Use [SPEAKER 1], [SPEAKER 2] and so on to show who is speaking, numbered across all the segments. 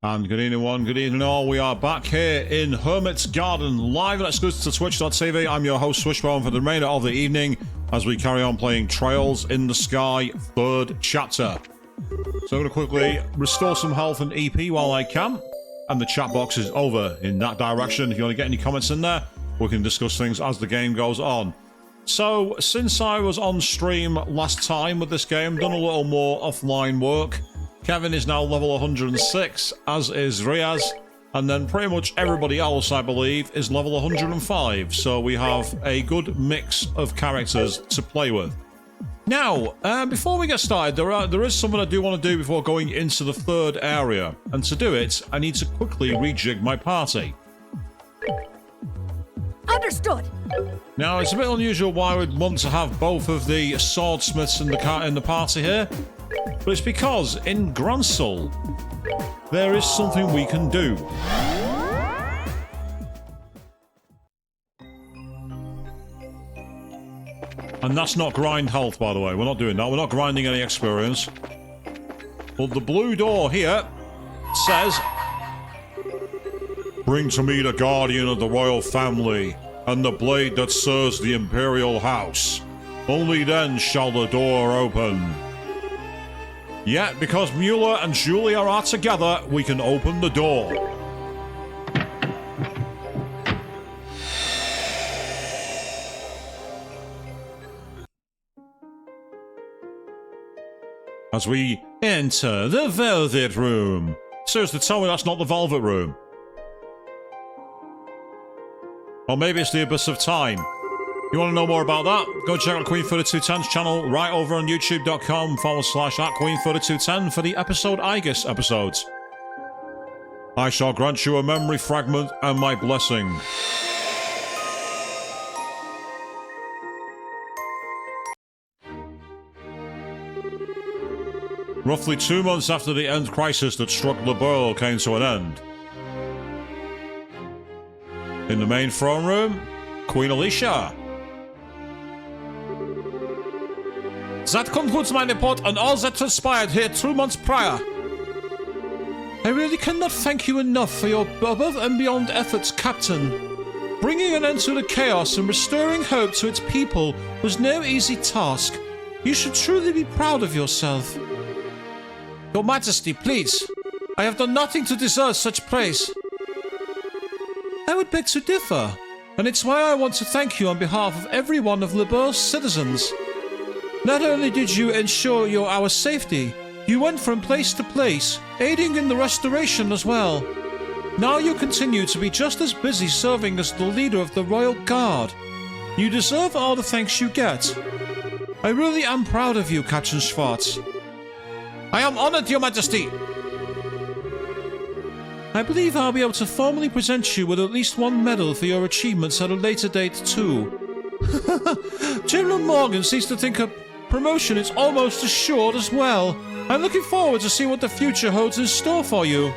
[SPEAKER 1] And good evening one, good evening all. We are back here in Hermit's Garden, live and exclusive to twitch.tv. I'm your host Swishbone for the remainder of the evening as we carry on playing Trails in the Sky, 3rd chapter. So I'm going to quickly restore some health and EP while I can. And the chat box is over in that direction. If you want to get any comments in there, we can discuss things as the game goes on. So, since I was on stream last time with this game, done a little more offline work. Kevin is now level 106, as is Ries, and then pretty much everybody else, I believe, is level 105, so we have a good mix of characters to play with. Now, before we get started, there is something I do want to do before going into the 3rd area, and to do it, I need to quickly rejig my party.
[SPEAKER 2] Understood.
[SPEAKER 1] Now, it's a bit unusual why we'd want to have both of the swordsmiths in the party here, but it's because in Gransel there is something we can do. And that's not grind health, by the way. We're not doing that. We're not grinding any experience. But the blue door here says, "Bring to me the guardian of the royal family and the blade that serves the imperial house. Only then shall the door open." Yet, because Mueller and Julia are together, we can open the door. As we enter the Velvet Room. Seriously, tell me that's not the Velvet Room. Or maybe it's the Abyss of Time. You want to know more about that? Go check out Queen3210's channel right over on youtube.com/@Queen3210 for the episode Aegis episodes. I shall grant you a memory fragment and my blessing. Roughly 2 months after the end crisis that struck Le Bourg came to an end. In the main throne room, Queen Alicia. That concludes my report on all that transpired here 2 months prior. I really cannot thank you enough for your above and beyond efforts, Captain. Bringing an end to the chaos and restoring hope to its people was no easy task. You should truly be proud of yourself. Your Majesty, please. I have done nothing to deserve such praise. I would beg to differ, and it's why I want to thank you on behalf of every one of Le Bourg's citizens. Not only did you ensure our safety, you went from place to place, aiding in the restoration as well. Now you continue to be just as busy serving as the leader of the Royal Guard. You deserve all the thanks you get. I really am proud of you, Captain Schwartz. I am honored, Your Majesty. I believe I'll be able to formally present you with at least one medal for your achievements at a later date, too. General Morgan seems to think a promotion is almost assured as well. I'm looking forward to see what the future holds in store for you.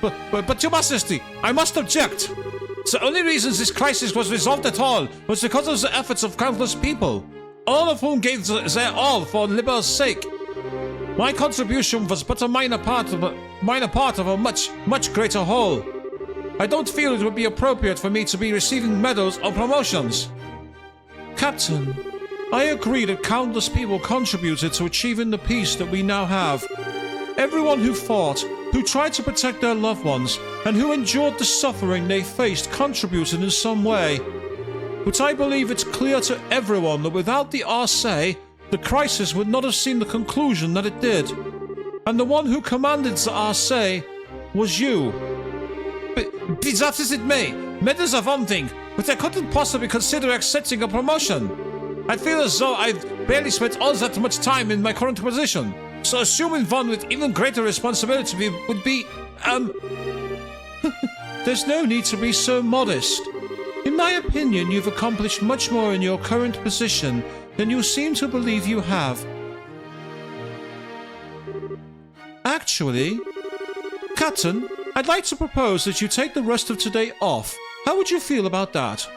[SPEAKER 1] But Your Majesty, I must object. The only reason this crisis was resolved at all was because of the efforts of countless people, all of whom gave their all for Le Bourg's sake. My contribution was but a minor part of a much, much greater whole. I don't feel it would be appropriate for me to be receiving medals or promotions. Captain, I agree that countless people contributed to achieving the peace that we now have. Everyone who fought, who tried to protect their loved ones, and who endured the suffering they faced contributed in some way. But I believe it's clear to everyone that without the Ries, the crisis would not have seen the conclusion that it did. And the one who commanded the Ries was you. Be that as it may, medals are one thing, but I couldn't possibly consider accepting a promotion. I feel as though I've barely spent all that much time in my current position, so assuming one with even greater responsibility would be, There's no need to be so modest. In my opinion, you've accomplished much more in your current position than you seem to believe you have. Actually, Captain, I'd like to propose that you take the rest of today off. How would you feel about that?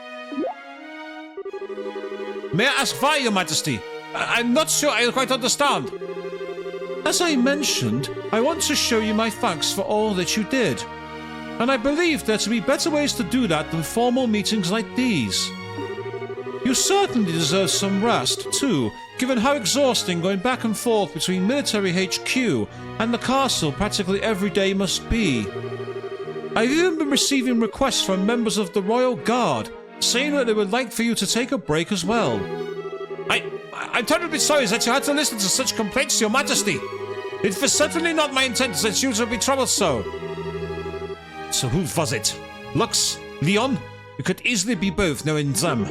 [SPEAKER 1] May I ask why, Your Majesty? I'm not sure I quite understand. As I mentioned, I want to show you my thanks for all that you did. And I believe there to be better ways to do that than formal meetings like these. You certainly deserve some rest, too, given how exhausting going back and forth between military HQ and the castle practically every day must be. I've even been receiving requests from members of the Royal Guard, saying that they would like for you to take a break as well. I'm terribly sorry that you had to listen to such complaints, Your Majesty. It was certainly not my intent that you should be troubled so. So who was it? Lux? Leon? It could easily be both, knowing them.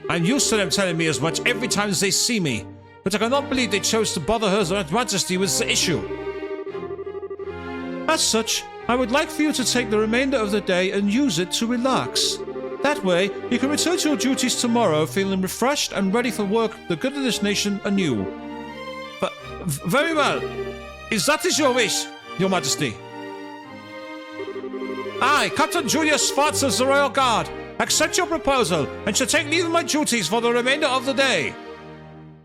[SPEAKER 1] I'm used to them telling me as much every time they see me, but I cannot believe they chose to bother Her Majesty with the issue. As such, I would like for you to take the remainder of the day and use it to relax. That way, you can return to your duties tomorrow feeling refreshed and ready for work for the good of this nation anew. But very well. Is that your wish, Your Majesty? I, Captain Julius Swartz of the Royal Guard, accept your proposal and shall take leave of my duties for the remainder of the day.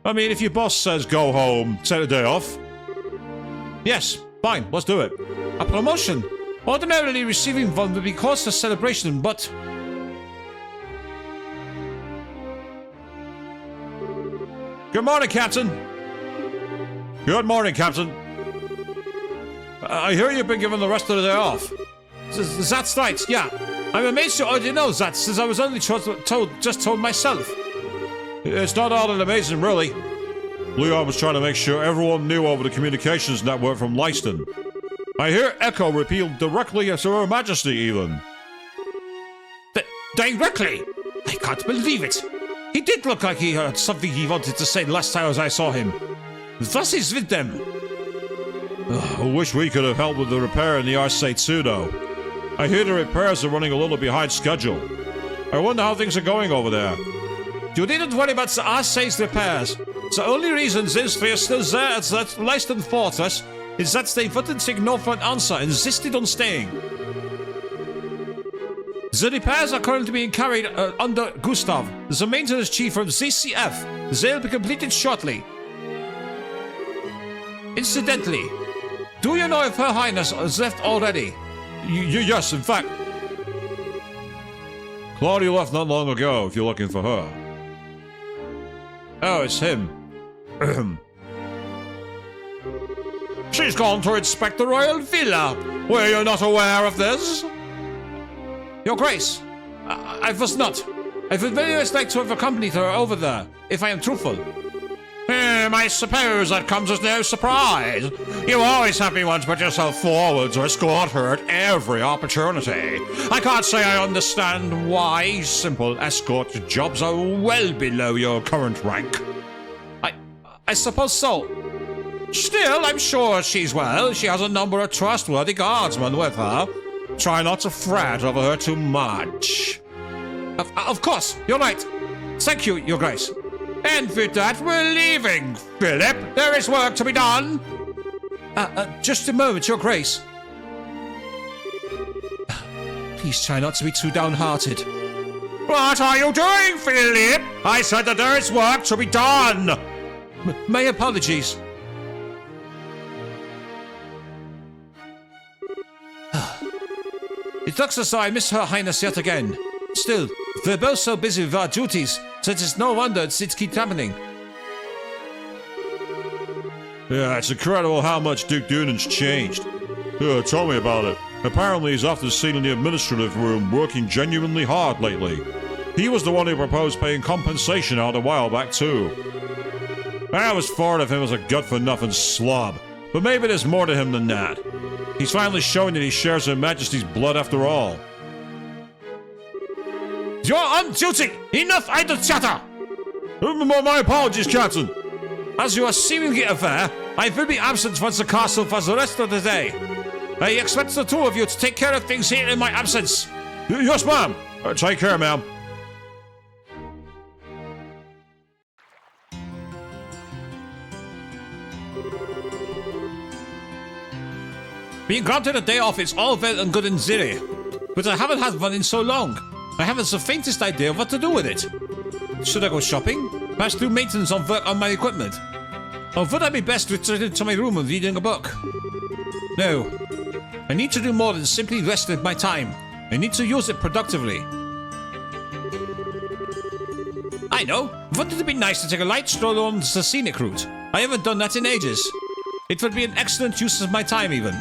[SPEAKER 1] I mean, if your boss says go home, take the day off. Yes, fine, let's do it. A promotion. Ordinarily receiving one would be cause for celebration, but... Good morning, Captain. Good morning, Captain. I hear you've been given the rest of the day off. That's right, yeah. I'm amazed you already know that, since I was only just told myself. It's not all that amazing, really. Leon was trying to make sure everyone knew over the communications network from Leiston. I hear Echo repealed directly to Her Majesty, even. Directly? I can't believe it. He did look like he had something he wanted to say last time I saw him. What is with them? I wish we could have helped with the repair in the RC2, though. I hear the repairs are running a little behind schedule. I wonder how things are going over there. You needn't worry about the RC's repairs. The only reason is we are still there at that Leiston Fortress is that they wouldn't take no for an answer and insisted on staying. The repairs are currently being carried under Gustav, the maintenance chief from ZCF. They'll be completed shortly. Incidentally, do you know if Her Highness has left already? Yes, in fact. Claudia left not long ago, if you're looking for her. Oh, it's him. She's gone to inspect the royal villa. Were you not aware of this? Your Grace, I was not. I would very much like to have accompanied her over there, if I am truthful. I suppose that comes as no surprise. You always have been one to put yourself forward to escort her at every opportunity. I can't say I understand why simple escort jobs are well below your current rank. I suppose so. Still, I'm sure she's well. She has a number of trustworthy guardsmen with her. Try not to fret over her too much. Of course, you're right. Thank you, Your Grace. And with that, we're leaving, Philip. There is work to be done. Just a moment, Your Grace. Please try not to be too downhearted. What are you doing, Philip? I said that there is work to be done. My apologies. It looks as though I missed Her Highness yet again. Still, we're both so busy with our duties, so it's no wonder it keeps happening. Yeah, it's incredible how much Duke Dunan's changed. Yeah, tell me about it. Apparently he's often seen in the administrative room working genuinely hard lately. He was the one who proposed paying compensation out a while back too. I always thought of him as a gut-for-nothing slob, but maybe there's more to him than that. He's finally showing that he shares Her Majesty's blood after all. You're on duty! Enough idle chatter! My apologies, Captain. As you are seemingly aware, I will be absent from the castle for the rest of the day. I expect the two of you to take care of things here in my absence. Yes, ma'am. Take care, ma'am. Being granted a day off is all well and good in theory, but I haven't had one in so long. I haven't the faintest idea of what to do with it. Should I go shopping? Perhaps do maintenance on my equipment? Or would I be best returning to my room and reading a book? No. I need to do more than simply rest with my time. I need to use it productively. I know. Wouldn't it be nice to take a light stroll on the scenic route? I haven't done that in ages. It would be an excellent use of my time, even.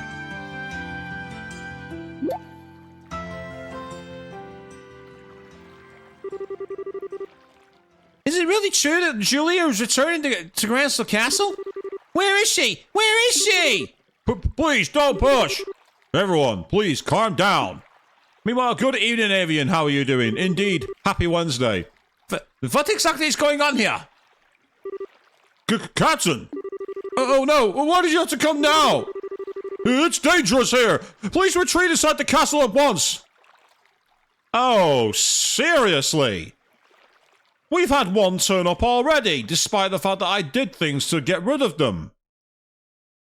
[SPEAKER 1] Is it really true that Julia is returning to Gransell Castle? Where is she? Where is she? Please, don't push! Everyone, please, calm down. Meanwhile, good evening, Avian. How are you doing? Indeed, happy Wednesday. What exactly is going on here? Captain! Oh no, why did you have to come now? It's dangerous here. Please retreat inside the castle at once. Oh, seriously? We've had one turn up already, despite the fact that I did things to get rid of them.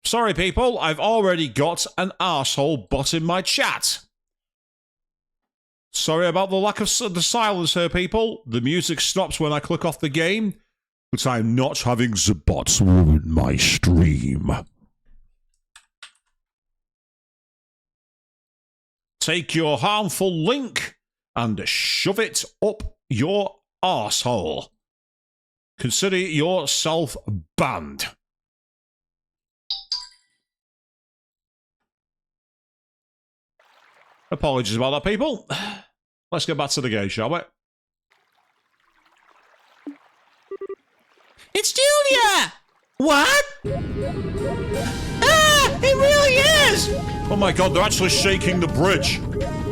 [SPEAKER 1] Sorry, people, I've already got an arsehole bot in my chat. Sorry about the lack of the silence here, people. The music stops when I click off the game, but I'm not having the bots ruin my stream. Take your harmful link and shove it up your arsehole. Consider yourself banned. Apologies about that, people. Let's get back to the game, shall we? It's Julia! What? Ah! It really is! Oh my god, they're actually shaking the bridge.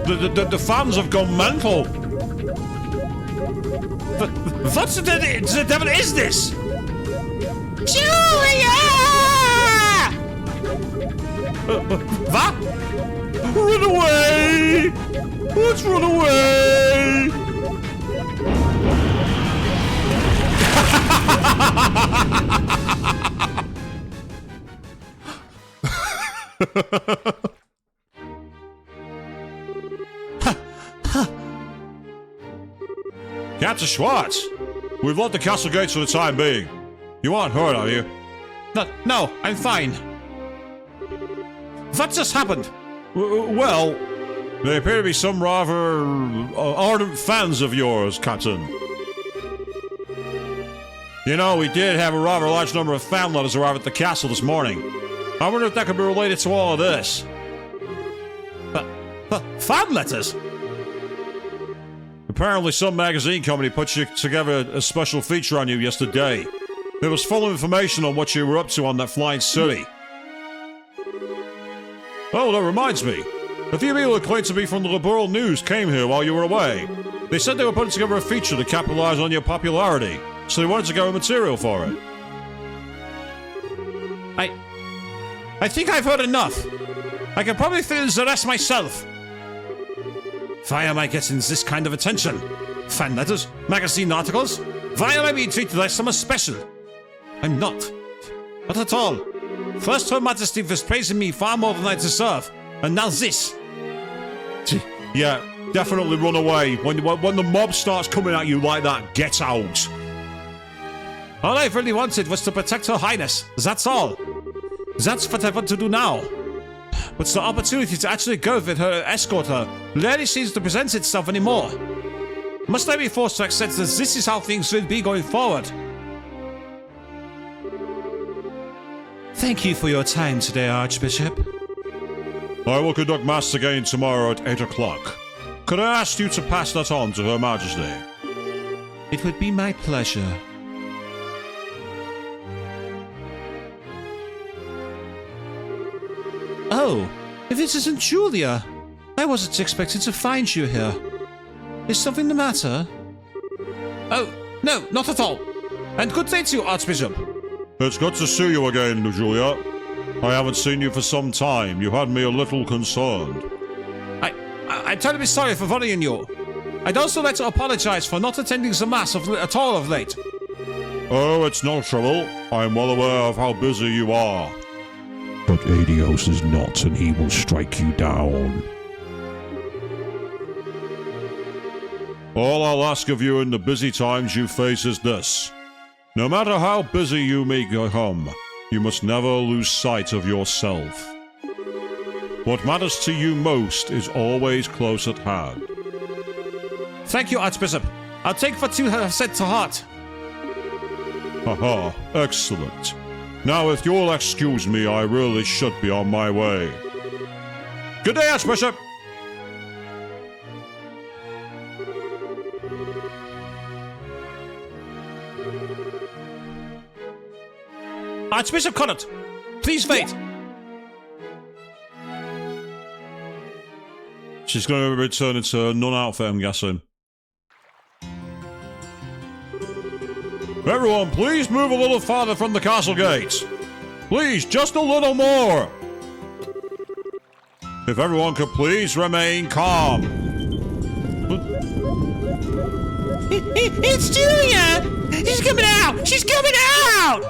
[SPEAKER 1] The fans have gone mental. What the devil is this? Julia! What? Run away! Let's run away! Captain Schwartz, we've locked the castle gates for the time being. You aren't hurt, are you? No, I'm fine. What just happened? Well, there appear to be some rather ardent fans of yours, Captain. You know, we did have a rather large number of fan letters arrive at the castle this morning. I wonder if that could be related to all of this. Fan letters? Apparently some magazine company put together a special feature on you yesterday. There was full information on what you were up to on that flying city. Oh, that reminds me. A few people who claim to be from the Liberal News came here while you were away. They said they were putting together a feature to capitalize on your popularity, so they wanted to gather material for it. I think I've heard enough. I can probably fill in the rest myself. Why am I getting this kind of attention? Fan letters? Magazine articles? Why am I being treated like someone special? I'm not. Not at all. First, Her Majesty was praising me far more than I deserve, and now this. Yeah, definitely run away. When the mob starts coming at you like that, get out. All I really wanted was to protect Her Highness. That's all. That's what I want to do now. But the opportunity to actually go with her, escort her, rarely seems to present itself anymore. Must I be forced to accept that this is how things will be going forward? Thank you for your time today, Archbishop. I will conduct Mass again tomorrow at 8 o'clock. Could I ask you to pass that on to Her Majesty? It would be my pleasure. Oh, if this isn't Julia. I wasn't expecting to find you here. Is something the matter? Oh, no, not at all. And good day to you, Archbishop. It's good to see you again, Julia. I haven't seen you for some time. You had me a little concerned. I'm terribly sorry for worrying you. I'd also like to apologize for not attending the Mass at all of late. Oh, it's no trouble. I'm well aware of how busy you are.
[SPEAKER 2] But Adios is not, and he will strike you down.
[SPEAKER 3] All I'll ask of you in the busy times you face is this. No matter how busy you may become, you must never lose sight of yourself. What matters to you most is always close at hand.
[SPEAKER 1] Thank you, Archbishop. I'll take what you have said to heart.
[SPEAKER 3] Haha, excellent. Now if you'll excuse me, I really should be on my way. Good day, Archbishop!
[SPEAKER 1] Archbishop Connaught, please wait.
[SPEAKER 3] She's going to return into her nun outfit, I'm guessing. Everyone, please move a little farther from the castle gates. Please, just a little more. If everyone could please remain calm.
[SPEAKER 1] It's Julia! She's coming out! She's coming out!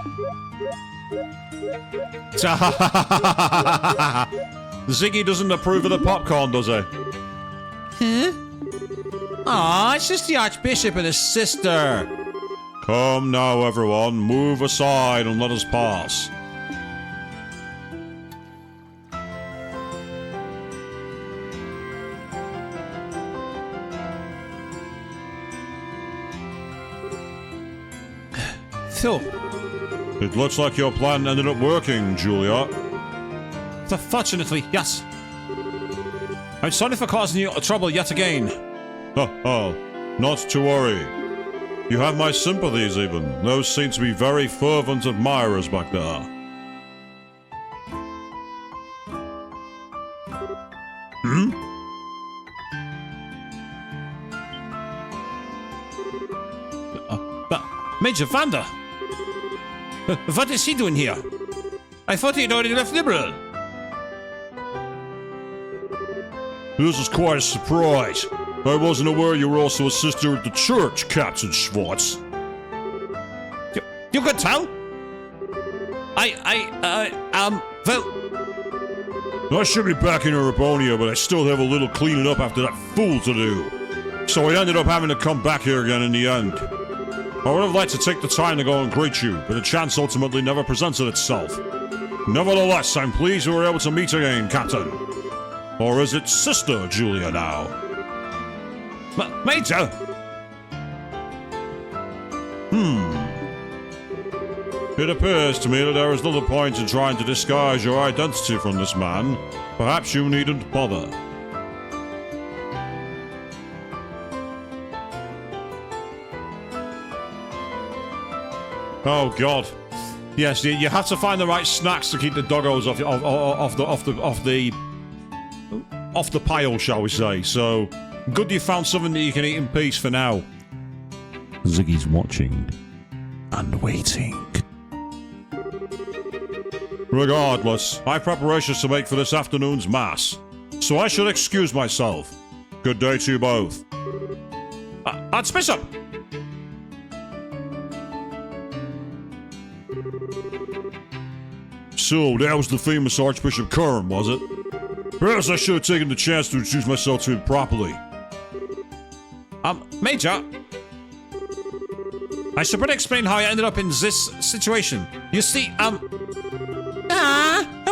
[SPEAKER 3] Ziggy doesn't approve of the popcorn, does he?
[SPEAKER 1] Huh? Aw, it's just the Archbishop and his sister.
[SPEAKER 3] Come now, everyone. Move aside and let us pass.
[SPEAKER 1] Phil.
[SPEAKER 3] It looks like your plan ended up working, Julia.
[SPEAKER 1] Fortunately, yes. I'm sorry for causing you trouble yet again.
[SPEAKER 3] Oh, not to worry. You have my sympathies even. Those seem to be very fervent admirers back there. Hmm?
[SPEAKER 1] But Major Vander, what is he doing here? I thought he'd already left Liberal.
[SPEAKER 3] This is quite a surprise. I wasn't aware you were also a sister at the church, Captain Schwartz.
[SPEAKER 1] You could tell? Well...
[SPEAKER 3] I should be back in Arabonia, but I still have a little cleaning up after that fool to do. So I ended up having to come back here again in the end. I would have liked to take the time to go and greet you, but the chance ultimately never presented itself. Nevertheless, I'm pleased we were able to meet again, Captain. Or is it Sister Julia now?
[SPEAKER 1] Major!
[SPEAKER 3] It appears to me that there is little point in trying to disguise your identity from this man. Perhaps you needn't bother.
[SPEAKER 1] Oh God! Yes, you have to find the right snacks to keep the doggos off the pile, shall we say? So good you found something that you can eat in peace for now.
[SPEAKER 2] Ziggy's watching and waiting.
[SPEAKER 3] Regardless, I have preparations to make for this afternoon's mass, so I should excuse myself. Good day to you both.
[SPEAKER 1] Archbishop!
[SPEAKER 3] So, that was the famous Archbishop Curran, was it? Perhaps I should have taken the chance to introduce myself to him properly.
[SPEAKER 1] Major? I should better explain how I ended up in this situation. You see, I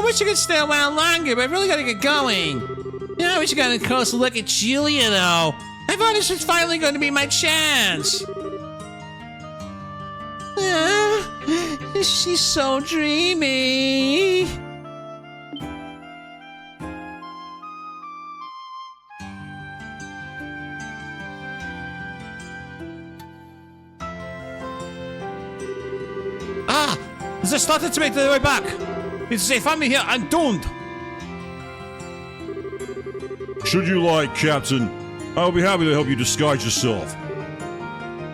[SPEAKER 1] wish I could stay a while longer, but I really gotta get going. I wish I got a closer look at Julia, though. I thought this was finally going to be my chance. She's so dreamy. They started to make their way back. If they find me here, I'm doomed.
[SPEAKER 3] Should you like, Captain, I'll be happy to help you disguise yourself.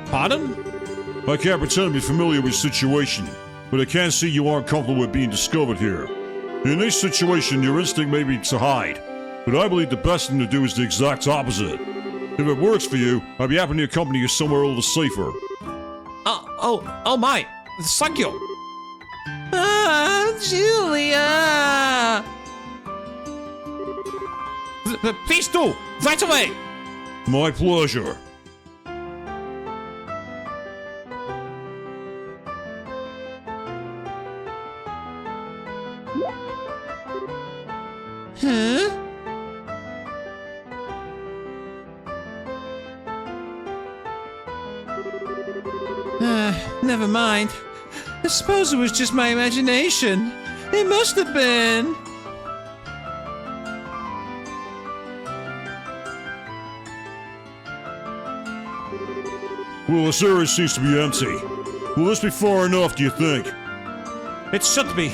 [SPEAKER 1] Pardon?
[SPEAKER 3] I can't pretend to be familiar with the situation, but I can see you aren't comfortable with being discovered here. In this situation, your instinct may be to hide, but I believe the best thing to do is the exact opposite. If it works for you, I'd be happy to accompany you somewhere a little safer.
[SPEAKER 1] Oh my. Thank you. Julia! Please do! Right away!
[SPEAKER 3] My pleasure.
[SPEAKER 1] Huh? Never mind. I suppose it was just my imagination. It must have been.
[SPEAKER 3] Well, this area seems to be empty. Will this be far enough, do you think?
[SPEAKER 1] It should be.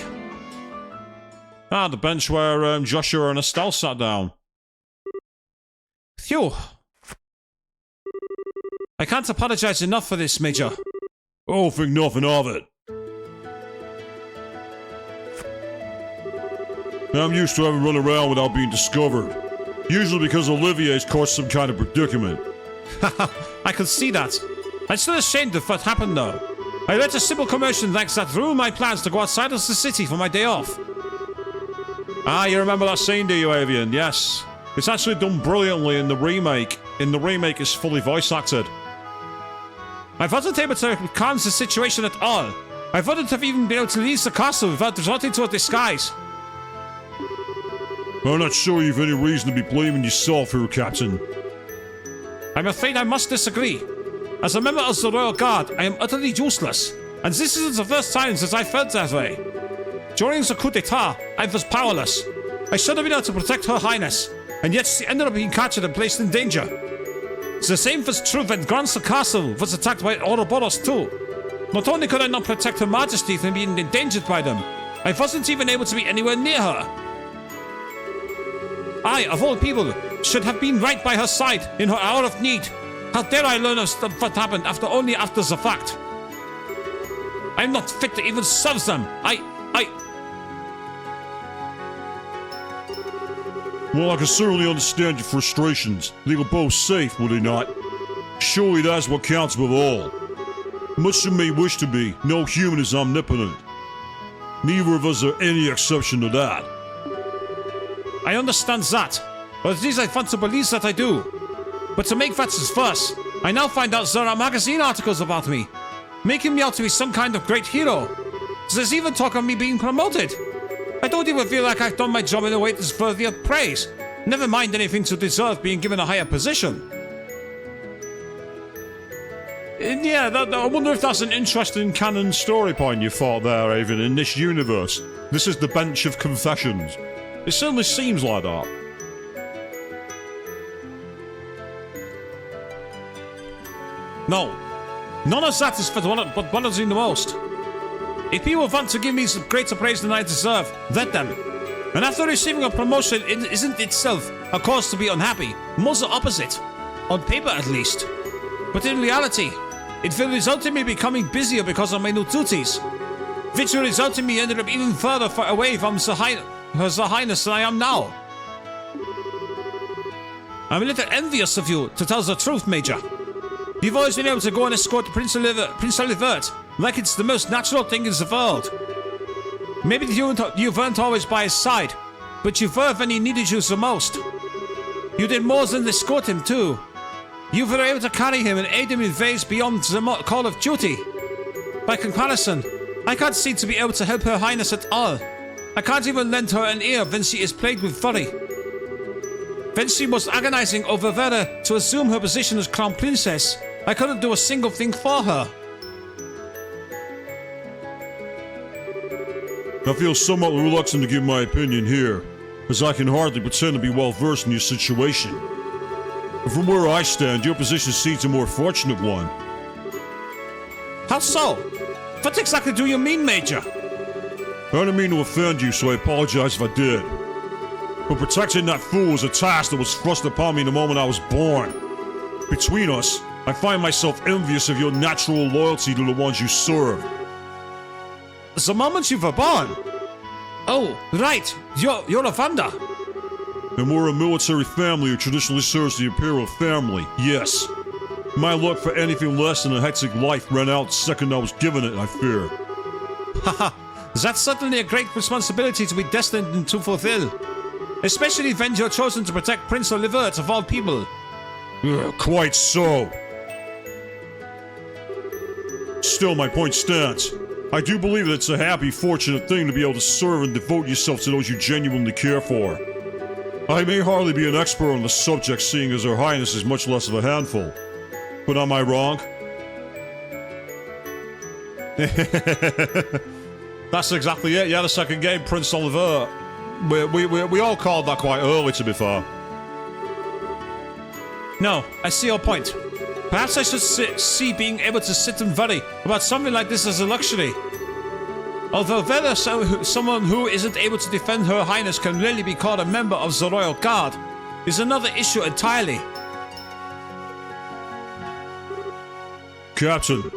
[SPEAKER 1] Ah, the bench where Joshua and Estelle sat down. Phew. I can't apologize enough for this, Major.
[SPEAKER 3] Oh, think nothing of it. I'm used to having run around without being discovered. Usually because Olivia has caused some kind of predicament.
[SPEAKER 1] I can see that. I'm still ashamed of what happened though. I let a simple commotion like that ruin my plans to go outside of the city for my day off. Ah, you remember that scene, do you, Avian? Yes. It's actually done brilliantly in the remake. The remake is fully voice acted. I wasn't able to calm the situation at all. I wouldn't have even been able to leave the castle without resorting to a disguise.
[SPEAKER 3] I'm not sure you've any reason to be blaming yourself here, Captain.
[SPEAKER 1] I'm afraid I must disagree. As a member of the Royal Guard, I am utterly useless, and this isn't the first time that I felt that way. During the coup d'etat, I was powerless. I should have been able to protect Her Highness, and yet she ended up being captured and placed in danger. The same was true when Gransa Castle was attacked by Ouroboros too. Not only could I not protect Her Majesty from being endangered by them, I wasn't even able to be anywhere near her. I, of all people, should have been right by her side in her hour of need. How dare I learn of what happened only after the fact? I'm not fit to even serve them.
[SPEAKER 3] Well, I can certainly understand your frustrations. They were both safe, were they not? Surely that's what counts with all. Much you may wish to be, no human is omnipotent. Neither of us are any exception to that.
[SPEAKER 1] I understand that, but at least I want to believe that I do. But to make matters worse, I now find out there are magazine articles about me, making me out to be some kind of great hero. There's even talk of me being promoted. I don't even feel like I've done my job in a way that's worthy of praise. Never mind anything to deserve being given a higher position. Yeah, I wonder if that's an interesting canon story point you thought there, even in this universe. This is the bench of confessions. It certainly seems like that. No. None of that is what bothers me the most. If people want to give me some greater praise than I deserve, let them. And after receiving a promotion, it isn't itself a cause to be unhappy. Most the opposite. On paper, at least. But in reality, it will result in me becoming busier because of my new duties. Which will result in me ending up even further away from Her Highness than I am now. I'm a little envious of you, to tell the truth, Major. You've always been able to go and escort Prince Olivert like it's the most natural thing in the world. Maybe you weren't always by his side, but you were when he needed you the most. You did more than escort him too. You were able to carry him and aid him in ways beyond the call of duty. By comparison, I can't seem to be able to help Her Highness at all. I can't even lend her an ear when she is plagued with worry. When she was agonizing over whether to assume her position as Crown Princess, I couldn't do a single thing for her.
[SPEAKER 3] I feel somewhat reluctant to give my opinion here, as I can hardly pretend to be well versed in your situation. But from where I stand, your position seems a more fortunate one.
[SPEAKER 1] How so? What exactly do you mean, Major?
[SPEAKER 3] I didn't mean to offend you, so I apologize if I did. But protecting that fool was a task that was thrust upon me the moment I was born. Between us, I find myself envious of your natural loyalty to the ones you serve.
[SPEAKER 1] The moment you were born? Oh, right. You're a Vanda.
[SPEAKER 3] And we're a military family who traditionally serves the Imperial family, yes. My luck for anything less than a hectic life ran out the second I was given it, I fear.
[SPEAKER 1] Haha, that's certainly a great responsibility to be destined to fulfill. Especially when you're chosen to protect Prince Olivert of all people.
[SPEAKER 3] Quite so. Still, my point stands. I do believe that it's a happy, fortunate thing to be able to serve and devote yourself to those you genuinely care for. I may hardly be an expert on the subject, seeing as Her Highness is much less of a handful. But am I wrong?
[SPEAKER 1] That's exactly it. Yeah, the second game, Prince Olivert. We all called that quite early, to be fair. No, I see your point. Perhaps I should see being able to sit and worry about something like this as a luxury. Although whether someone who isn't able to defend Her Highness can really be called a member of the Royal Guard is another issue entirely.
[SPEAKER 3] Captain,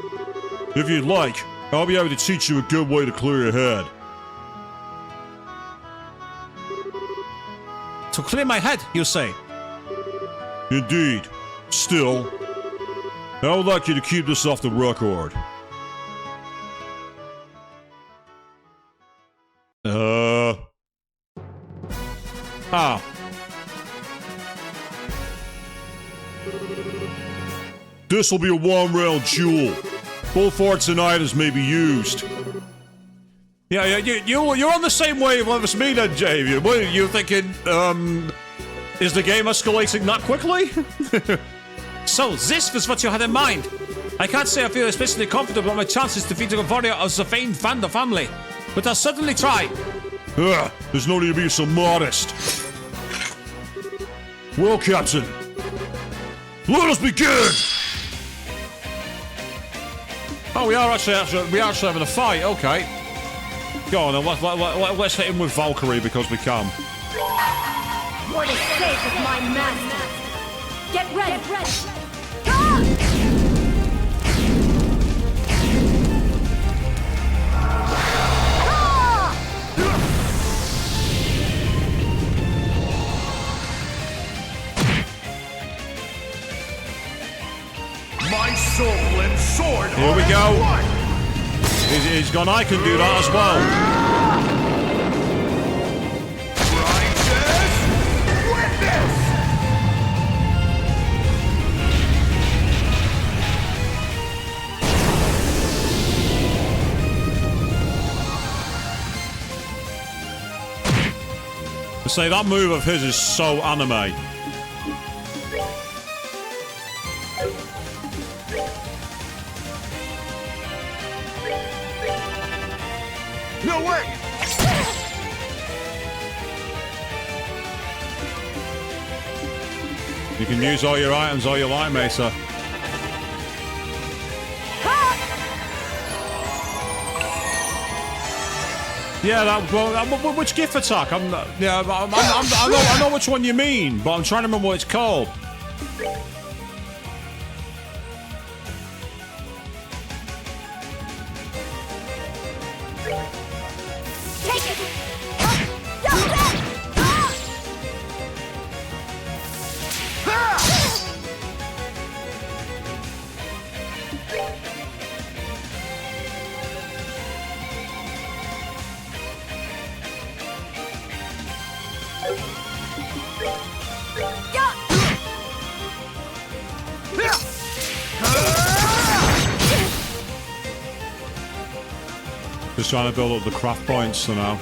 [SPEAKER 3] if you'd like, I'll be able to teach you a good way to clear your head.
[SPEAKER 1] To clear my head, you say?
[SPEAKER 3] Indeed. Still, I would like you to keep this off the record.
[SPEAKER 1] Ah.
[SPEAKER 3] This'll be a one-round duel. Both arts and items may be used.
[SPEAKER 1] Yeah, you're on the same wavelength as me then, Jave. What are you thinking, is the game escalating that quickly? So, this was what you had in mind. I can't say I feel especially confident about my chances defeating a warrior of the famed Van der family, but I'll certainly try.
[SPEAKER 3] There's no need to be so modest. Well, Captain, let us begin!
[SPEAKER 1] Oh, we are actually having a fight, okay. Go on, then, let's hit him with Valkyrie because we can.
[SPEAKER 4] For the sake of my master, get ready!
[SPEAKER 5] My soul and sword.
[SPEAKER 1] Here we go. He's gone. I can do that as well.
[SPEAKER 5] Righteous witness.
[SPEAKER 1] To say that move of his is so anime.
[SPEAKER 5] No way.
[SPEAKER 1] You can use all your items all you like, Mesa. Yeah, which gift attack? I know which one you mean, but I'm trying to remember what it's called. Just trying to build up the craft points for now.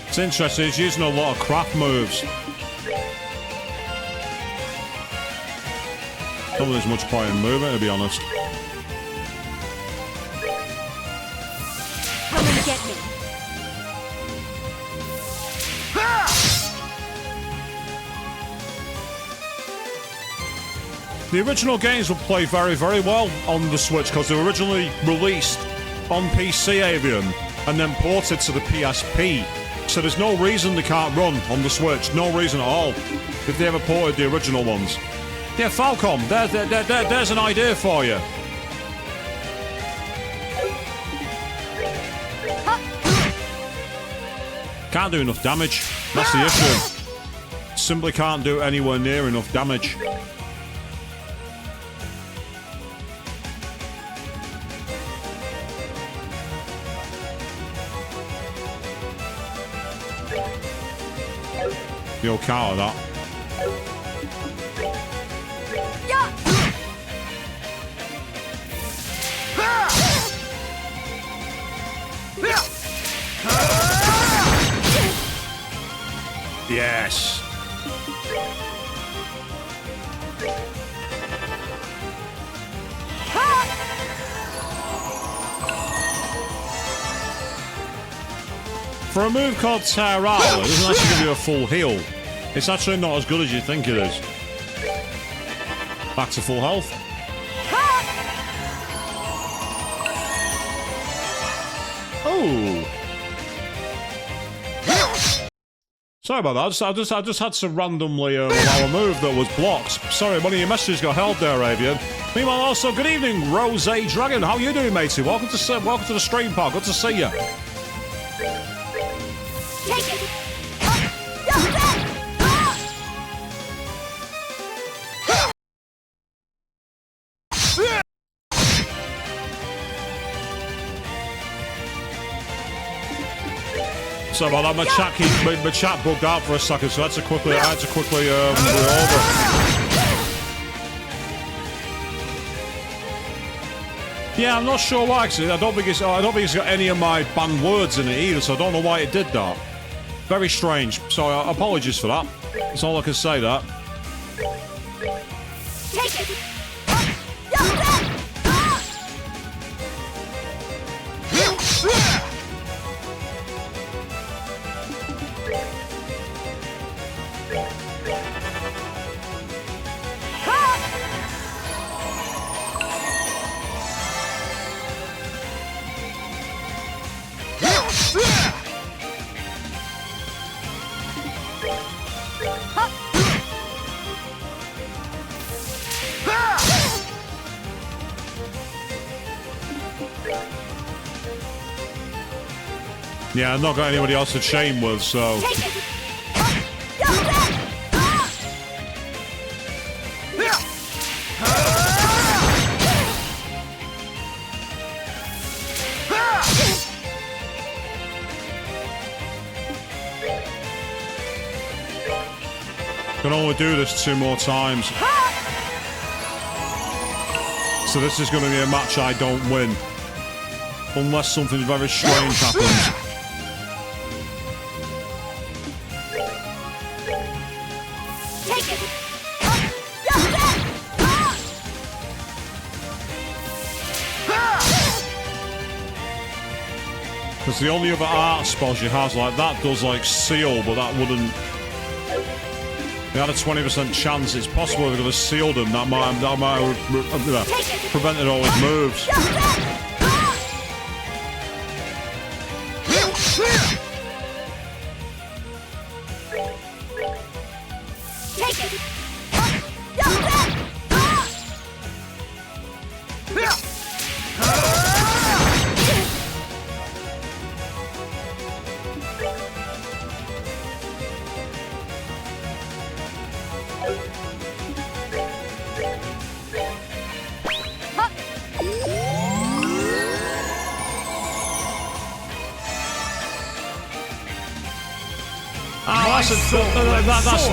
[SPEAKER 1] It's interesting, he's using a lot of craft moves. I don't think there's much point in moving, to be honest.
[SPEAKER 4] Come and get me.
[SPEAKER 1] The original games would play very, very well on the Switch because they were originally released on PC, Avian, and then ported to the PSP. So there's no reason they can't run on the Switch. No reason at all. If they ever ported the original ones. Yeah, Falcom, there's an idea for you.
[SPEAKER 3] Can't do enough damage. That's the issue. Simply can't do anywhere near enough damage. You'll counter that. Yes. For a move called Tear Out, it doesn't actually give you a full heal. It's actually not as good as you think it is. Back to full health. Oh. Sorry about that. I just had to randomly allow a move that was blocked. Sorry, one of your messages got held there, Avian. Meanwhile, also, good evening, Rose Dragon. How you doing, matey? Welcome to the stream, pal. Good to see you.
[SPEAKER 4] Take it!
[SPEAKER 3] Sorry about that. My chat bugged out for a second, so I had to quickly move over. Yeah, I'm not sure why. Actually, I don't think it's got any of my banned words in it either, so I don't know why it did that. Very strange. So apologies for that. That's all I can say. That.
[SPEAKER 4] Take it!
[SPEAKER 3] Yeah, I've not got anybody else to chain with, so. Can only do this 2 more times. So this is going to be a match I don't win. Unless something very strange happens. Because the only other art spell she has like that does like seal, but that wouldn't. They had a 20% chance. It's possible they're going to seal them. That might have prevented all his moves.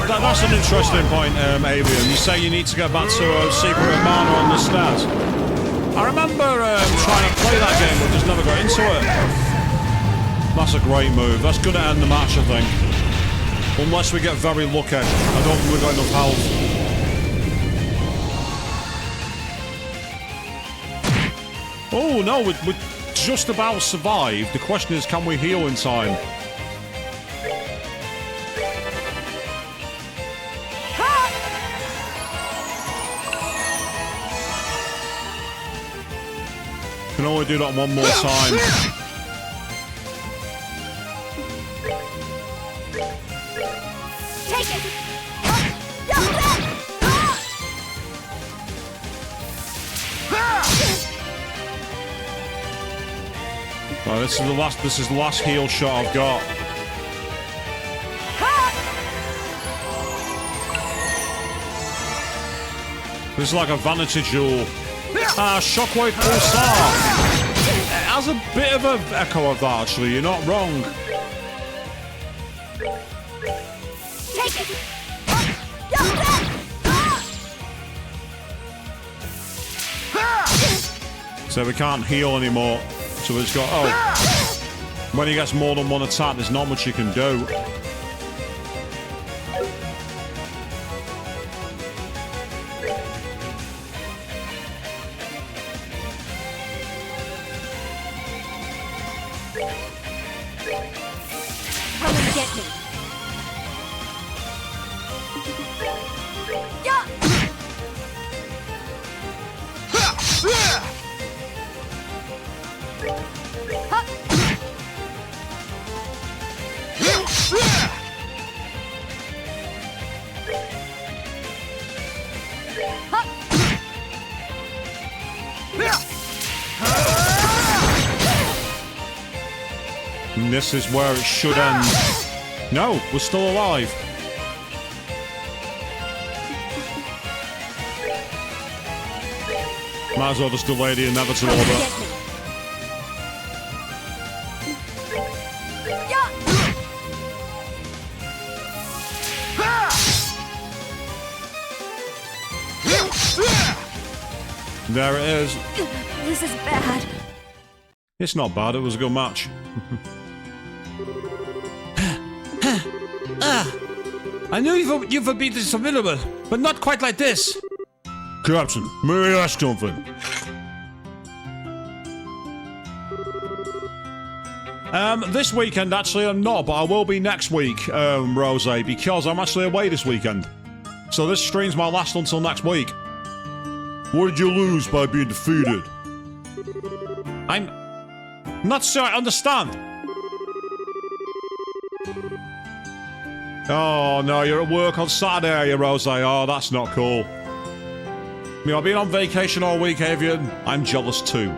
[SPEAKER 3] That's an interesting point, Avian. You say you need to get back to Secret of Mana on the stats. I remember trying to play that game, but just never got into it. That's a great move. That's going to end the match, I think. Unless we get very lucky. I don't think we've got enough health. Oh, no, we just about survived. The question is, can we heal in time? Can only do that one more time.
[SPEAKER 4] Take it!
[SPEAKER 3] Right, this is the last heal shot I've got. This is like a vanity jewel. Ah, Shockwave Pulsar. It has a bit of an echo of that, actually. You're not wrong.
[SPEAKER 4] Take it!
[SPEAKER 3] So we can't heal anymore. So we just got... Oh. When he gets more than one attack, there's not much you can do.
[SPEAKER 4] Come and get me. Yeah!
[SPEAKER 3] And this is where it should end. No, we're still alive. Might as well just delay the inevitable.
[SPEAKER 4] Come and get me. Yeah!
[SPEAKER 3] There it is.
[SPEAKER 4] This is bad.
[SPEAKER 3] It's not bad, it was a good match.
[SPEAKER 1] I knew you've beaten this formidable, but not quite like this.
[SPEAKER 3] Captain, may I ask something? This weekend, actually, I'm not, but I will be next week, Rose, because I'm actually away this weekend. So this stream's my last until next week. What did you lose by being defeated?
[SPEAKER 1] I'm not sure I understand.
[SPEAKER 3] Oh, no, you're at work on Saturday, are you, Rose? Oh, that's not cool. You know, I've been on vacation all week, Avian. I'm jealous too.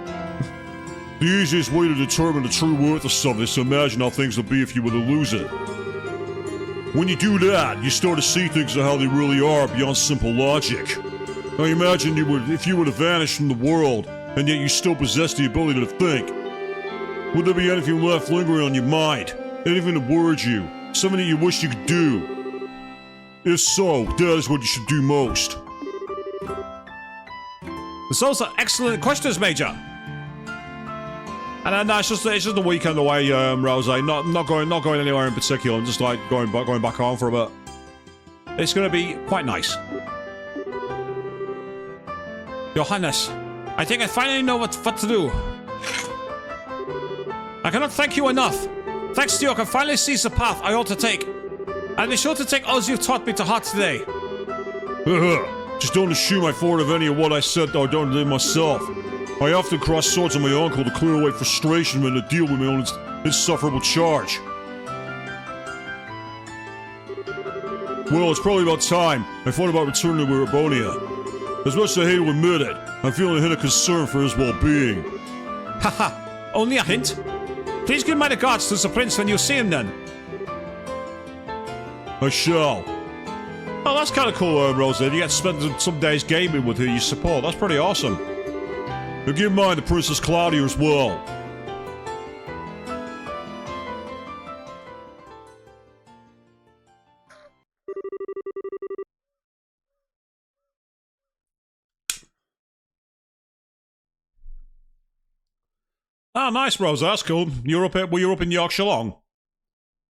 [SPEAKER 3] The easiest way to determine the true worth of something is to imagine how things would be if you were to lose it. When you do that, you start to see things for how they really are beyond simple logic. Now imagine if you were to vanish from the world, and yet you still possess the ability to think. Would there be anything left lingering on your mind? Anything that worried you? Something that you wish you could do? If so, that is what you should do most.
[SPEAKER 1] Those are excellent questions, Major. And it's just the weekend away, Rose. Not going anywhere in particular. I'm just like going back home for a bit. It's going to be quite nice. Your Highness, I think I finally know what to do. I cannot thank you enough. Thanks to you, I can finally seize the path I ought to take. I'll be sure to take all you've taught me to heart today.
[SPEAKER 3] Just don't assume I thought of any of what I said or don't do myself. I often cross swords on my uncle to clear away frustration when I deal with my own insufferable charge. Well, it's probably about time I thought about returning to Erebonia. As much as I hate to admit it, I'm feeling a hint of concern for his well-being.
[SPEAKER 1] Haha, only a hint? Please give my regards to the prince when you see him then.
[SPEAKER 3] I shall.
[SPEAKER 1] Oh, that's kind of cool, Rosa. You get to spend some days gaming with who you support. That's pretty awesome.
[SPEAKER 3] Now give mine to Princess Claudia as well.
[SPEAKER 1] Ah, nice, Rosa. That's cool. Were you up in Yorkshire long?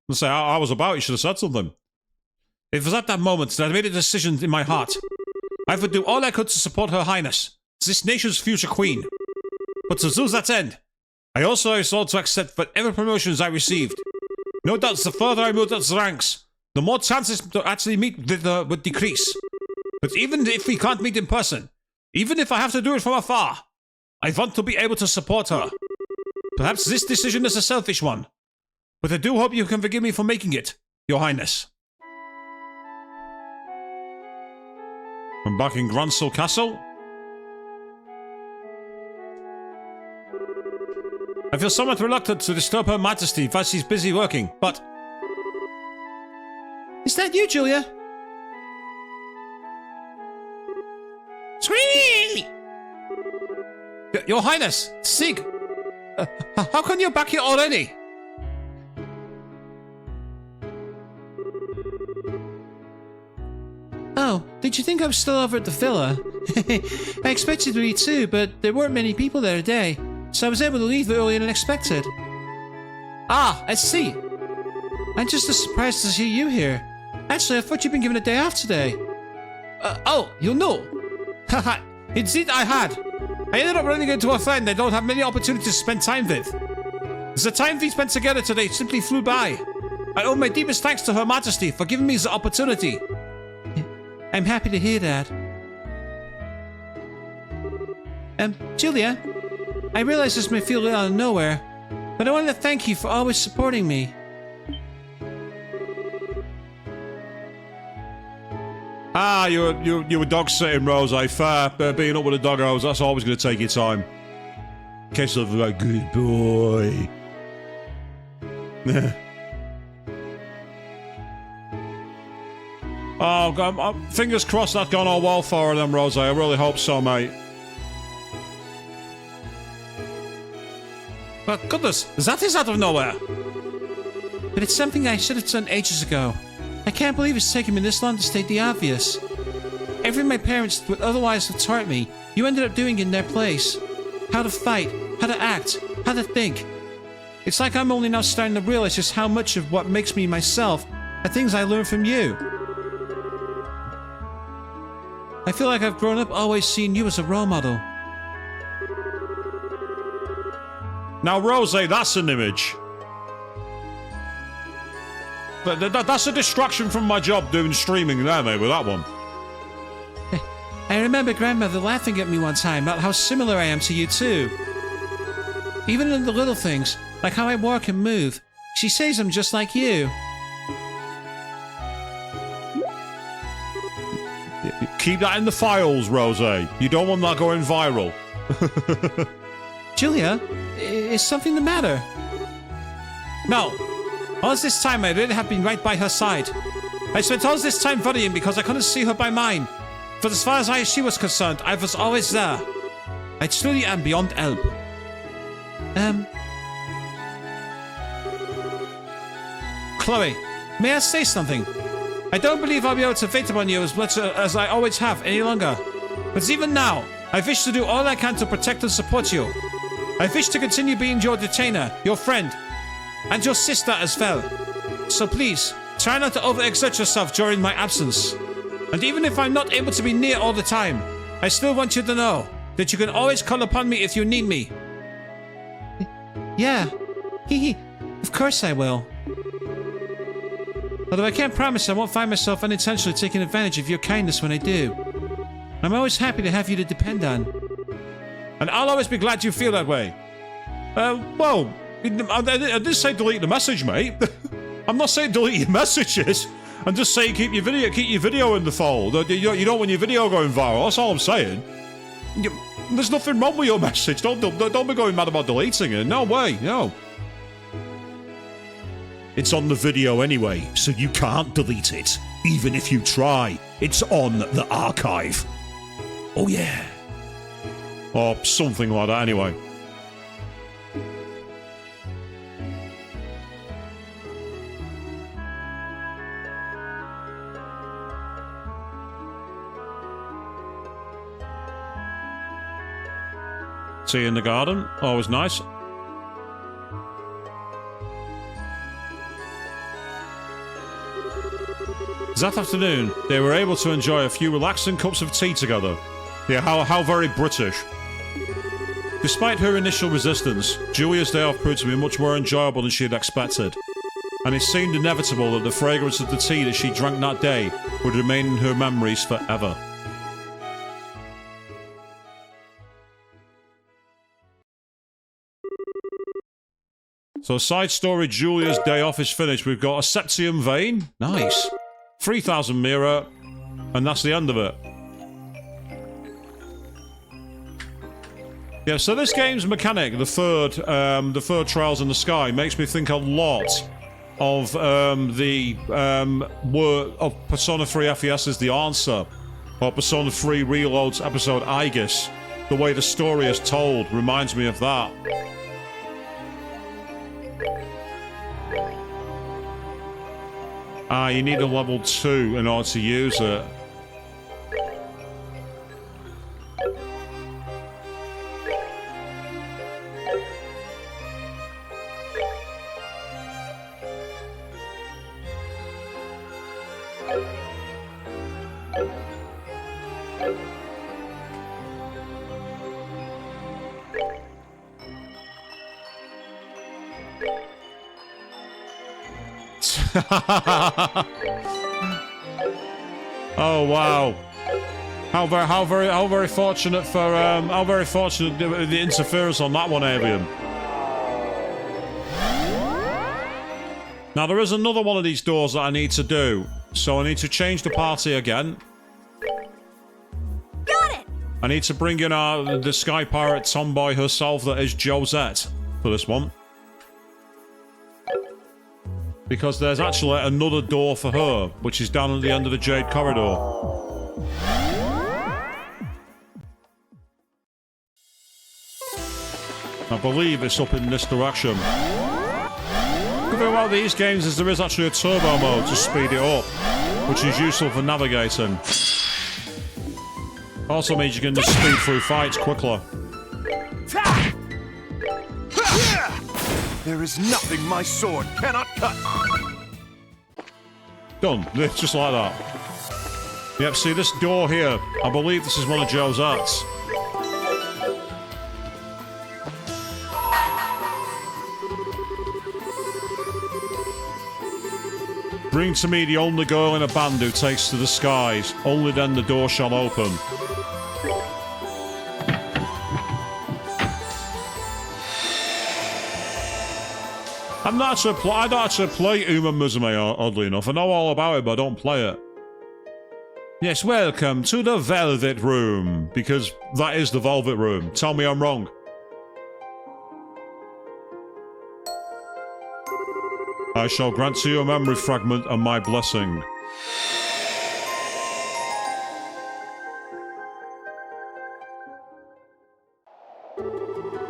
[SPEAKER 1] Let's say I was about. You should have said something. It was at that moment that I made a decision in my heart. I would do all I could to support Her Highness, this nation's future queen. But to do that end, I also resolved to accept whatever promotions I received. No doubt, the further I moved up the ranks, the more chances to actually meet would decrease. But even if we can't meet in person, even if I have to do it from afar, I want to be able to support her. Perhaps this decision is a selfish one, but I do hope you can forgive me for making it, Your Highness.
[SPEAKER 3] I'm back in Gransel Castle.
[SPEAKER 1] I feel somewhat reluctant to disturb Her Majesty while she's busy working, but... Is that you, Julia? Your Highness, Sig, how come you're back here already? Oh, did you think I was still over at the villa? I expected to be too, but there weren't many people there today, so I was able to leave earlier than expected. Ah, I see. I'm just as surprised to see you here. Actually, I thought you'd been given a day off today. Oh, you know. Haha, indeed I had. I ended up running into a friend I don't have many opportunities to spend time with. The time we spent together today simply flew by. I owe my deepest thanks to Her Majesty for giving me the opportunity. I'm happy to hear that. Julia, I realize this may feel out of nowhere, but I wanted to thank you for always supporting me.
[SPEAKER 3] Ah, you were dog sitting, Rose. Fair. Being up with the doggos, that's always going to take your time. Case of like, good boy. Oh, God, fingers crossed that's gone all well for her then, Rose. I really hope so, mate.
[SPEAKER 1] But goodness, that is out of nowhere. But it's something I should have done ages ago. I can't believe it's taken me this long to state the obvious. Everything my parents would otherwise have taught me, you ended up doing in their place. How to fight, how to act, how to think. It's like I'm only now starting to realize just how much of what makes me myself are things I learned from you. I feel like I've grown up always seeing you as a role model.
[SPEAKER 3] Now, Rose, that's an image. That's a distraction from my job doing streaming there, mate, with that one.
[SPEAKER 1] I remember grandmother laughing at me one time about how similar I am to you too. Even in the little things, like how I walk and move, she says I'm just like you.
[SPEAKER 3] Keep that in the files, Rose. You don't want that going viral.
[SPEAKER 1] Julia, is something the matter? No. All this time I really have been right by her side. I spent all this time worrying because I couldn't see her by mine. For as far as she was concerned, I was always there. I truly am beyond help. Chloe, may I say something? I don't believe I'll be able to wait upon you as much as I always have any longer. But even now, I wish to do all I can to protect and support you. I wish to continue being your detainer, your friend, and your sister as well. So please, try not to overexert yourself during my absence. And even if I'm not able to be near all the time, I still want you to know that you can always call upon me if you need me. Yeah. Of course I will. Although I can't promise I won't find myself unintentionally taking advantage of your kindness when I do. I'm always happy to have you to depend on.
[SPEAKER 3] And I'll always be glad you feel that way. Well, I didn't say delete the message, mate. I'm not saying delete your messages. I'm just saying keep your video in the fold. You don't want your video going viral. That's all I'm saying. There's nothing wrong with your message. Don't be going mad about deleting it. No way. No. It's on the video anyway, so you can't delete it. Even if you try, it's on the archive. Oh yeah. Or something like that anyway. Tea in the garden, always nice. That afternoon, they were able to enjoy a few relaxing cups of tea together. Yeah, how very British. Despite her initial resistance, Julia's day off proved to be much more enjoyable than she had expected. And it seemed inevitable that the fragrance of the tea that she drank that day would remain in her memories forever. So side story, Julia's day off is finished. We've got a septium vein. Nice. 3,000 mirror. And that's the end of it. Yeah, so this game's mechanic, the third Trials in the Sky, makes me think a lot of of Persona 3 FES's The Answer, or Persona 3 Reload's episode Aegis, the way the story is told reminds me of that. Ah, you need a level 2 in order to use it. Oh wow! How very fortunate for how very fortunate the interference on that one, Avian. Now there is another one of these doors that I need to do, so I need to change the party again.
[SPEAKER 4] Got it!
[SPEAKER 3] I need to bring in the Sky Pirate tomboy herself, that is Josette, for this one. Because there's actually another door for her, which is down at the end of the Jade Corridor. I believe it's up in this direction. The good thing about these games is there is actually a turbo mode to speed it up, which is useful for navigating. Also means you can just speed through fights quickly.
[SPEAKER 5] There is nothing my sword cannot cut.
[SPEAKER 3] Done. Just like that. Yep, see this door here? I believe this is one of Josette's. Bring to me the only girl in a band who takes to the skies. Only then the door shall open. I don't actually play Uma Musume, oddly enough. I know all about it, but I don't play it. Yes, welcome to the Velvet Room. Because that is the Velvet Room. Tell me I'm wrong. I shall grant to you a memory fragment and my blessing.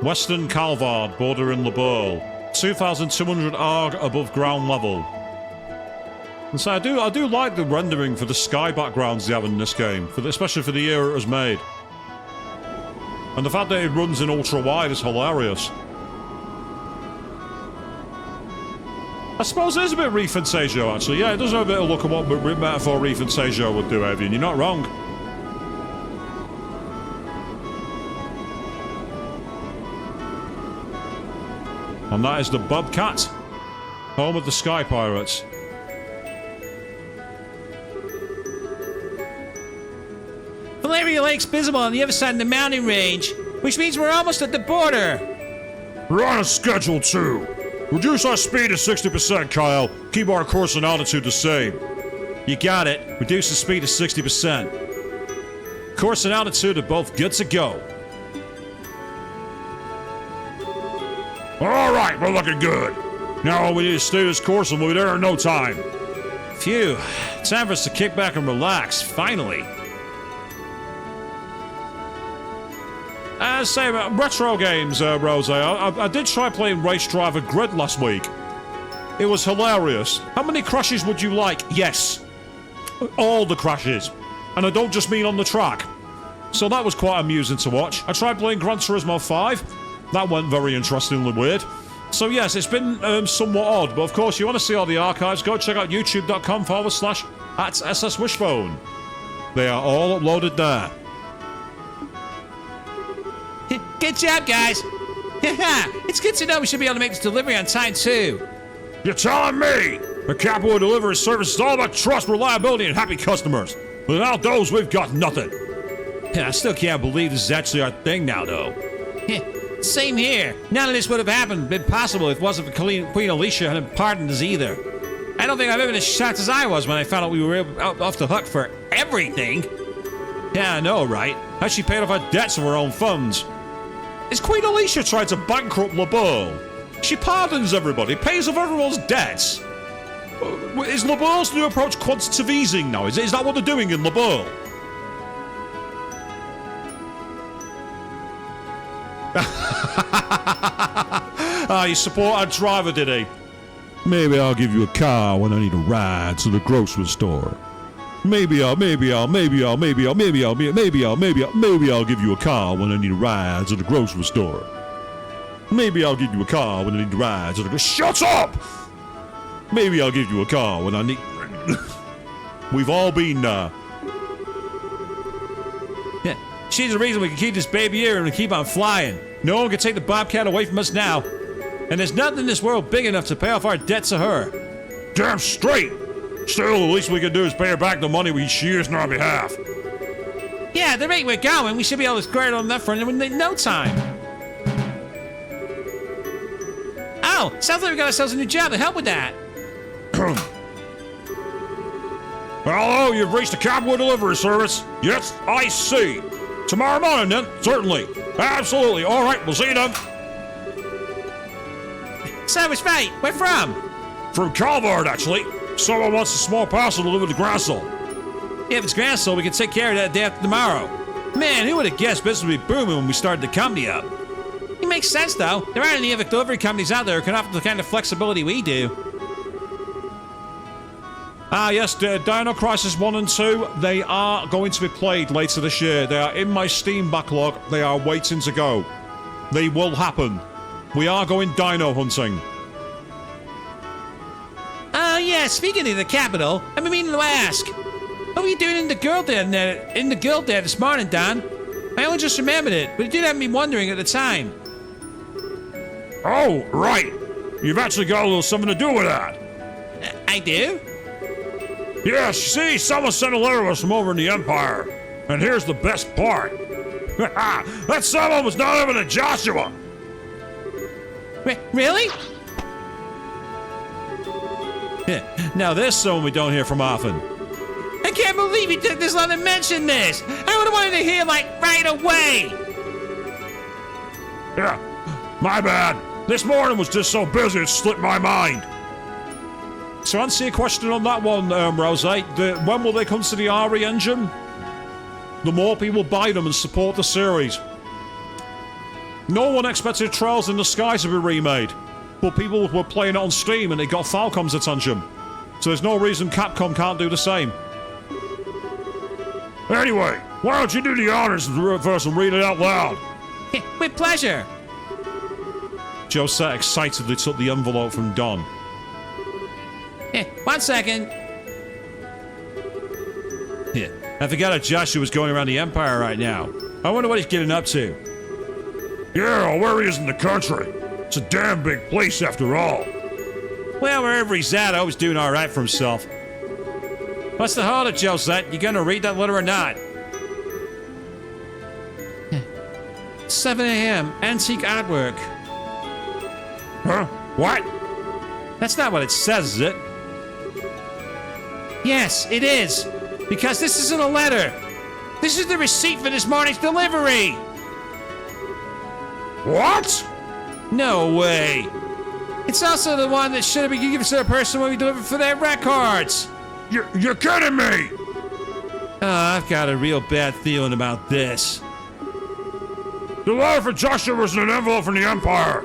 [SPEAKER 3] Western Calvard, bordering Le Bourg. 2,200 ARG above ground level. And so I do like the rendering for the sky backgrounds they have in this game, especially for the year it was made. And the fact that it runs in ultra wide is hilarious. I suppose it is a bit Ries Fantasio, actually. Yeah, it does have a bit of look at what metaphor Ries Fantasio would do, Avian. You're not wrong. And that is the Bobcat, home of the Sky Pirates.
[SPEAKER 1] Valeria Lake's visible on the other side of the mountain range, which means we're almost at the border.
[SPEAKER 3] We're on a schedule too. Reduce our speed to 60%, Kyle. Keep our course and altitude the same.
[SPEAKER 1] You got it. Reduce the speed to 60%. Course and altitude are both good to go.
[SPEAKER 3] All right, we're looking good. Now all we need to stay this course and we'll be there in no time.
[SPEAKER 1] Phew. Time for us to kick back and relax, finally. Say about retro games, Rose. I did try playing Race Driver Grid last week. It was hilarious. How many crashes would you like? Yes. All the crashes. And I don't just mean on the track. So that was quite amusing to watch. I tried playing Gran Turismo 5. That went very interestingly weird. So yes, it's been somewhat odd. But of course, you want to see all the archives, go check out youtube.com/@SSWishbone. They are all uploaded there. Good job, guys. It's good to know we should be able to make this delivery on time, too.
[SPEAKER 3] You're telling me? The Capital Delivery Service is all about trust, reliability, and happy customers. Without those, we've got nothing.
[SPEAKER 1] I still can't believe this is actually our thing now, though. Same here. None of this would have been possible if it wasn't for Queen Alicia hadn't pardoned us either. I don't think I've ever been as shocked as I was when I found out we were off the hook for everything. Yeah, I know, right? How she paid off our debts of her own funds. Is Queen Alicia trying to bankrupt Le Bourg? She pardons everybody, pays off everyone's debts. Is Le Bourg's new approach quantitative easing now? Is that what they're doing in Le Bourg?
[SPEAKER 3] You support our driver, did he?
[SPEAKER 2] Maybe I'll give you a car when I need a ride to the grocery store. Maybe I'll give you a car when I need a ride to the grocery store. Maybe I'll give you a car when I need a ride to the
[SPEAKER 3] Shut up!
[SPEAKER 2] Maybe I'll give you a car when I need.
[SPEAKER 3] We've all been,
[SPEAKER 1] Yeah. She's the reason we can keep this baby here and keep on flying. No one can take the Bobcat away from us now. And there's nothing in this world big enough to pay off our debts to her.
[SPEAKER 3] Damn straight! Still, the least we can do is pay her back the money she used on our behalf.
[SPEAKER 1] Yeah, the rate we're going, we should be able to square it on that front in no time. Oh, sounds like we got ourselves a new job to help with that.
[SPEAKER 3] Hello, you've reached the Cowboy Delivery Service. Yes, I see. Tomorrow morning, then. Certainly. Absolutely. All right, we'll see you then.
[SPEAKER 1] So it's right. Where from?
[SPEAKER 3] From Calvard, actually. Someone wants a small parcel delivered to Grassel.
[SPEAKER 1] Yeah, if it's Grassel, we can take care of that day after tomorrow. Man, who would have guessed business would be booming when we started the company up? It makes sense, though. There aren't any other delivery companies out there who can offer the kind of flexibility we do.
[SPEAKER 3] Yes, Dino Crisis 1 and 2, they are going to be played later this year. They are in my Steam backlog. They are waiting to go. They will happen. We are going dino hunting.
[SPEAKER 1] Oh, yeah, speaking of the capital, I've been meaning to ask. What were you doing in the guild there this morning, Don? I only just remembered it, but it did have me wondering at the time.
[SPEAKER 3] Oh, right. You've actually got a little something to do with that.
[SPEAKER 1] I do?
[SPEAKER 3] Yes, you see, someone sent a letter to us from over in the Empire. And here's the best part. That someone was not even a Joshua.
[SPEAKER 1] Really?
[SPEAKER 3] Now there's someone we don't hear from often.
[SPEAKER 1] I can't believe you took this long to mention this. I would have wanted to hear, right away.
[SPEAKER 3] Yeah, my bad. This morning was just so busy it slipped my mind. To answer your question on that one, Rose, when will they come to the RE engine? The more people buy them and support the series. No one expected Trails in the Sky to be remade, but people were playing it on Steam and it got Falcom's attention. So there's no reason Capcom can't do the same. Anyway, why don't you do the honors of the reverse and read it out loud?
[SPEAKER 1] With pleasure.
[SPEAKER 3] Josette excitedly took the envelope from Don.
[SPEAKER 1] 1 second.
[SPEAKER 3] Yeah, I forgot that Joshua was going around the Empire right now. I wonder what he's getting up to. Yeah, where he is in the country. It's a damn big place after all.
[SPEAKER 1] Well, wherever he's at, I hope he's doing all right for himself. What's the hold of Josette? You gonna read that letter or not? 7 a.m. Antique artwork.
[SPEAKER 3] Huh? What?
[SPEAKER 1] That's not what it says, is it? Yes, it is. Because this isn't a letter. This is the receipt for this morning's delivery.
[SPEAKER 3] What?
[SPEAKER 1] No way. It's also the one that should have been given to the person when we delivered for their records.
[SPEAKER 3] You're kidding me!
[SPEAKER 1] Oh, I've got a real bad feeling about this.
[SPEAKER 3] The letter for Joshua was in an envelope from the Empire.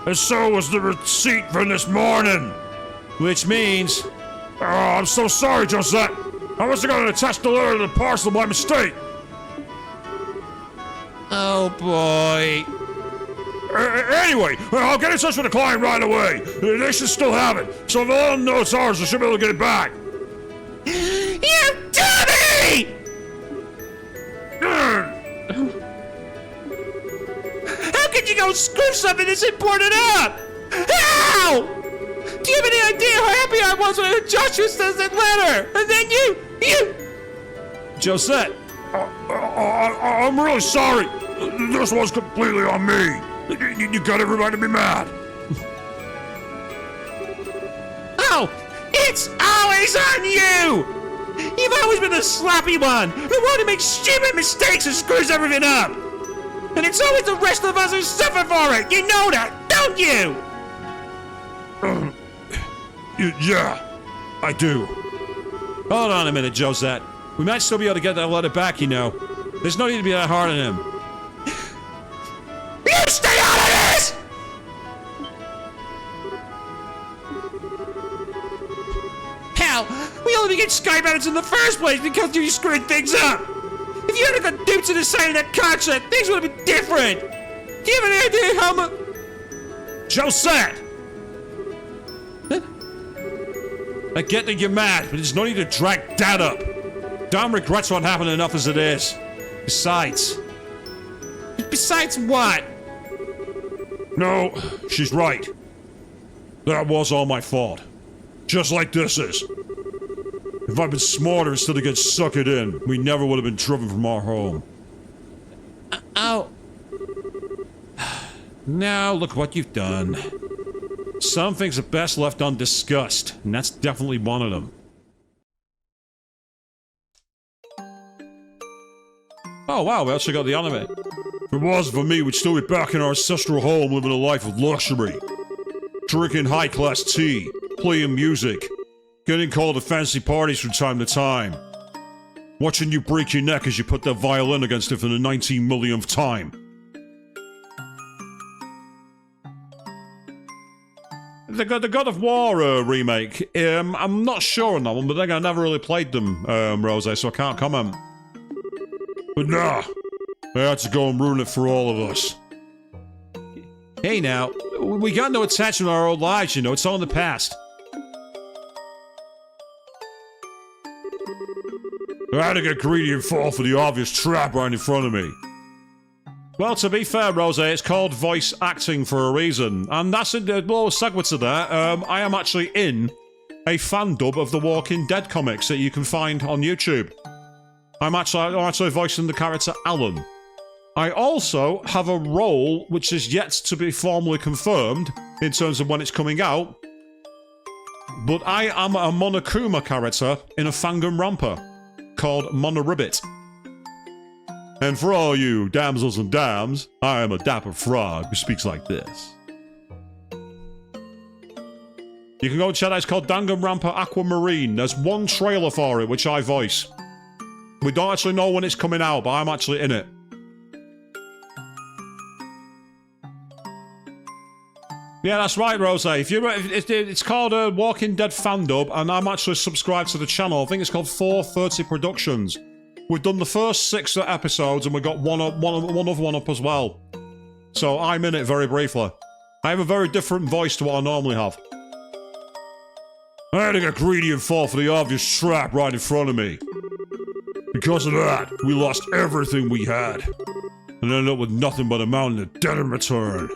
[SPEAKER 3] And so was the receipt from this morning.
[SPEAKER 1] Which means...
[SPEAKER 3] Oh, I'm so sorry, Josette. I must have got to attach the letter to the parcel by mistake.
[SPEAKER 1] Oh, boy.
[SPEAKER 3] Anyway, I'll get in touch with the client right away. They should still have it. So if they let them know it's ours, they should be able to get it back.
[SPEAKER 1] You dummy! How could you go screw something that's important up? How? Do you have any idea how happy I was when I heard Joshua says that letter? And then you...
[SPEAKER 3] Josette. I'm really sorry. This was completely on me. You got everybody to be mad.
[SPEAKER 1] Oh, it's always on you! You've always been the sloppy one, the one who makes stupid mistakes and screws everything up! And it's always the rest of us who suffer for it! You know that, don't you?
[SPEAKER 3] Yeah, I do.
[SPEAKER 1] Hold on a minute, Josette. We might still be able to get that letter back, you know. There's no need to be that hard on him. You We only became Sky Bandits in the first place because you screwed things up! If you hadn't got duped to the side of that contract, things would have been different! Do you have any idea how much...
[SPEAKER 3] Josette! I get that you're mad, but there's no need to drag Dad up. Dom regrets what happened enough as it is. Besides...
[SPEAKER 1] Besides what?
[SPEAKER 3] No, she's right. That was all my fault. Just like this is. If I'd been smarter instead of getting suckered in, we never would have been driven from our home.
[SPEAKER 1] Ow.
[SPEAKER 3] Now look what you've done. Some things are best left undiscussed, and that's definitely one of them.
[SPEAKER 1] Oh wow, we actually got the anime.
[SPEAKER 3] If it wasn't for me, we'd still be back in our ancestral home living a life of luxury. Drinking high-class tea, playing music, getting called to fancy parties from time to time. Watching you break your neck as you put that violin against it for the 19 millionth time.
[SPEAKER 1] The God of War remake, I'm not sure on that one, but then I never really played them, Rose, so I can't comment.
[SPEAKER 3] But nah, I had to go and ruin it for all of us.
[SPEAKER 1] Hey now, we got no attachment to our old lives, you know, it's all in the past.
[SPEAKER 3] I had to get greedy and fall for the obvious trap right in front of me.
[SPEAKER 1] Well, to be fair, Rose, it's called voice acting for a reason, and that's a little segue to that. I am actually in a fan dub of the Walking Dead comics that you can find on YouTube. I'm actually voicing the character Alan. I also have a role which is yet to be formally confirmed in terms of when it's coming out, but I am a Monokuma character in a Fangum Ramper called Monoribbit. And for all you damsels and dams, I am a dapper frog who speaks like this. You can go and check out, it's called Danganronpa Aquamarine. There's one trailer for it, which I voice. We don't actually know when it's coming out, but I'm actually in it. Yeah, that's right, Rose. It's called Walking Dead Fan Dub, and I'm actually subscribed to the channel. I think it's called 430 Productions. We've done the first 6 episodes, and we got one other one up as well. So I'm in it very briefly. I have a very different voice to what I normally have.
[SPEAKER 3] I had to get greedy and fall for the obvious trap right in front of me. Because of that, we lost everything we had. And ended up with nothing but a mountain of debt in return.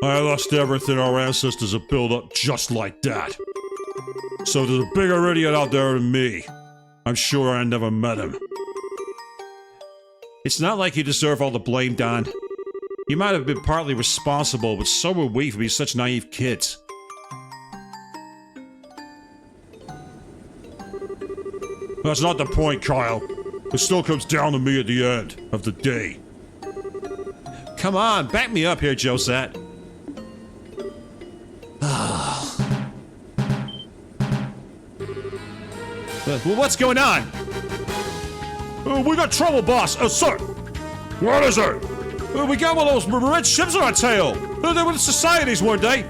[SPEAKER 3] I lost everything our ancestors have built up just like that. So there's a bigger idiot out there than me. I'm sure I never met him.
[SPEAKER 1] It's not like you deserve all the blame, Dan. You might have been partly responsible, but so were we for being such naive kids.
[SPEAKER 3] That's not the point, Kyle. It still comes down to me at the end of the day.
[SPEAKER 1] Come on, back me up here, Josette. Well, what's going on?
[SPEAKER 3] We got trouble, boss. Sir. What is it?
[SPEAKER 1] We got one of those red ships on our tail. They were the societies, weren't they?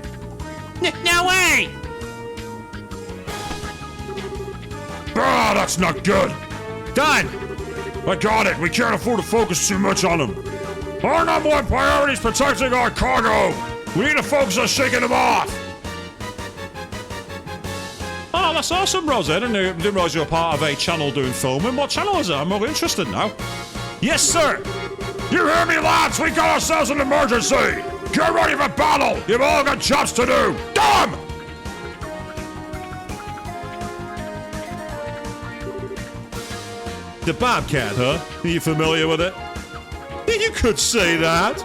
[SPEAKER 1] No way!
[SPEAKER 3] Ah, that's not good.
[SPEAKER 1] Done!
[SPEAKER 3] I got it. We can't afford to focus too much on them. Our number one priority is protecting our cargo. We need to focus on shaking them off.
[SPEAKER 1] Oh, that's awesome, Rose. I didn't realize you were part of a channel doing filming. What channel is it? I'm really interested now. Yes, sir!
[SPEAKER 3] You hear me, lads? We got ourselves an emergency. Get ready for battle. You've all got jobs to do. Done!
[SPEAKER 1] The Bobcat, huh? Are you familiar with it? You could say that.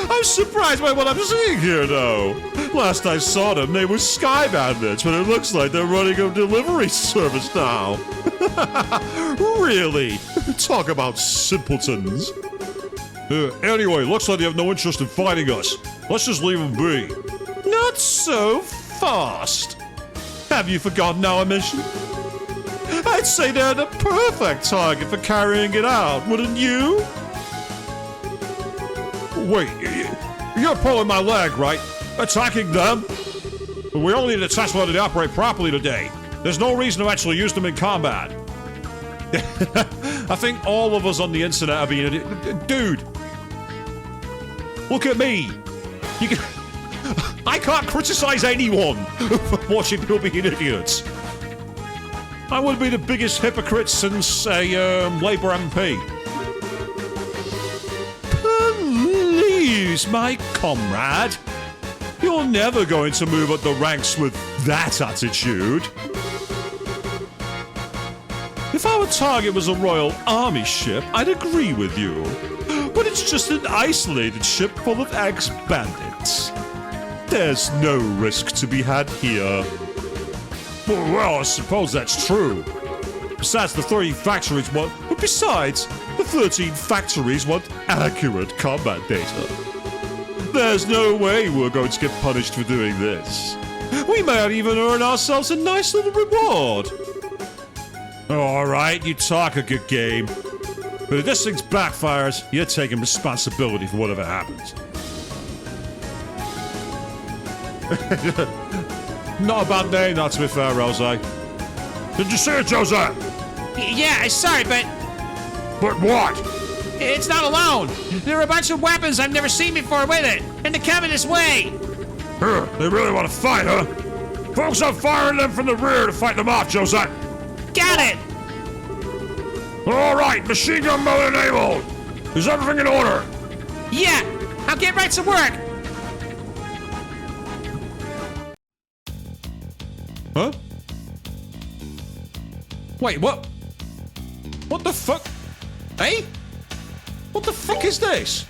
[SPEAKER 1] I'm surprised by what I'm seeing here, though. Last I saw them, they were Sky Bandits, but it looks like they're running a delivery service now. Really? Talk about simpletons.
[SPEAKER 3] Anyway, looks like they have no interest in fighting us. Let's just leave them be.
[SPEAKER 1] Not so fast. Have you forgotten our mission? I'd say they're the perfect target for carrying it out, wouldn't you?
[SPEAKER 3] Wait, you're pulling my leg, right? Attacking them? We only need to test whether they operate properly today. There's no reason to actually use them in combat. I think all of us on the internet are being dude. Look at me. I can't criticize anyone for watching people being idiots. I would be the biggest hypocrite since a Labour MP. Please, my comrade. You're never going to move up the ranks with that attitude. If our target was a Royal Army ship, I'd agree with you. But it's just an isolated ship full of ex-bandits. There's no risk to be had here. Well, I suppose that's true. Besides, the 13 factories want... But besides, the 13 factories want accurate combat data. There's no way we're going to get punished for doing this. We might even earn ourselves a nice little reward. Alright, you talk a good game. But if this thing backfires, you're taking responsibility for whatever happens. Not a bad name, not to be fair, Rose. Did you see it, Jose?
[SPEAKER 1] Yeah, I saw it, but...
[SPEAKER 3] But what?
[SPEAKER 1] It's not alone. There are a bunch of weapons I've never seen before with it, and they're coming this way.
[SPEAKER 3] They really want to fight, huh? Folks, I'm firing them from the rear to fight them off, Jose.
[SPEAKER 1] Got it!
[SPEAKER 3] All right, machine gun mode enabled. Is everything in order?
[SPEAKER 1] Yeah, I'll get right to work.
[SPEAKER 3] Huh? Wait, what? What the fuck? Hey? What the fuck is this?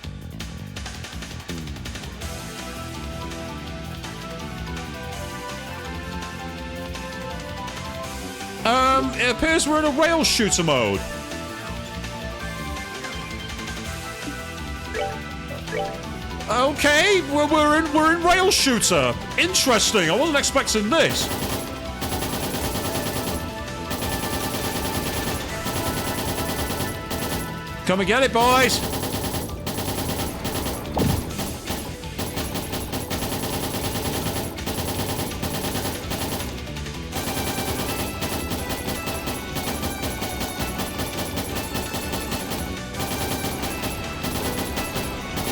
[SPEAKER 3] It appears we're in a rail shooter mode. Okay, we're in rail shooter. Interesting. I wasn't expecting this. Come and get it, boys.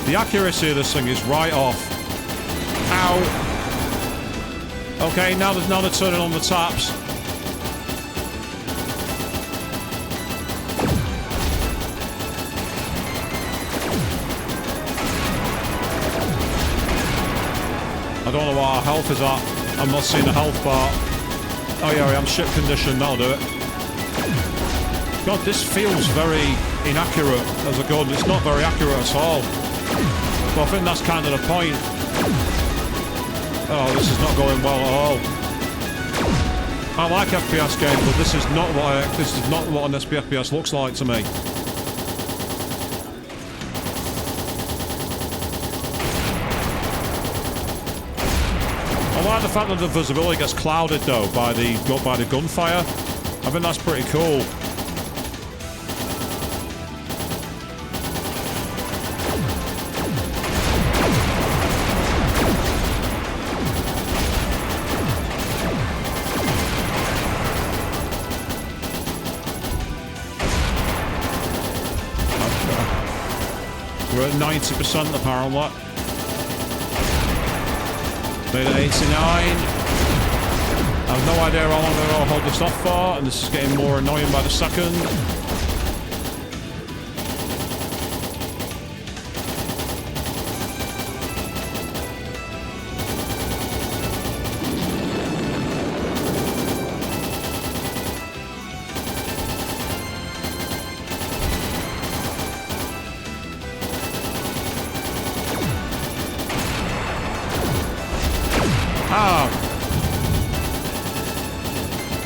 [SPEAKER 3] The accuracy of this thing is right off. Ow. Okay, now they're turning on the taps. I don't know what our health is at. I'm not seeing the health bar. Oh yeah, I'm ship condition, that'll do it. God, this feels very inaccurate as a gun. It's not very accurate at all. But I think that's kind of the point. Oh, this is not going well at all. I like FPS games, but this is not what an FPS looks like to me. I like the fact that the visibility gets clouded though by the gunfire. I think that's pretty cool. We're at 90% apparently. Made it 89. I have no idea how long they're all hold this off for, and this is getting more annoying by the second.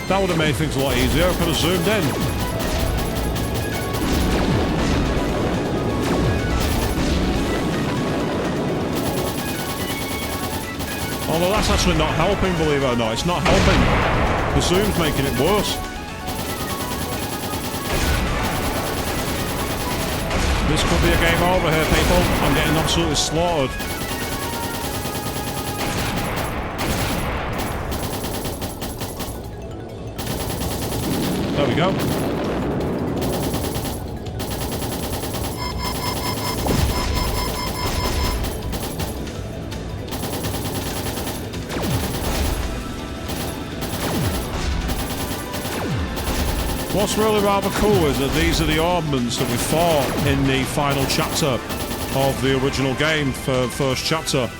[SPEAKER 3] That would have made things a lot easier. I could have zoomed in. Although that's actually not helping, believe it or not. It's not helping. The zoom's making it worse. This could be a game over here, people. I'm getting absolutely slaughtered.
[SPEAKER 1] There we go. What's really rather cool is that these are the armaments that we fought in the final chapter of the original game for first chapter.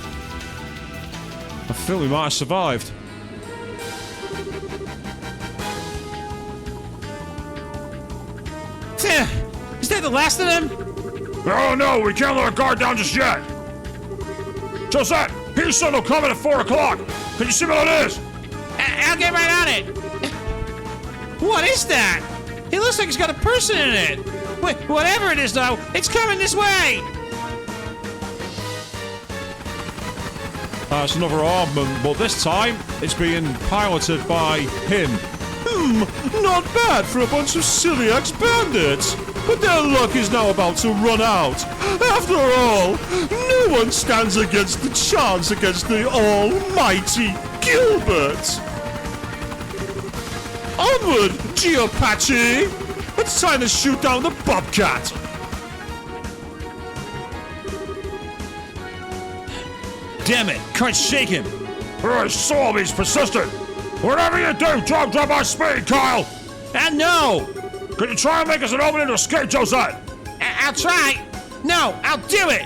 [SPEAKER 1] I feel we might have survived. Is that the last of them?
[SPEAKER 3] Oh no, we can't let our guard down just yet. Josette, Peterson will come in at 4 o'clock. Can you see what it is?
[SPEAKER 1] I'll get right on it. What is that? It looks like it's got a person in it. Wait, whatever it is, though, it's coming this way. It's another armament, but this time it's being piloted by him.
[SPEAKER 2] Not bad for a bunch of silly ex-bandits. But their luck is now about to run out. After all, no one stands against the chance against the almighty Gilbert. Onward, Geopachi! It's time to shoot down the Bobcat!
[SPEAKER 1] Damn it, can't shake him.
[SPEAKER 3] He's persistent. Whatever you do, don't drop our speed, Kyle.
[SPEAKER 1] And no!
[SPEAKER 3] Can you try and make us an opening to escape, Josette?
[SPEAKER 1] I'll try. No, I'll do it.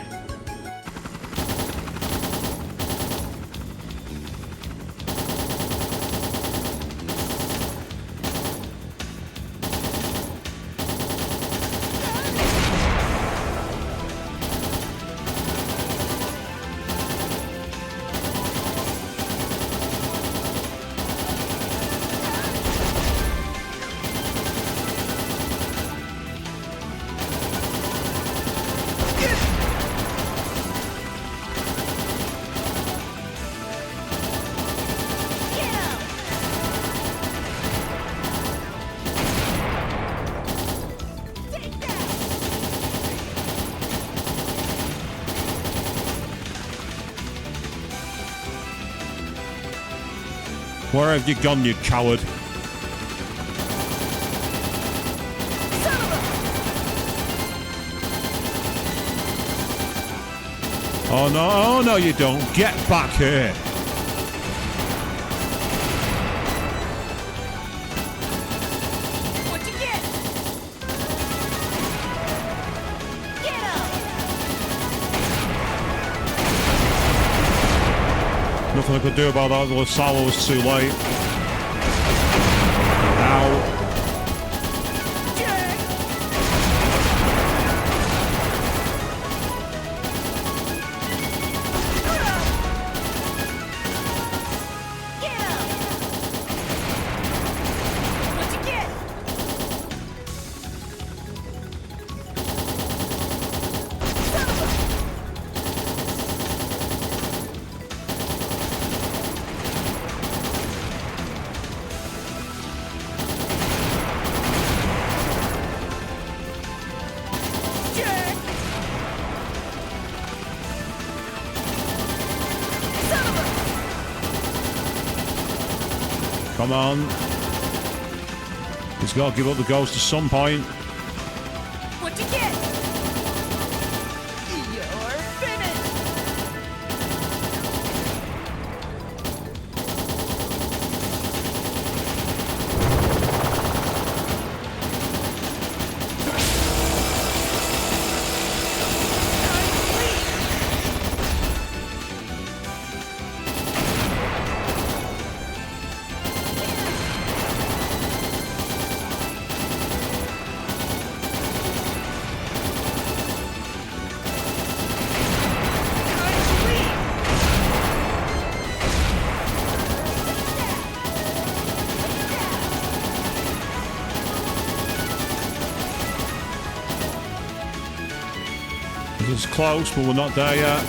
[SPEAKER 2] Where have you gone, you coward? Oh no, you don't. Get back here.
[SPEAKER 4] What'd you get? Get him!
[SPEAKER 2] Nothing I could do about that. The Lasalo was too late. Ow. Come on. He's got to give up the ghost at some point.
[SPEAKER 4] What'd you get? You're finished!
[SPEAKER 2] It's close, but we're not there yet.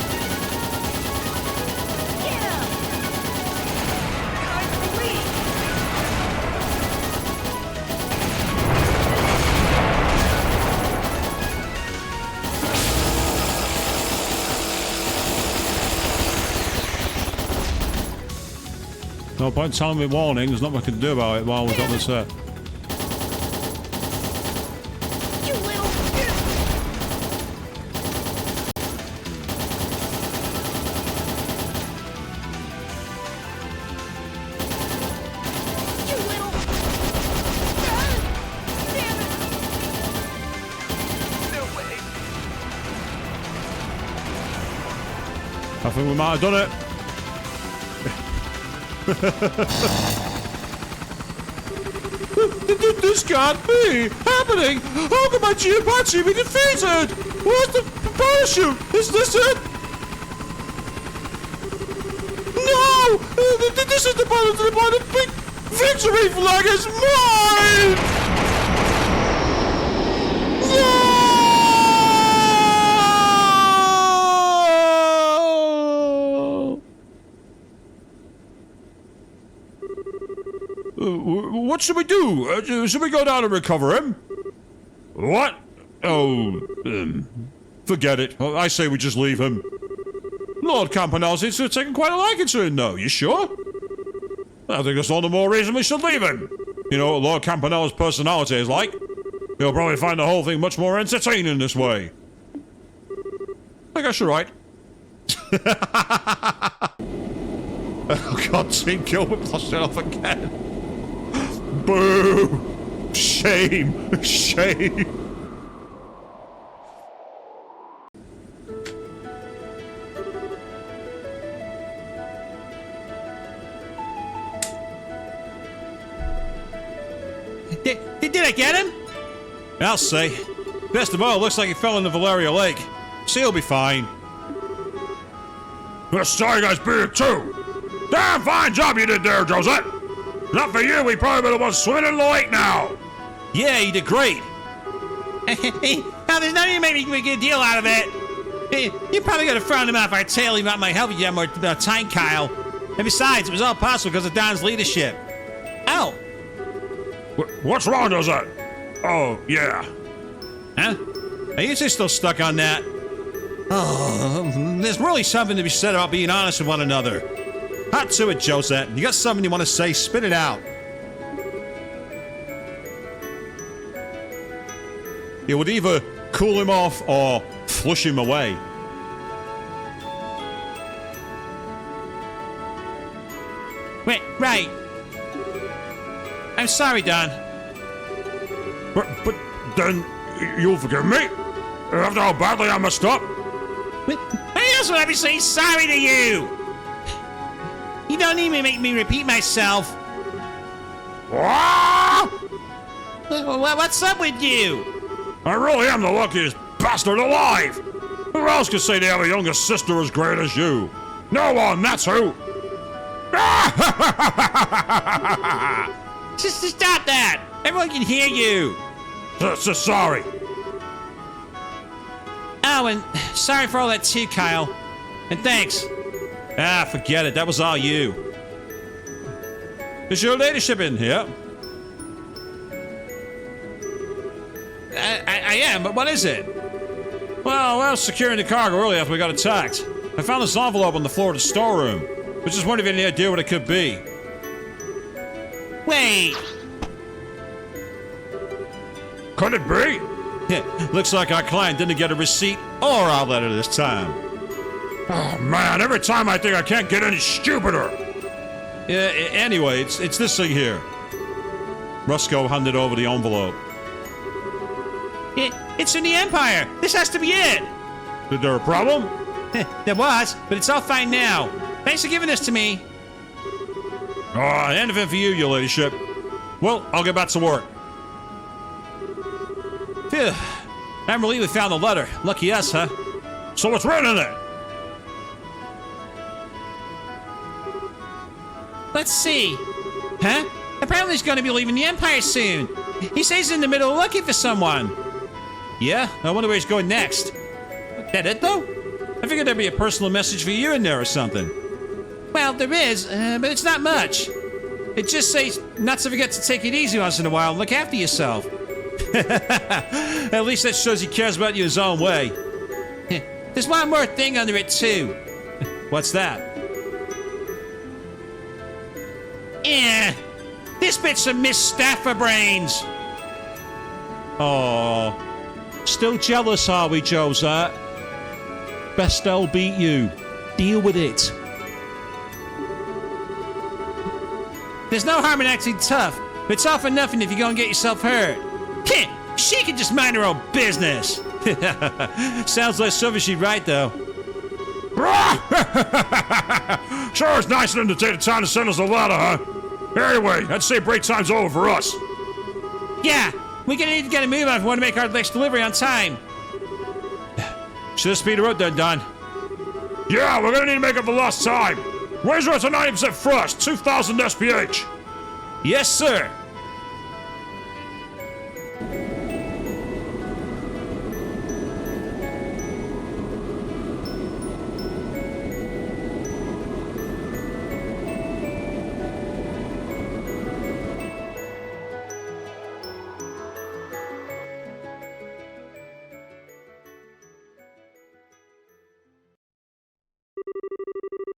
[SPEAKER 2] No point telling me warning, there's nothing I can do about it while we've got this there.
[SPEAKER 3] I think we might have done it.
[SPEAKER 2] This can't be happening! How can my Geopachi be defeated? Where's the parachute? Is this it? No! This is the button to the button! Big victory flag is mine! No!
[SPEAKER 3] What should we do? Should we go down and recover him? What? Oh, forget it. I say we just leave him. Lord Campanelle seems to have taken quite a liking to him, though. You sure? I think that's all the more reason we should leave him. You know what Lord Campanelle's personality is like. He'll probably find the whole thing much more entertaining this way. I guess you're right.
[SPEAKER 1] Oh god, Team Gilbert lost it off again.
[SPEAKER 3] Boo! Shame! Shame!
[SPEAKER 1] Did I get him? I'll see. Best of all, it looks like he fell in the Valeria Lake. So he'll be fine.
[SPEAKER 3] This tiger's big too! Damn fine job you did there, Josette! Not for you, we probably would have been swimming in the lake now!
[SPEAKER 1] Yeah, he did great. Now, there's no need to make me make a deal out of it. You're probably going to frown him off our tail. He might help you get more time, Kyle. And besides, it was all possible because of Don's leadership. Ow!
[SPEAKER 3] What's wrong, Josette? Oh, yeah.
[SPEAKER 1] Huh? Are you two still stuck on that? Oh, there's really something to be said about being honest with one another. Hot to it, Josette. You got something you want to say, spit it out.
[SPEAKER 3] It would either cool him off or flush him away.
[SPEAKER 1] Wait, right. I'm sorry, Don.
[SPEAKER 3] But then you'll forgive me? After how badly I messed up?
[SPEAKER 1] I also want to be saying sorry to you. You don't need to make me repeat myself. What's up with you?
[SPEAKER 3] I really am the luckiest bastard alive! Who else could say they have a younger sister as great as you? No one, that's who!
[SPEAKER 1] Just stop that! Everyone can hear you!
[SPEAKER 3] Sorry.
[SPEAKER 1] Oh, and sorry for all that too, Kyle. And thanks. Ah, forget it. That was all you. Is your ladyship in here? I am, but what is it? Well, I was securing the cargo early after we got attacked. I found this envelope on the floor of the storeroom. I just wondered if you had any idea what it could be. Wait!
[SPEAKER 3] Could it be?
[SPEAKER 1] Yeah, looks like our client didn't get a receipt or our letter this time.
[SPEAKER 3] Oh man, every time I think I can't get any stupider.
[SPEAKER 1] Yeah, anyway, it's this thing here. Roscoe handed over the envelope. It's in the Empire. This has to be it.
[SPEAKER 3] Is there a problem?
[SPEAKER 1] There was, but it's all fine now. Thanks for giving this to me.
[SPEAKER 3] Anything for you, your ladyship. Well, I'll get back to work.
[SPEAKER 1] Phew. I'm relieved we found the letter. Lucky us, huh?
[SPEAKER 3] So what's written in it?
[SPEAKER 1] Let's see. Huh? Apparently he's going to be leaving the Empire soon. He says he's in the middle of looking for someone. Yeah? I wonder where he's going next. That it, though? I figured there'd be a personal message for you in there or something. Well, there is, but it's not much. It just says not to forget to take it easy once in a while and look after yourself. At least that shows he cares about you his own way. There's one more thing under it, too. What's that? This bit's some Miss Staffer brains. Oh, still jealous, are we, Josette? Best I'll beat you. Deal with it. There's no harm in acting tough, but it's all for nothing if you go and get yourself hurt. She can just mind her own business. Sounds like something she'd write, though.
[SPEAKER 3] Sure, it's nice of them to take the time to send us a letter, huh? Anyway, I'd say break time's over for us.
[SPEAKER 1] Yeah, we're gonna need to get a move on if we want to make our next delivery on time. Should have speed her up then, Don.
[SPEAKER 3] Yeah, we're gonna need to make up for lost time. Raise her up to 90% first, 2,000 SPH.
[SPEAKER 1] Yes, sir.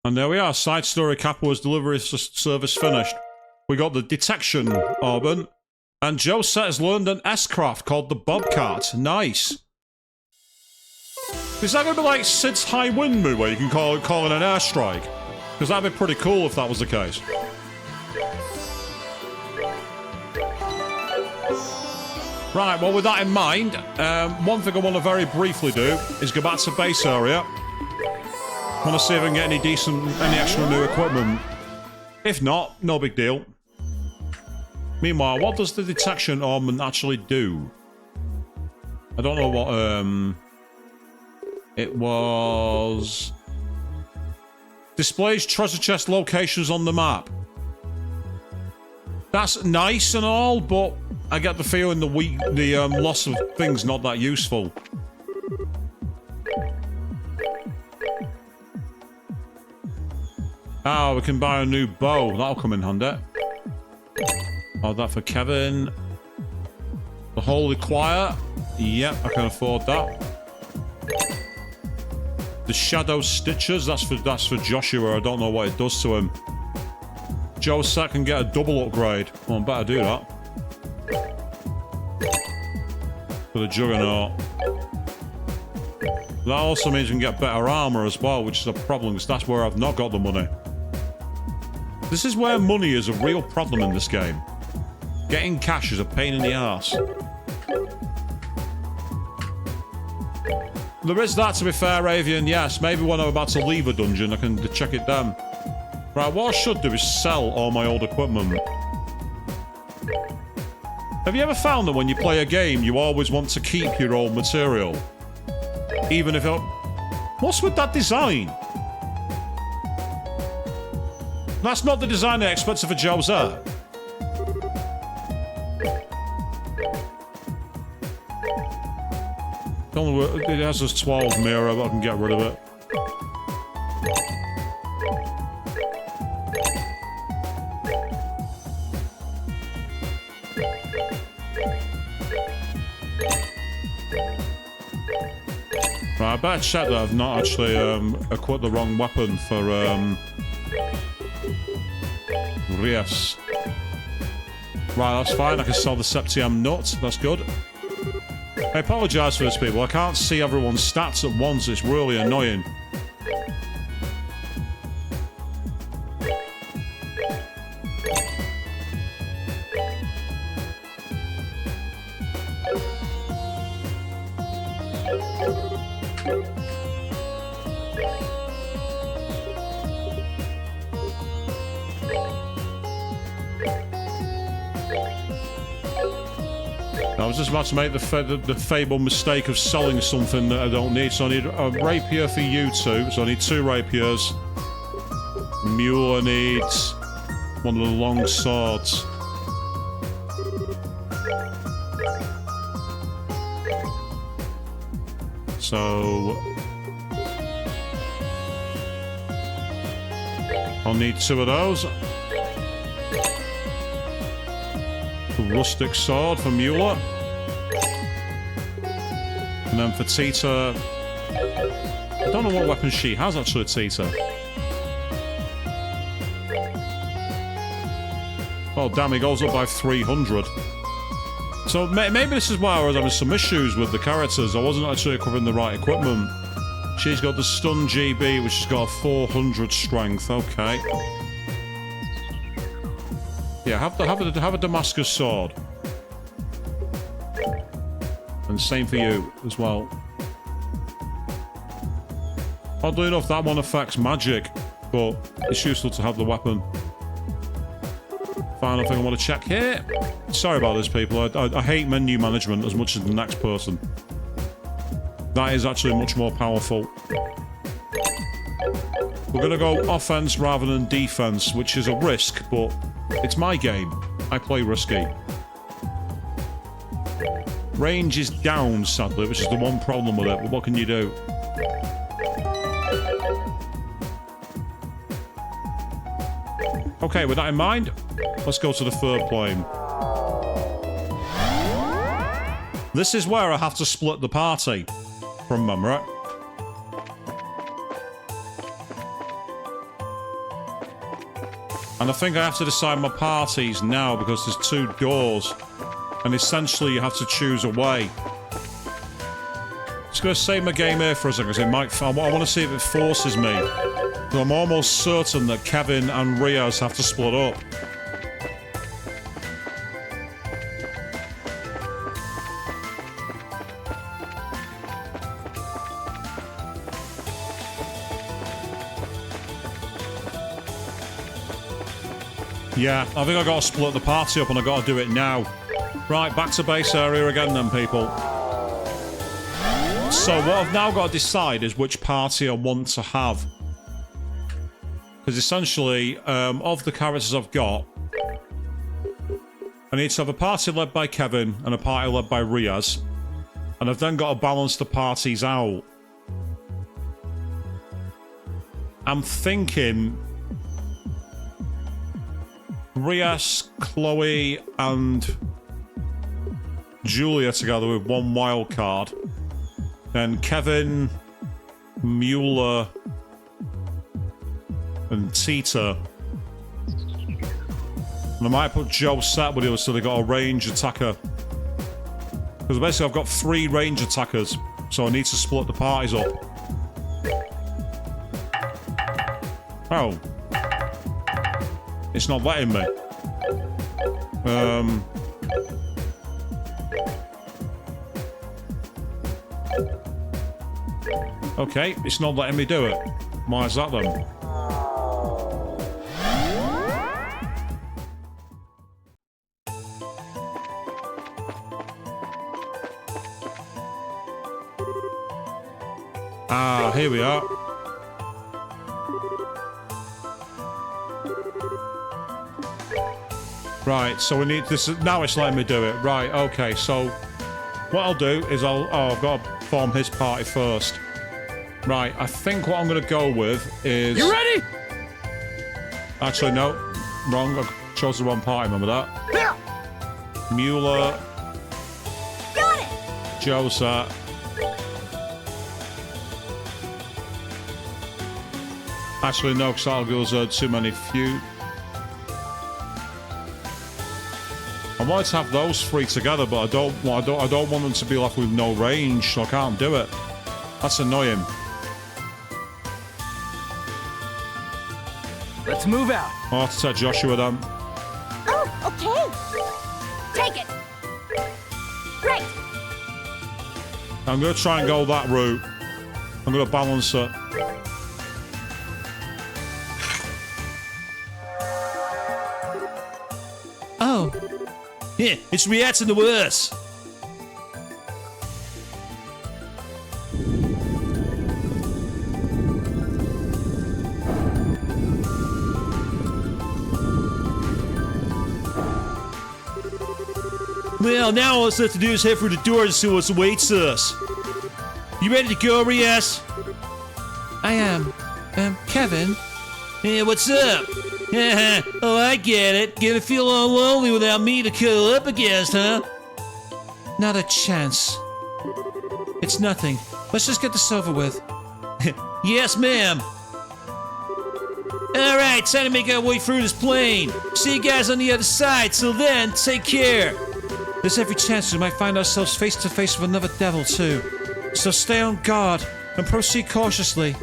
[SPEAKER 3] And there we are, side story Capo's delivery service finished. We got the detection Auburn, and Josette has learned an S-craft called the Bobcat. Nice. Is that going to be like Sid's High Wind move where you can call in an airstrike? Because that'd be pretty cool if that was the case. Right, well with that in mind, one thing I want to very briefly do is go back to base area. I want to see if I can get any extra new equipment. If not, no big deal. Meanwhile, what does the detection armament actually do? I don't know what, it was... Displays treasure chest locations on the map. That's nice and all, but I get the feeling the loss of things not that useful. Oh, we can buy a new bow. That'll come in handy. Oh, that for Kevin. The Holy Choir. Yep, I can afford that. The Shadow Stitchers. That's for Joshua. I don't know what it does to him. Josette can get a double upgrade. Well, I better do that. For the Juggernaut. That also means we can get better armor as well, which is a problem, because that's where I've not got the money. This is where money is a real problem in this game. Getting cash is a pain in the arse. There is that, to be fair, Avian, yes. Maybe when I'm about to leave a dungeon, I can check it down. Right, what I should do is sell all my old equipment. Have you ever found that when you play a game, you always want to keep your old material? Even if it... What's with that design? That's not the design I expected for Josette. It has this 12 mirror, but I can get rid of it. Right, I better check that I've not actually equipped the wrong weapon for Ries. Right, that's fine. I can sell the Septium nut. That's good. I apologise for this, people. I can't see everyone's stats at once. It's really annoying. I was just about to make the fabled mistake of selling something that I don't need. So I need a rapier for you two. So I need 2 rapiers. Mule needs one of the long swords. So I'll need 2 of those. A rustic sword for Mueller. And then for Tita... I don't know what weapon she has, actually, Tita. Oh, damn, it goes up by 300. So maybe this is why I was having some issues with the characters. I wasn't actually covering the right equipment. She's got the stun GB, which has got a 400 strength. Okay. Yeah, have a Damascus sword. And same for you as well. Oddly enough, that one affects magic, but it's useful to have the weapon. Final thing I want to check here. Sorry about this, people. I hate menu management as much as the next person. That is actually much more powerful. We're going to go offense rather than defense, which is a risk, but it's my game. I play risky. Range is down, sadly, which is the one problem with it, but what can you do? Okay, with that in mind, let's go to the third plane. This is where I have to split the party from memory. And I think I have to decide my parties now because there's 2 doors. And essentially you have to choose a way. Just going to save my game here for a second because it might... I want to see if it forces me. I'm almost certain that Kevin and Ries have to split up. Yeah, I think I got to split the party up and I got to do it now. Right, back to base area again then, people. So what I've now got to decide is which party I want to have. Because essentially, of the characters I've got, I need to have a party led by Kevin and a party led by Ries. And I've then got to balance the parties out. I'm thinking... Ries, Chloe, and Julia together with one wild card. Then Kevin, Mueller, and Tita. And I might put Joe Set with you so they got a range attacker. Because basically I've got 3 range attackers, so I need to split the parties up. Oh. It's not letting me. Okay, it's not letting me do it. Why is that then? Ah, here we are. Right, so we need this. Now it's letting me do it. Right, okay, so what I'll do is I've got to form his party first. Right, I think what I'm going to go with is...
[SPEAKER 5] You ready?
[SPEAKER 3] Actually, no. Wrong. I chose the wrong party, remember that? Mueller.
[SPEAKER 4] Got it!
[SPEAKER 3] Josette. Actually, no, because that'll give us too many few. I wanted to have those 3 together, but I don't want them to be left with no range, so I can't do it. That's annoying.
[SPEAKER 5] Let's move out.
[SPEAKER 3] I'll have to take Joshua then.
[SPEAKER 4] Oh, okay. Take it. Great.
[SPEAKER 3] I'm going to try and go that route. I'm going to balance it.
[SPEAKER 1] Oh. Yeah, it's reacting to worse. Well, now all that's left to do is head through the door and see what awaits us. You ready to go, Ries? I am. Kevin? Hey, what's up? Oh, I get it. Gonna feel all lonely without me to cuddle up against, huh? Not a chance. It's nothing. Let's just get this over with. Yes, ma'am. Alright, time to make our way through this plane. See you guys on the other side. Till then, take care. There's every chance we might find ourselves face to face with another devil, too. So stay on guard and proceed cautiously.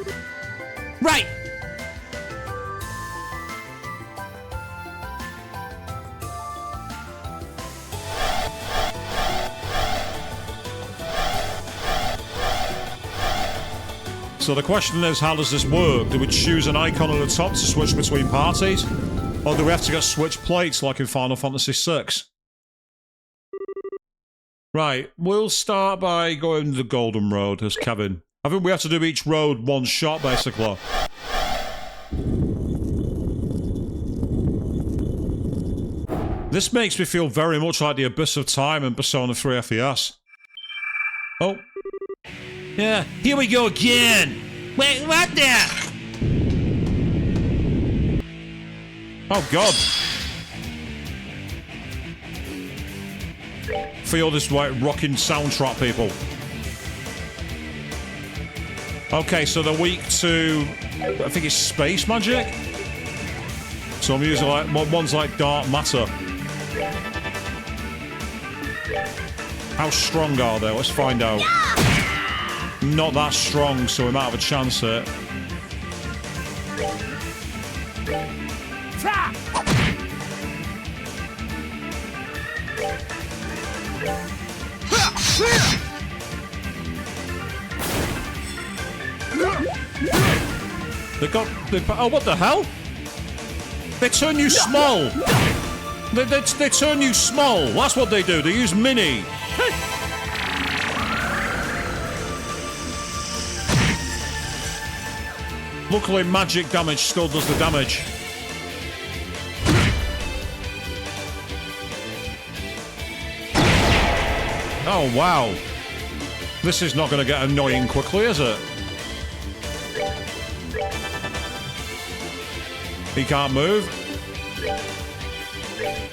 [SPEAKER 1] Right!
[SPEAKER 3] So the question is, how does this work? Do we choose an icon at the top to switch between parties? Or do we have to get switch plates like in Final Fantasy VI? Right, we'll start by going the Golden Road as Kevin. I think we have to do each road one shot, basically. This makes me feel very much like the Abyss of Time in Persona 3 FES. Oh.
[SPEAKER 1] Yeah, here we go again! Wait, what the?
[SPEAKER 3] Oh god. Feel this like rocking soundtrack, people. Okay, so they're weak to, I think it's space magic? So I'm using like, one's like dark matter. How strong are they? Let's find out. Not that strong, so we might have a chance here. Oh, what the hell? They turn you small. They turn you small. That's what they do. They use mini. Luckily, magic damage still does the damage. Oh, wow. This is not going to get annoying quickly, is it? He can't move.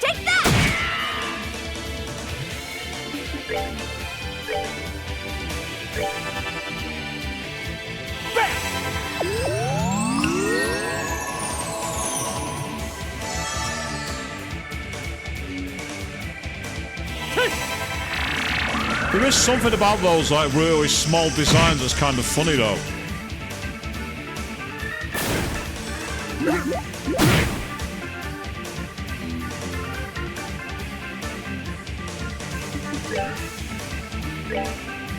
[SPEAKER 4] Take that!
[SPEAKER 3] There is something about those like really small designs that's kind of funny though.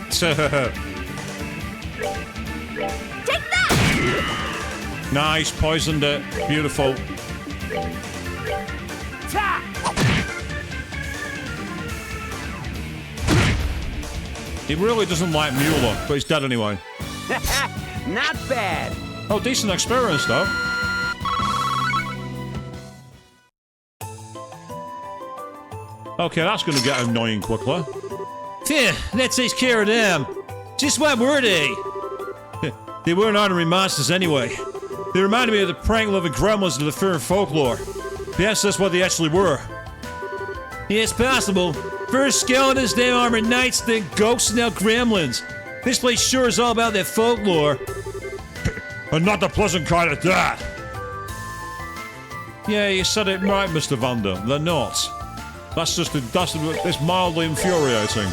[SPEAKER 4] Take that!
[SPEAKER 3] Nice, poisoned it. Beautiful. He really doesn't like Mueller, but he's dead anyway.
[SPEAKER 6] Not bad.
[SPEAKER 3] Oh, decent experience though. Okay, that's gonna get annoying quickly.
[SPEAKER 1] Phew, that takes care of them. Just what were they? They weren't ordinary monsters anyway. They reminded me of the prank-loving gremlins of the Fear and Folklore. Yes, that's what they actually were. Yeah, it's possible. First skeletons, then armored knights, then ghosts, and now gremlins. This place sure is all about their folklore.
[SPEAKER 3] And not the pleasant kind of that.
[SPEAKER 1] Yeah, you said it right, Mr. Vander. They're not.
[SPEAKER 3] It's mildly infuriating.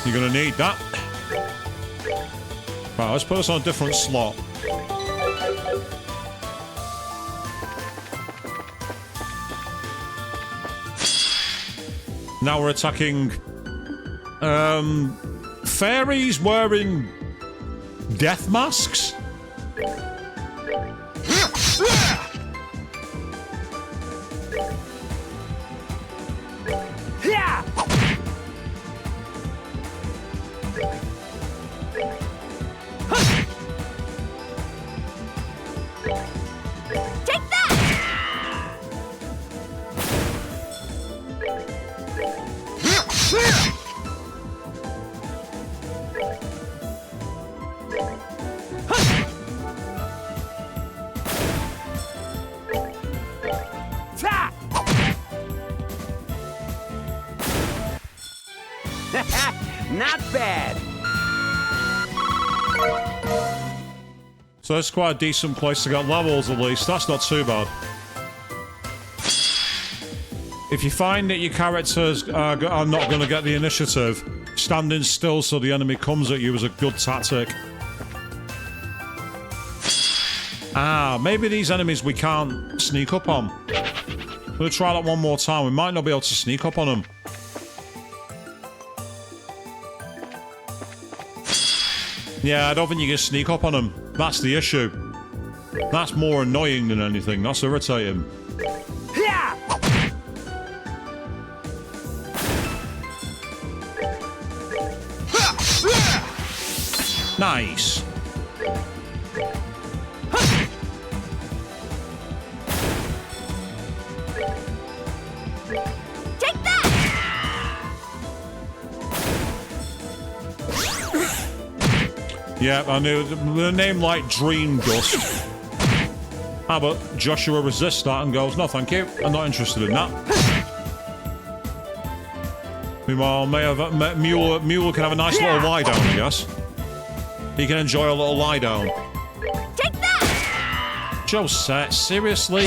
[SPEAKER 3] You're gonna need that. Right, let's put this on a different slot. Now we're attacking fairies wearing death masks?
[SPEAKER 6] Not bad.
[SPEAKER 3] So that's quite a decent place to get levels at least. That's not too bad. If you find that your characters are not going to get the initiative, standing still so the enemy comes at you is a good tactic. Ah, maybe these enemies we can't sneak up on.
[SPEAKER 1] I'm going to try that one more time. We might not be able to sneak up on them. Yeah, I don't think you can sneak up on them. That's the issue. That's more annoying than anything. That's irritating.
[SPEAKER 6] Yeah!
[SPEAKER 1] Nice.
[SPEAKER 4] Take that!
[SPEAKER 1] Yeah, I knew. With a name like Dream Dust. How about Joshua resists that and goes, no, thank you. I'm not interested in that. Meanwhile, Mule can have a nice little lie down, I guess. He can enjoy a little lie down.
[SPEAKER 4] Take that!
[SPEAKER 1] Josette, seriously?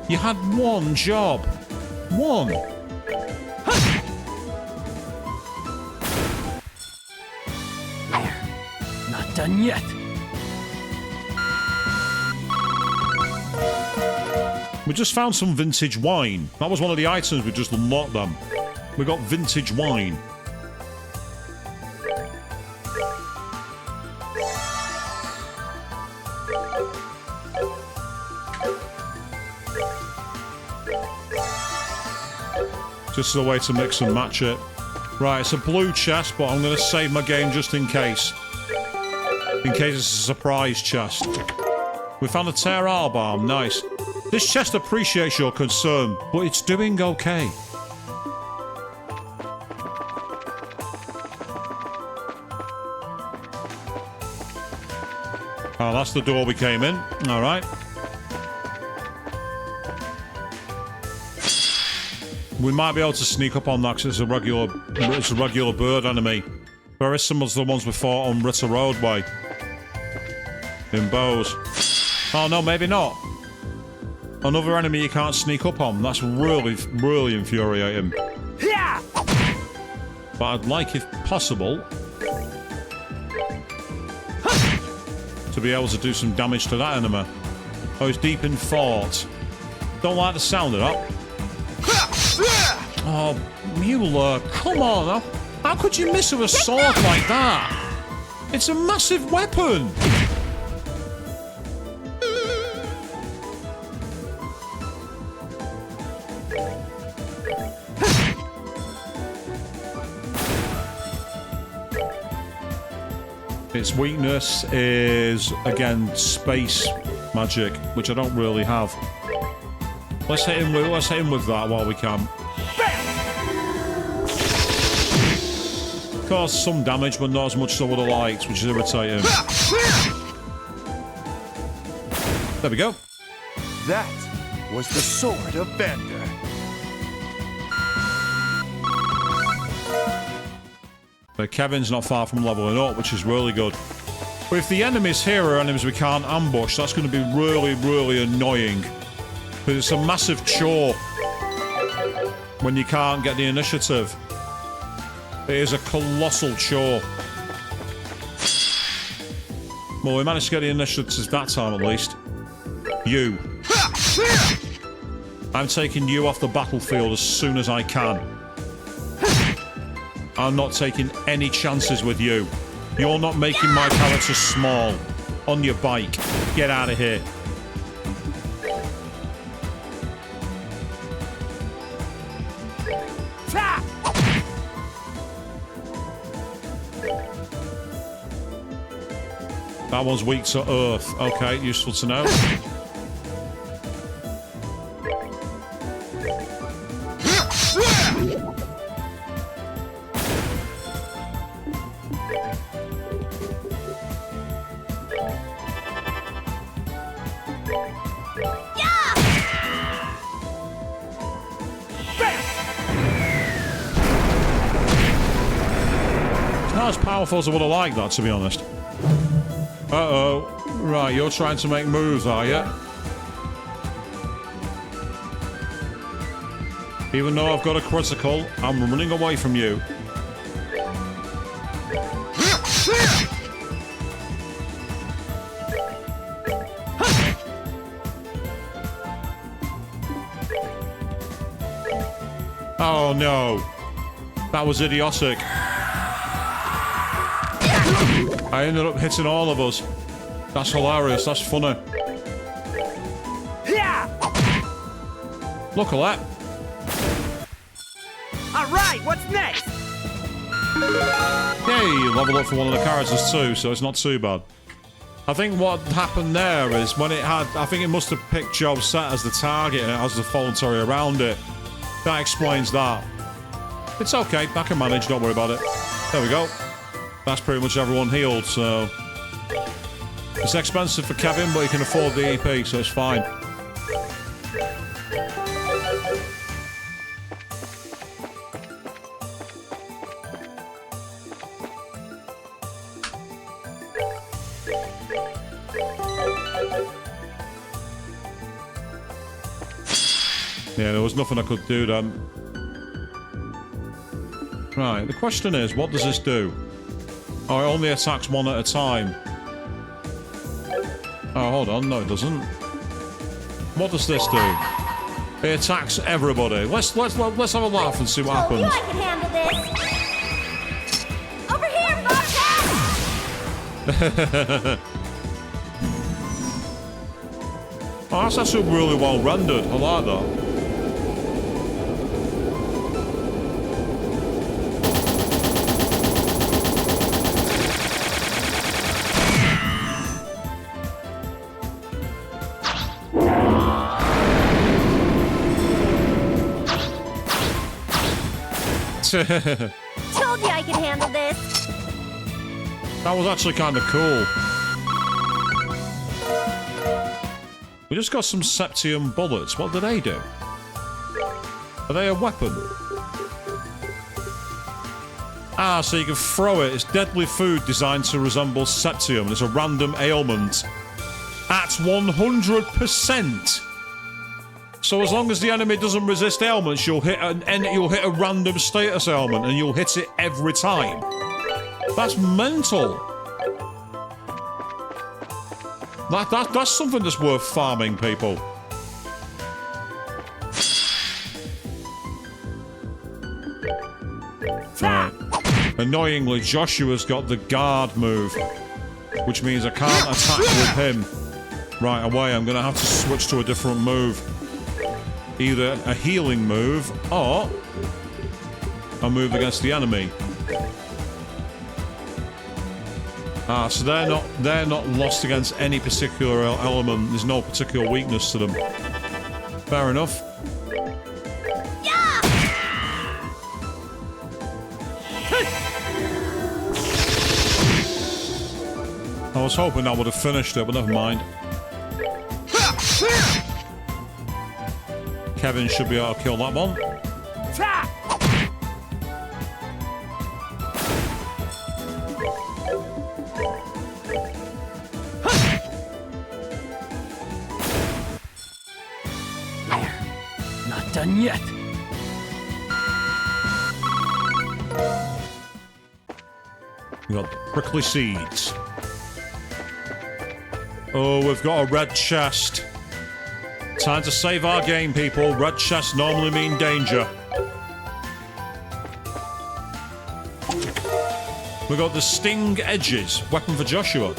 [SPEAKER 1] You had one job. One.
[SPEAKER 6] Not done yet.
[SPEAKER 1] We just found some vintage wine. That was one of the items we just unlocked them. We got vintage wine. Just a way to mix and match it. Right, it's a blue chest, but I'm going to save my game just in case. In case it's a surprise chest. We found a Terrar Balm, nice. This chest appreciates your concern, but it's doing okay. Oh, that's the door we came in. All right. We might be able to sneak up on that because it's a regular bird enemy. Very similar to the ones we fought on Ritter Roadway. In bows. Oh no, maybe not. Another enemy you can't sneak up on. That's really, really infuriating.
[SPEAKER 6] Yeah!
[SPEAKER 1] But I'd like, if possible, to be able to do some damage to that enemy. Oh, he's deep in thought. Don't like the sound of that. Oh, Mueller, come on. How could you miss with a sword like that? It's a massive weapon. Its weakness is, again, space magic, which I don't really have. Let's hit him with that while we can. Caused some damage, but not as much as I would have liked, which is irritating. There we go.
[SPEAKER 5] That was the sword of Vander.
[SPEAKER 1] Kevin's not far from leveling up, which is really good. But if the enemies here are enemies we can't ambush, that's going to be really, really annoying. Because it's a massive chore when you can't get the initiative. It is a colossal chore. Well, we managed to get the initiative that time at least. You. I'm taking you off the battlefield as soon as I can. I'm not taking any chances with you. You're not making my character small. On your bike. Get out of here. That one's weak to earth. Okay, useful to know. Not as powerful as I would have liked that, to be honest. Uh-oh. Right, you're trying to make moves, are you? Even though I've got a critical, I'm running away from you.
[SPEAKER 3] Oh no. That was idiotic. I ended up hitting all of us. That's hilarious. That's funny.
[SPEAKER 6] Yeah!
[SPEAKER 3] Look at that.
[SPEAKER 6] Alright, what's next?
[SPEAKER 3] Yay, level up for one of the characters too, so it's not too bad. I think what happened there is when it had... I think it must have picked Joe Set as the target and it has the voluntary around it. That explains that. It's okay, I can manage, don't worry about it. There we go. That's pretty much everyone healed, so... It's expensive for Kevin, but he can afford the EP, so it's fine. Yeah, there was nothing I could do then. Right, the question is, what does this do? Oh, it only attacks one at a time. Oh, hold on, no it doesn't. What does this do? It attacks everybody. Let's have a laugh and see what happens.
[SPEAKER 4] You I can handle this. Over here, Bobcat!
[SPEAKER 3] Oh, that's actually really well rendered. I like that.
[SPEAKER 4] Told you I could handle this.
[SPEAKER 3] That was actually kind of cool. We just got some Septium bullets. What do they do? Are they a weapon? Ah, so you can throw it. It's deadly food designed to resemble Septium. It's a random ailment. At 100%. So as long as the enemy doesn't resist ailments, you'll hit a random status ailment and you'll hit it every time. That's mental. That's something that's worth farming, people. Right. Annoyingly, Joshua's got the guard move, which means I can't attack with him right away. I'm going to have to switch to a different move. Either a healing move or a move against the enemy. Ah, so they're not lost against any particular element. There's no particular weakness to them. Fair enough.
[SPEAKER 4] Yeah!
[SPEAKER 3] I was hoping that would have finished it, but never mind. Kevin should be able to kill that one.
[SPEAKER 6] Not done yet.
[SPEAKER 3] We got prickly seeds. Oh, we've got a red chest. Time to save our game, people. Red chests normally mean danger. We got the Sting Edges, weapon for Joshua.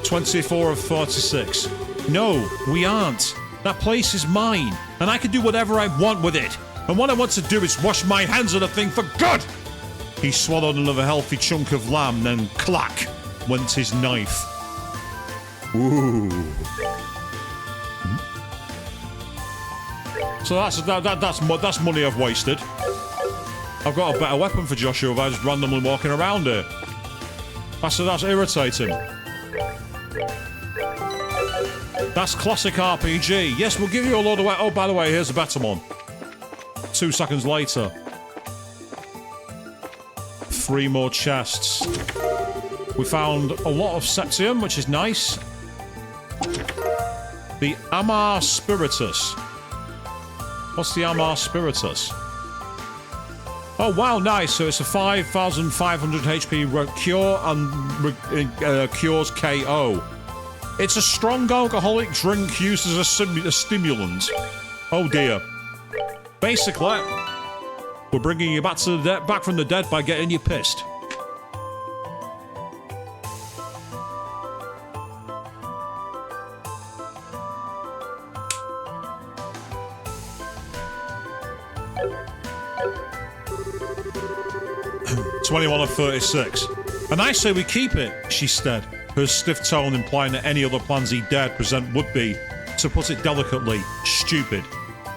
[SPEAKER 3] 24 of 46. No, we aren't. That place is mine, and I can do whatever I want with it. And what I want to do is wash my hands of the thing for good. He swallowed another healthy chunk of lamb, then clack went his knife. Ooh. So that's money I've wasted. I've got a better weapon for Joshua if I just randomly walking around here. That's irritating. That's classic RPG. Yes, we'll give you a load of... Oh, by the way, here's a better one. 2 seconds later. 3 more chests. We found a lot of Septium, which is nice. The Amar Spiritus. What's the Amar Spiritus? Oh, wow, nice. So it's a 5,500 HP cure and cures KO. It's a strong alcoholic drink used as a stimulant. Oh, dear. Basically, We're bringing you back to the back from the dead by getting you pissed. "21 of 36. And I say we keep it," she said, her stiff tone implying that any other plans he dared present would be, to put it delicately, stupid.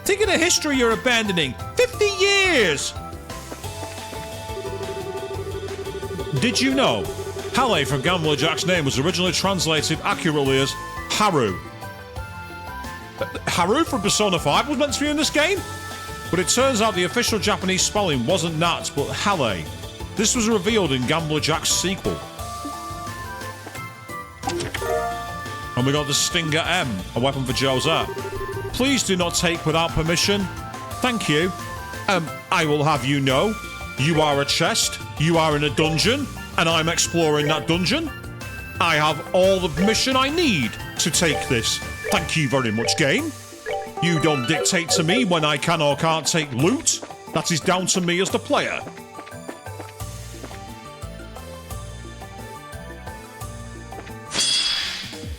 [SPEAKER 3] "Think of the history you're abandoning. 50 years! Did you know? Halle from Gambler Jack's name was originally translated accurately as Haru. Haru from Persona 5 was meant to be in this game? But it turns out the official Japanese spelling wasn't that, but Halle. This was revealed in Gambler Jack's sequel. And we got the Stinger M, a weapon for Josette. "Please do not take without permission. Thank you. I will have you know, you are a chest, you are in a dungeon, and I'm exploring that dungeon. I have all the permission I need to take this. Thank you very much, game. You don't dictate to me when I can or can't take loot. That is down to me as the player."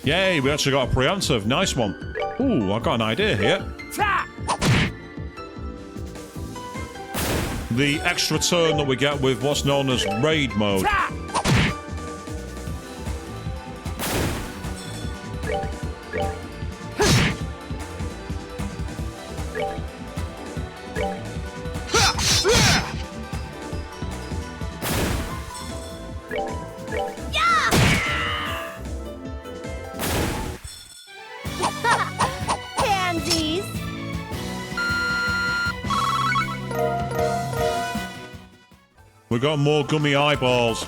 [SPEAKER 3] Yay, we actually got a preemptive. Nice one. Ooh, I got an idea here. The extra turn that we get with what's known as raid mode.
[SPEAKER 4] Pansies.
[SPEAKER 3] We got more gummy eyeballs.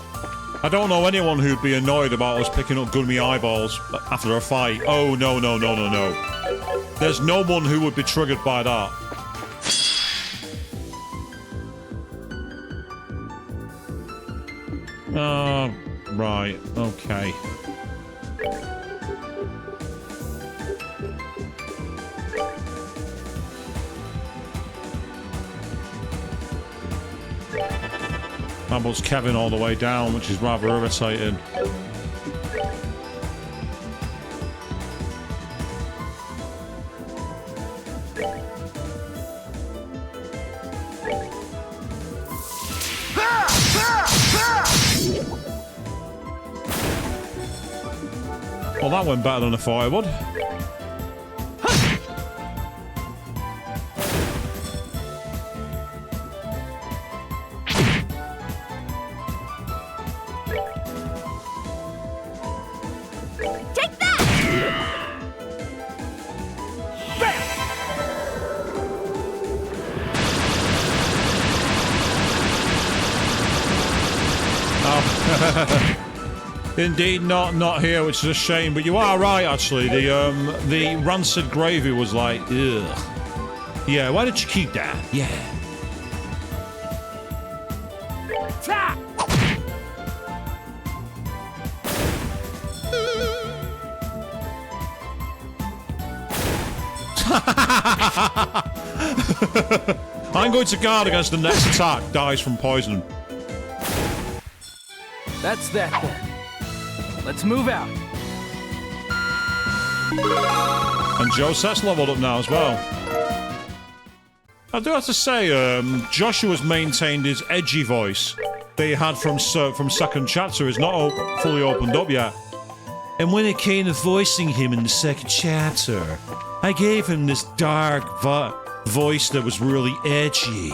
[SPEAKER 3] I don't know anyone who'd be annoyed about us picking up gummy eyeballs after a fight. Oh, no, no, no, no, no. There's no one who would be triggered by that. Right, okay. That puts Kevin all the way down, which is rather irritating. Well, that went better than I thought it would.
[SPEAKER 4] Take that!
[SPEAKER 3] Indeed, not here, which is a shame. But you are right, actually. The rancid gravy was like, ugh. Yeah, why did you keep that? Yeah. I'm going to guard against the next attack. Dies from poison.
[SPEAKER 6] That's that then. Let's move out.
[SPEAKER 3] And Josette's leveled up now as well. I do have to say, Joshua's maintained his edgy voice that he had from second chapter. Is not fully opened up yet. And when it came to voicing him in the second chapter, I gave him this dark voice that was really edgy.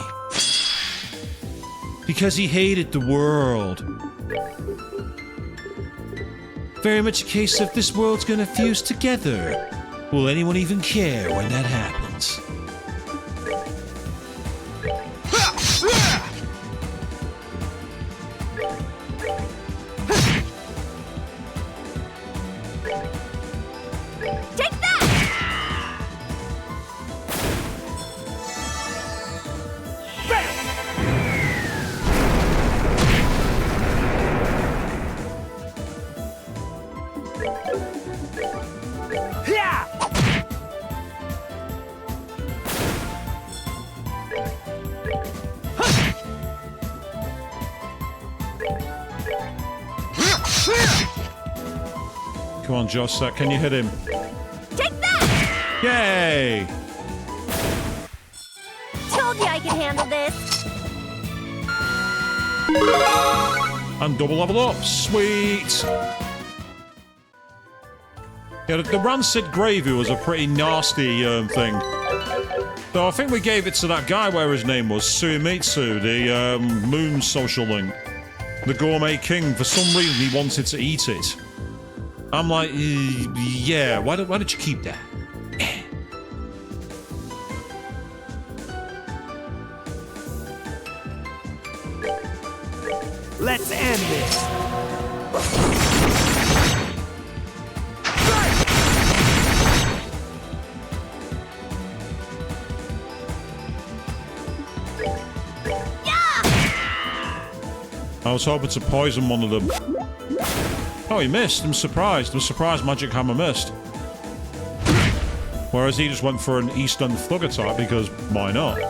[SPEAKER 3] Because he hated the world. Very much a case of this world's gonna fuse together. Will anyone even care when that happens?
[SPEAKER 4] Take that!
[SPEAKER 1] Come on, Josette, can you hit him?
[SPEAKER 4] Take that!
[SPEAKER 1] Yay!
[SPEAKER 4] Told you I could handle this.
[SPEAKER 1] And double level up. Sweet! Yeah, the rancid gravy was a pretty nasty thing. So I think we gave it to that guy, where his name was Suimitsu, the moon social link. The gourmet king. For some reason, he wanted to eat it. I'm like, yeah, why did you keep that?
[SPEAKER 5] Let's end this.
[SPEAKER 1] I was hoping to poison one of them. Oh, he missed. I'm surprised. I'm surprised Magic Hammer missed. Whereas he just went for an Eastern Thug attack because why not?
[SPEAKER 6] There.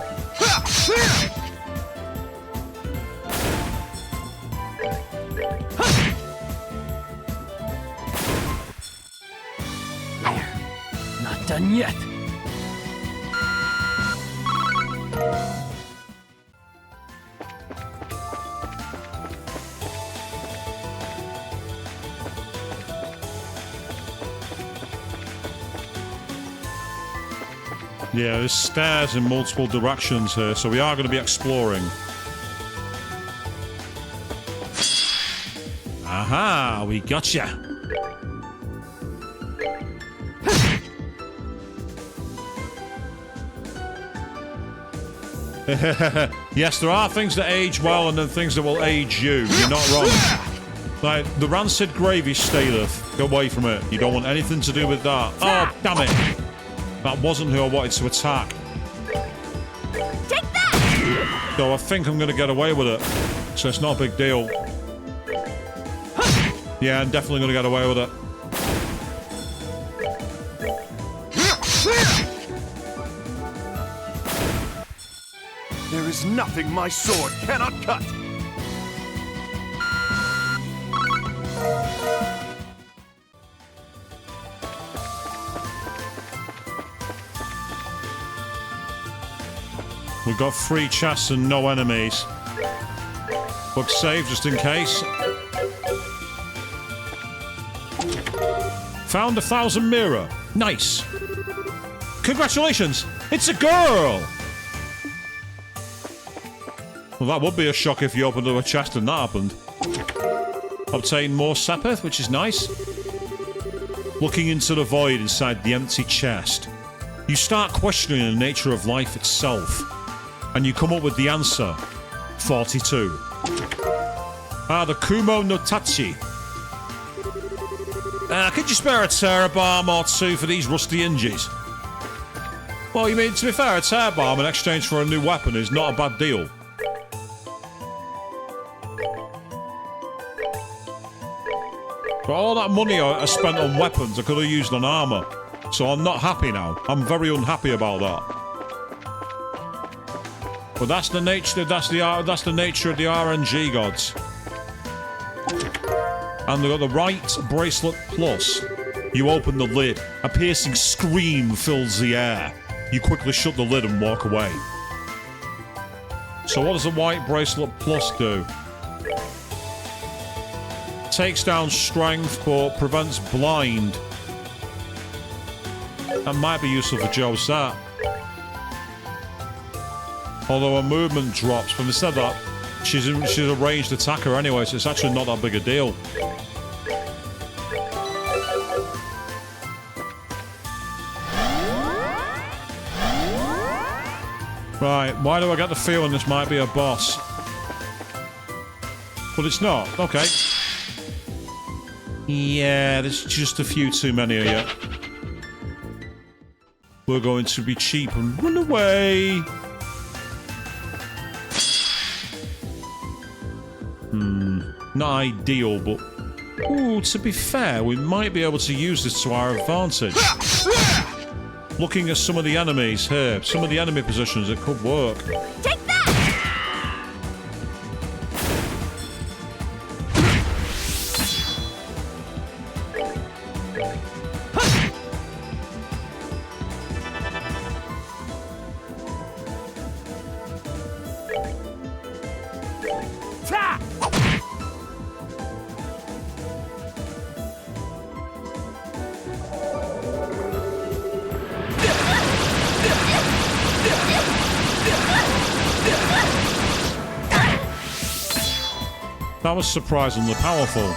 [SPEAKER 6] Not done yet.
[SPEAKER 1] Yeah, there's stairs in multiple directions here, so we are going to be exploring. Aha, we gotcha. Yes, there are things that age well and then things that will age you. You're not wrong. Like, the rancid gravy stayeth. Get away from it. You don't want anything to do with that. Oh, damn it. That wasn't who I wanted to attack.
[SPEAKER 4] Take that!
[SPEAKER 1] So I think I'm going to get away with it. So it's not a big deal. Yeah, I'm definitely going to get away with it.
[SPEAKER 5] There is nothing my sword cannot cut.
[SPEAKER 1] We've got 3 chests and no enemies. Book save just in case. Found 1,000 mirror. Nice. Congratulations! It's a girl! Well, that would be a shock if you opened up a chest and that happened. Obtain more Sepith, which is nice. Looking into the void inside the empty chest, you start questioning the nature of life itself. And you come up with the answer. 42. The Kumo no Tachi. Could you spare a terror bomb or 2 for these rusty hinges? Well, you mean, to be fair, a terror bomb in exchange for a new weapon is not a bad deal. But all that money I spent on weapons I could have used on armor. So I'm not happy now. I'm very unhappy about that. But that's the nature. That's the nature of the RNG gods. And they've got the right bracelet plus. You open the lid. A piercing scream fills the air. You quickly shut the lid and walk away. So what does the white bracelet plus do? Takes down strength but prevents blind. That might be useful for Josette. Although her movement drops, but instead of that, she's a ranged attacker anyway, so it's actually not that big a deal. Right, why do I get the feeling this might be a boss? But it's not. Okay. Yeah, there's just a few too many of you. We're going to be cheap and run away. Not ideal, but... Ooh, to be fair, we might be able to use this to our advantage. Looking at some of the enemies here, some of the enemy positions, it could work.
[SPEAKER 4] Take that!
[SPEAKER 3] That was surprisingly powerful.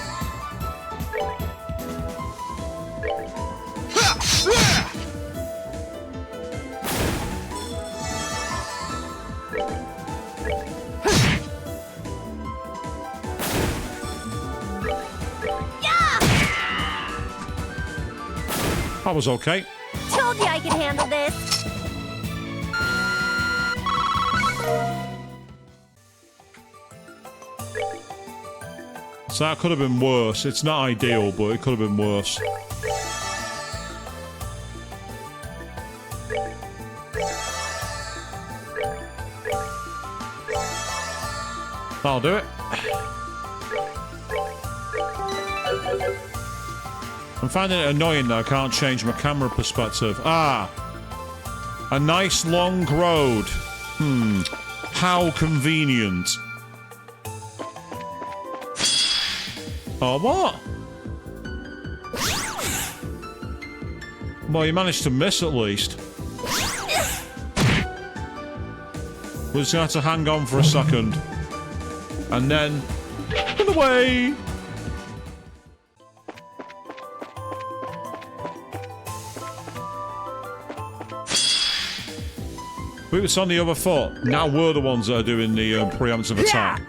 [SPEAKER 3] That was okay.
[SPEAKER 4] Told you I could handle this.
[SPEAKER 3] So that could have been worse. It's not ideal, but it could have been worse. That'll do it. I'm finding it annoying that I can't change my camera perspective. Ah! A nice long road. How convenient. Oh, what? Well, you managed to miss at least. We're just gonna have to hang on for a second. And then... run away! We was on the other foot. Now we're the ones that are doing the preemptive attack.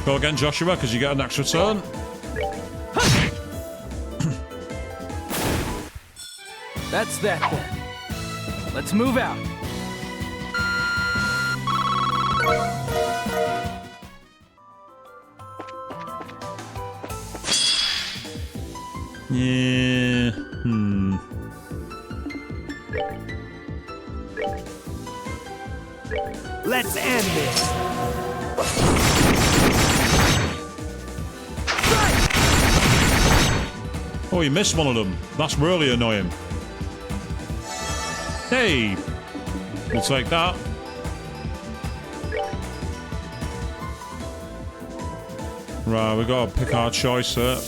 [SPEAKER 3] Go again, Joshua, because you get an extra turn.
[SPEAKER 6] That's that then. Let's move out.
[SPEAKER 3] Yeah.
[SPEAKER 5] Let's end this.
[SPEAKER 3] Oh, you missed one of them. That's really annoying. Hey! We'll take that. Right, we gotta pick our choice here.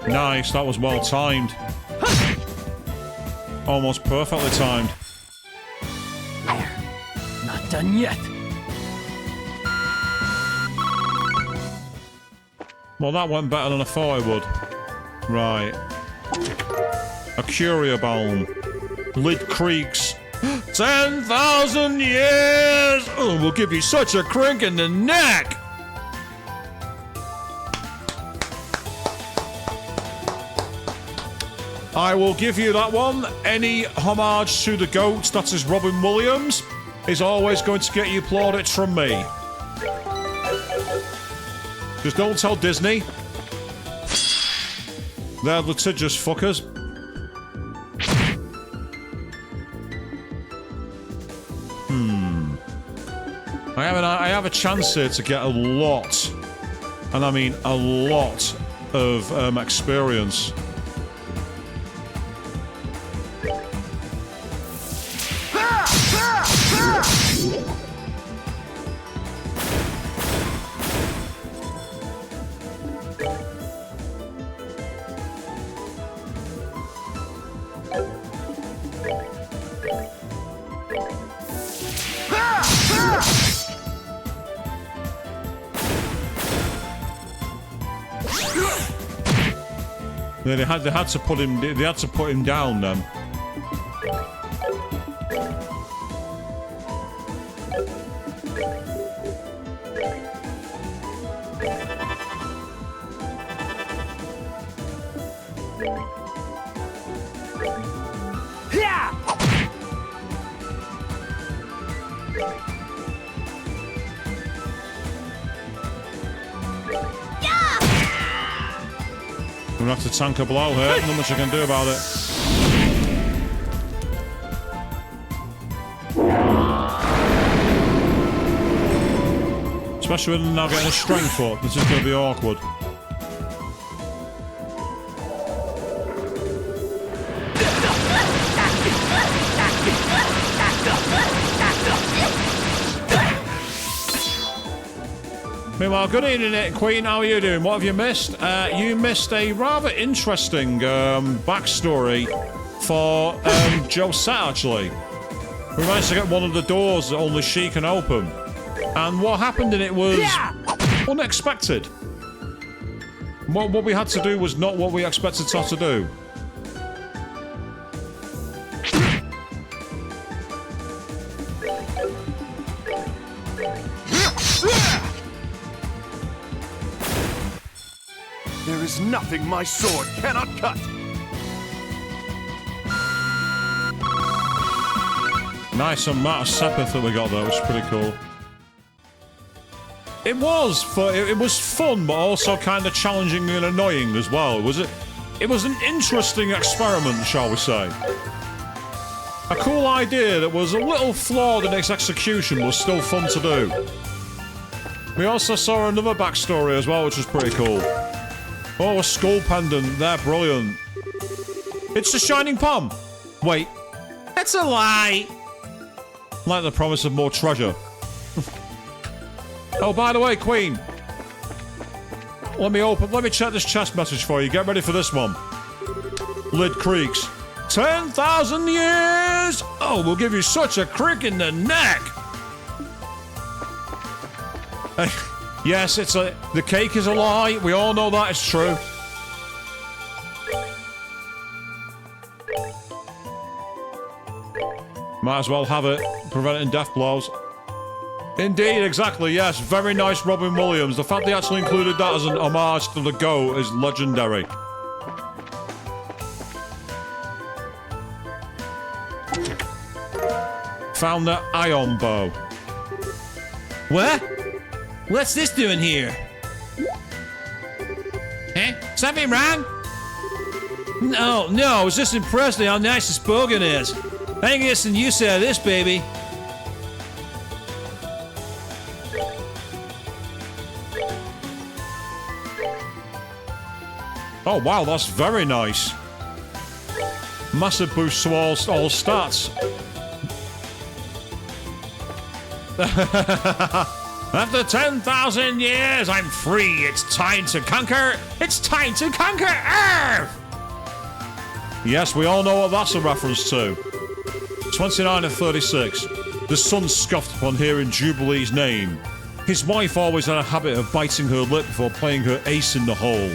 [SPEAKER 3] Nice, that was well timed. Almost perfectly timed.
[SPEAKER 6] There. Not done yet.
[SPEAKER 3] Well, that went better than I thought it would. Right. A Curio Balm. Lid creaks. 10,000 years! Oh, we'll give you such a crink in the neck! I will give you that one. Any homage to the GOAT, that is Robin Williams, is always going to get you plaudits from me. Just don't tell Disney. They're litigious fuckers. I have a chance here to get a lot, and I mean a lot, of experience. Yeah, they had to put him. They had to put him down then. We're gonna have to tank a blow here. Not much I can do about it. Especially with now getting a strength up. This is gonna be awkward. Meanwhile, good evening, Queen. How are you doing? What have you missed? You missed a rather interesting backstory for Josette, actually. We managed to get one of the doors that only she can open. And what happened in it was unexpected. What we had to do was not what we expected her to do.
[SPEAKER 5] There is nothing my sword cannot cut.
[SPEAKER 3] Nice amount of Sepith that we got there, which is pretty cool. It was fun, but also kind of challenging and annoying as well. It was an interesting experiment, shall we say. A cool idea that was a little flawed in its execution, but was still fun to do. We also saw another backstory as well, which was pretty cool. Oh, a skull pendant. They're brilliant. It's the Shining Palm. Wait. It's a lie. Like the promise of more treasure. Oh, by the way, Queen. Let me check this chest message for you. Get ready for this one. Lid creaks. 10,000 years! Oh, we'll give you such a crick in the neck! Yes, the cake is a lie. We all know that is true. Might as well have it, preventing death blows. Indeed, exactly, yes. Very nice, Robin Williams. The fact they actually included that as an homage to the GOAT is legendary. Found the ion bow.
[SPEAKER 1] What? What's this doing here? Eh? Something wrong? No, I was just impressed at how nice this bogan is. I ain't getting use out of this, baby.
[SPEAKER 3] Oh wow, that's very nice. Massive boost to all stats.
[SPEAKER 1] After 10,000 years, I'm free. It's time to conquer. It's time to conquer Earth!
[SPEAKER 3] Yes, we all know what that's a reference to. 29 and 36. The son scoffed upon hearing Jubilee's name. His wife always had a habit of biting her lip before playing her ace in the hole.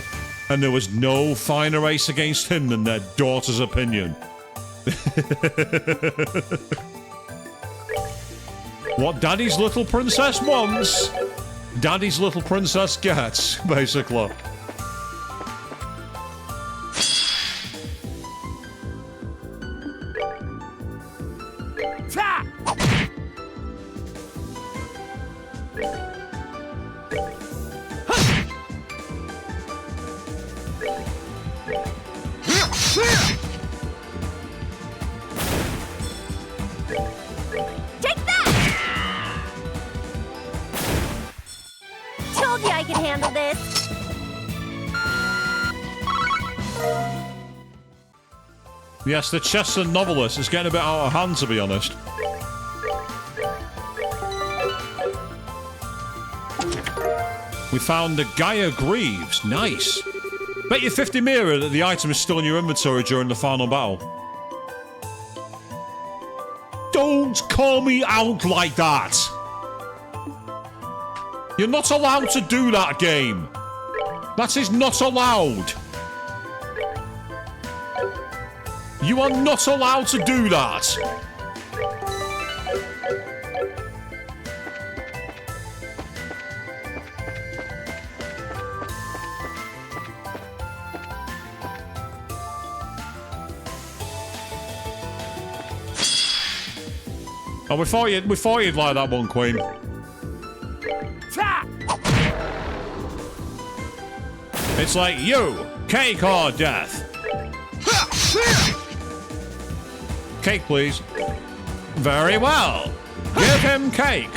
[SPEAKER 3] And there was no finer ace against him than their daughter's opinion. What Daddy's little princess wants, Daddy's little princess gets, basically. Yes, the chess and novelist is getting a bit out of hand, to be honest. We found the Gaia Greaves. Nice. Bet you 50 mirror that the item is still in your inventory during the final battle. Don't call me out like that! You're not allowed to do that, game. That is not allowed. You are not allowed to do that. Oh, we thought you'd like that one, Queen. It's like you, cake or death. Cake, please. Very well. Give him cake.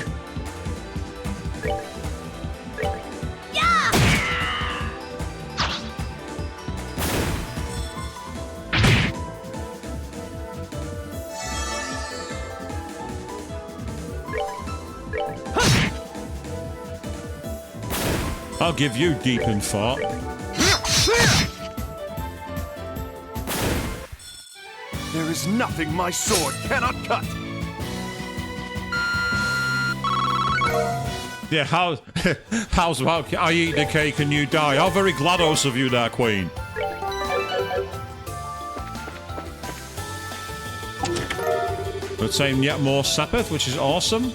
[SPEAKER 3] I'll give you deep in thought.
[SPEAKER 5] There is nothing my sword cannot cut.
[SPEAKER 3] Yeah, how's about I eat the cake and you die? How very GLaDOS of you there, Queen. Obtain yet more Sepith, which is awesome.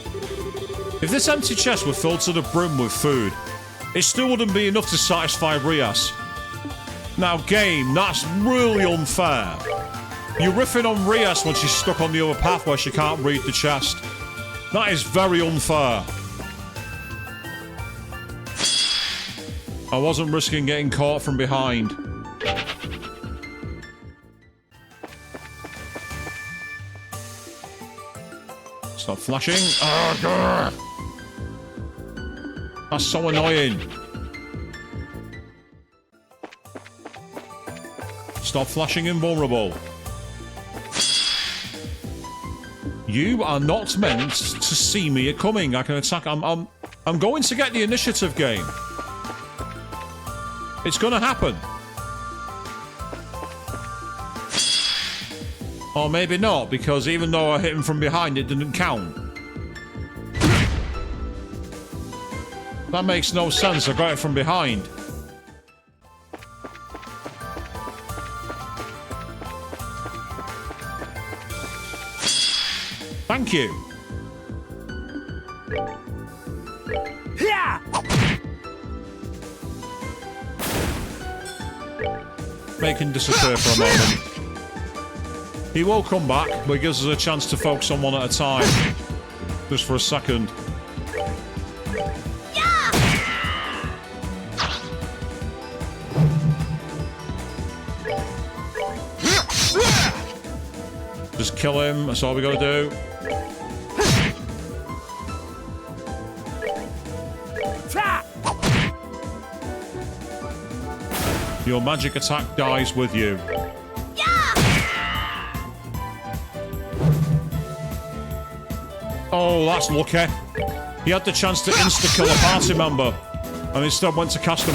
[SPEAKER 3] If this empty chest were filled to the brim with food, it still wouldn't be enough to satisfy Ries. Now, game, that's really unfair. You're riffing on Ries when she's stuck on the other path where she can't read the chest. That is very unfair. I wasn't risking getting caught from behind. Stop flashing. Ugh. That's so annoying. Stop flashing invulnerable. You are not meant to see me coming. I can attack. I'm going to get the initiative game. It's gonna happen. Or maybe not, because even though I hit him from behind, it didn't count. That makes no sense. I got it from behind. Thank you. Make him disappear for a moment. He will come back, but it gives us a chance to focus on one at a time. Just for a second. Just kill him, that's all we gotta do. Your magic attack dies with you. Oh, that's lucky. He had the chance to insta-kill a party member, and instead went to cast a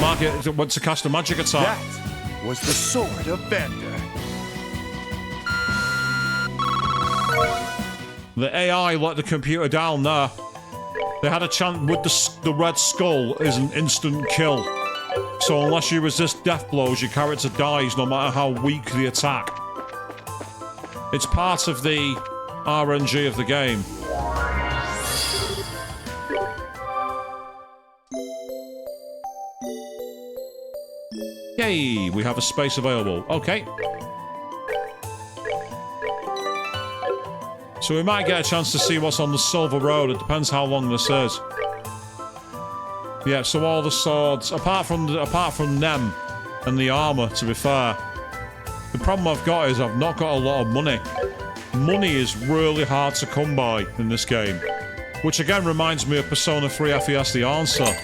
[SPEAKER 3] magic attack.
[SPEAKER 5] That was the sword of Vander.
[SPEAKER 3] The AI let the computer down there. They had a chance with the red skull is an instant kill. So unless you resist death blows, your character dies no matter how weak the attack. It's part of the RNG of the game. Yay, we have a space available. Okay. So we might get a chance to see what's on the Silver Road. It depends how long this is. Yeah, so all the swords, apart from them and the armor, to be fair. The problem I've got is I've not got a lot of money. Money is really hard to come by in this game. Which again reminds me of Persona 3 FES The Answer.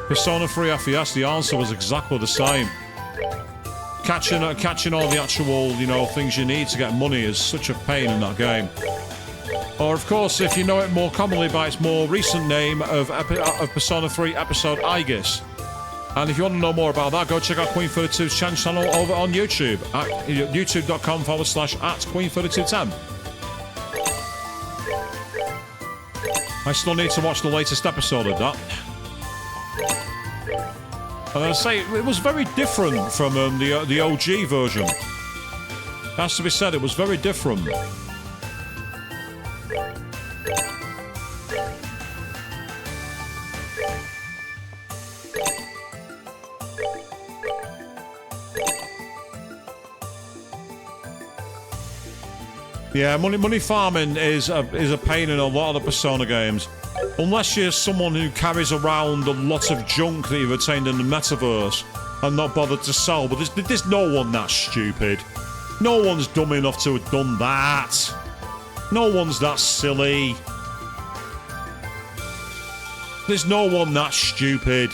[SPEAKER 3] Persona 3 FES The Answer was exactly the same. Catching all the actual, you know, things you need to get money is such a pain in that game. Or, of course, if you know it more commonly by its more recent name of Persona 3 Episode Aegis. And if you want to know more about that, go check out Queen32's channel over on YouTube at youtube.com/@Queen3210. I still need to watch the latest episode of that. And I say, it was very different from the OG version. It has to be said, it was very different. Yeah, money farming is a pain in a lot of the Persona games. Unless you're someone who carries around a lot of junk that you've attained in the metaverse and not bothered to sell, but there's no one that stupid. No one's dumb enough to have done that. No one's that silly. There's no one that stupid.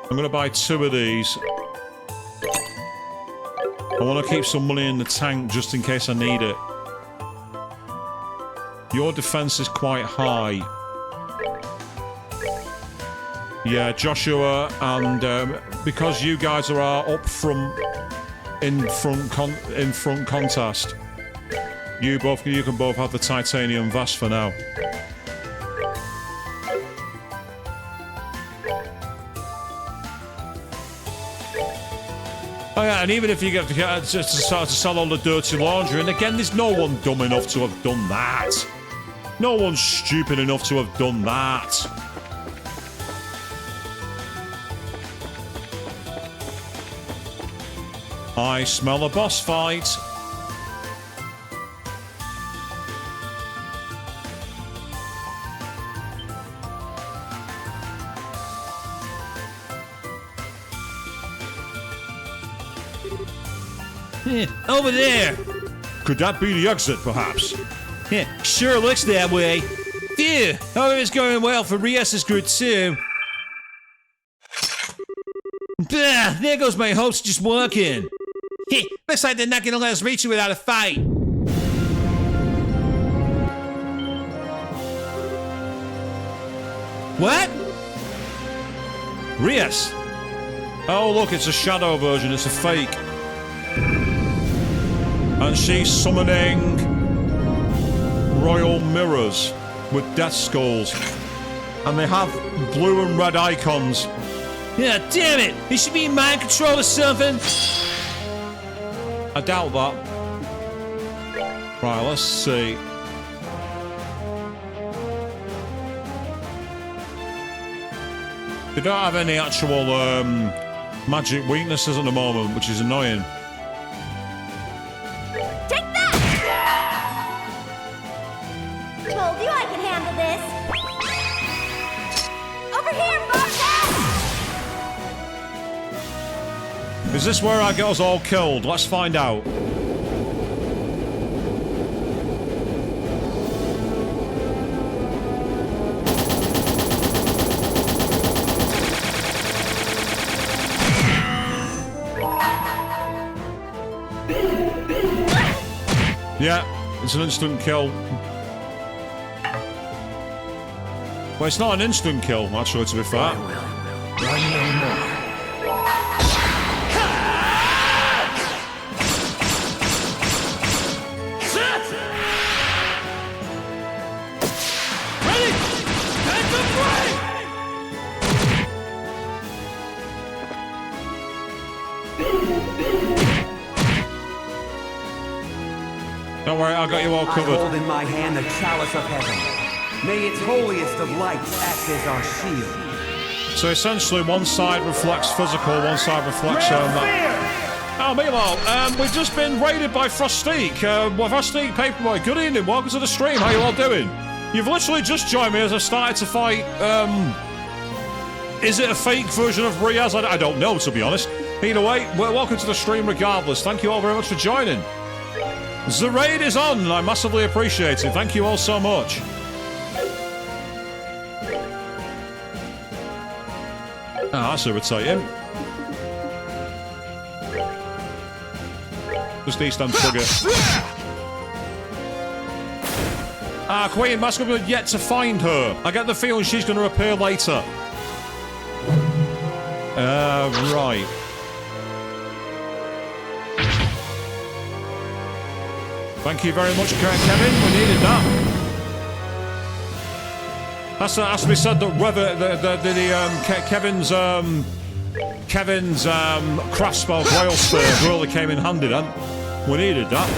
[SPEAKER 3] I'm gonna buy 2 of these. I want to keep some money in the tank just in case I need it. Your defense is quite high. Yeah, Joshua, and because you guys are up from in front contest, you can both have the titanium vest for now. Oh yeah, and even if you get to start to sell all the dirty laundry, and again, there's no one dumb enough to have done that. No one's stupid enough to have done that. I smell a boss fight.
[SPEAKER 1] Over there.
[SPEAKER 3] Could that be the exit, perhaps?
[SPEAKER 1] Yeah, sure looks that way. Phew, hope it's going well for Ries' group too. Bah, there goes my hopes just working. Heh, looks like they're not gonna let us reach you without a fight. What?
[SPEAKER 3] Ries! Oh look, it's a shadow version, it's a fake. And she's summoning royal mirrors with death skulls. And they have blue and red icons.
[SPEAKER 1] Yeah, damn it! They should be in mind control or something.
[SPEAKER 3] I doubt that. Right, let's see. They don't have any actual magic weaknesses at the moment, which is annoying.
[SPEAKER 4] Take that! Told you I could handle this. Over here, Martha!
[SPEAKER 3] Is this where I get us all killed? Let's find out. Yeah, it's an instant kill. Well, it's not an instant kill, actually, to be fair. Don't worry, I got you all covered.
[SPEAKER 7] I hold in my hand the chalice of heaven. May its holiest of lights act as our shield.
[SPEAKER 3] So essentially, one side reflects physical, one side reflects Oh, meanwhile, we've just been raided by Frostique. Frostique Paperboy, good evening, welcome to the stream. How you all doing? You've literally just joined me as I started to fight. Is it a fake version of Ries? I don't know, to be honest. Either way, welcome to the stream regardless. Thank you all very much for joining. The raid is on, and I massively appreciate it. Thank you all so much. Ah, that's irritating. Just East End Trigger. Ah, Queen Masculine yet to find her. I get the feeling she's going to appear later. Right. Thank you very much, Kevin. We needed that. Has to be said that whether Kevin's craft spell Grail Spear really came in handy then. We needed that.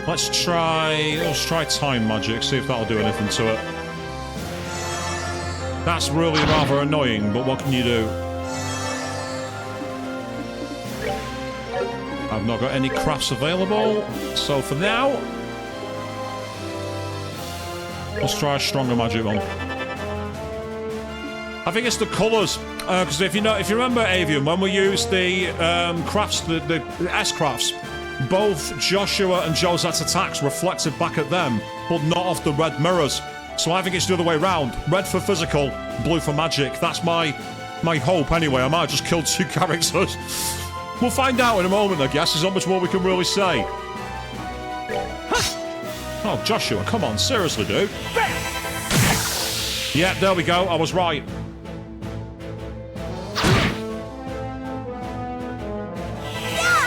[SPEAKER 3] Let's try time magic, see if that'll do anything to it. That's really rather annoying, but what can you do?
[SPEAKER 1] I've not got any crafts available, so for now, let's try a stronger magic one. I think it's the colours, because if you remember, Avian, when we used the crafts, the S-crafts, both Joshua and Josette's attacks reflected back at them, but not off the red mirrors. So I think it's the other way round. Red for physical, blue for magic. That's my hope anyway. I might have just killed 2 characters. We'll find out in a moment, I guess. There's not much more we can really say. Oh, Joshua, come on. Seriously, dude. Yeah, there we go. I was right.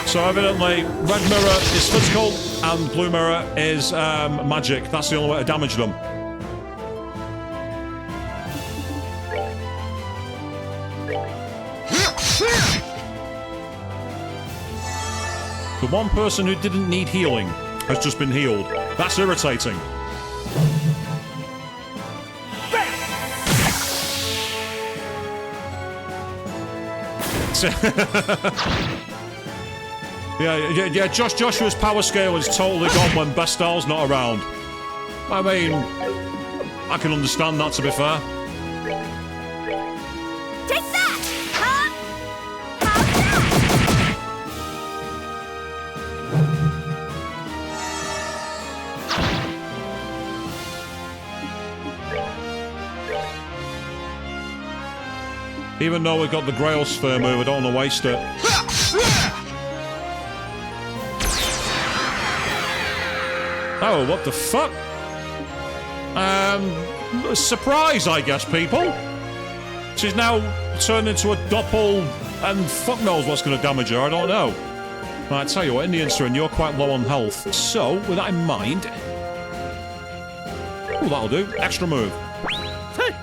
[SPEAKER 1] So evidently, red mirror is physical and blue mirror is magic. That's the only way to damage them. The one person who didn't need healing has just been healed. That's irritating. Yeah, Joshua's power scale is totally gone when Bestal's not around. I mean, I can understand that, to be fair.
[SPEAKER 4] Take that! Huh?
[SPEAKER 1] Even though we've got the Grail Sphere move, I don't want to waste it. Oh, what the fuck? Surprise, I guess, people. She's now turned into a doppel, and fuck knows what's going to damage her, I don't know. Right, I tell you what, in the instant, you're quite low on health. So, with that in mind... Oh, that'll do. Extra move. Hey!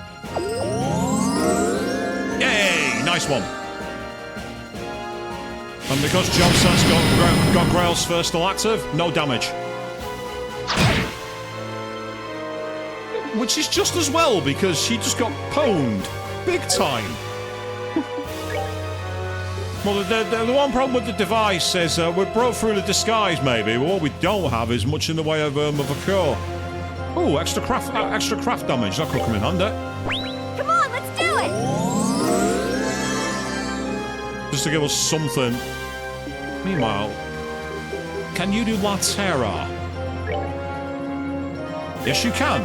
[SPEAKER 1] Yay! Nice one. And because Johnson's got Grail's Sphere still active, no damage. Which is just as well, because she just got pwned. Big time. Well, the one problem with the device is we broke through the disguise, maybe, but what we don't have is much in the way of a core. Oh, extra craft damage. That could come in handy.
[SPEAKER 4] Come on, let's do it!
[SPEAKER 1] Just to give us something. Meanwhile, can you do La Terra? Yes, you can.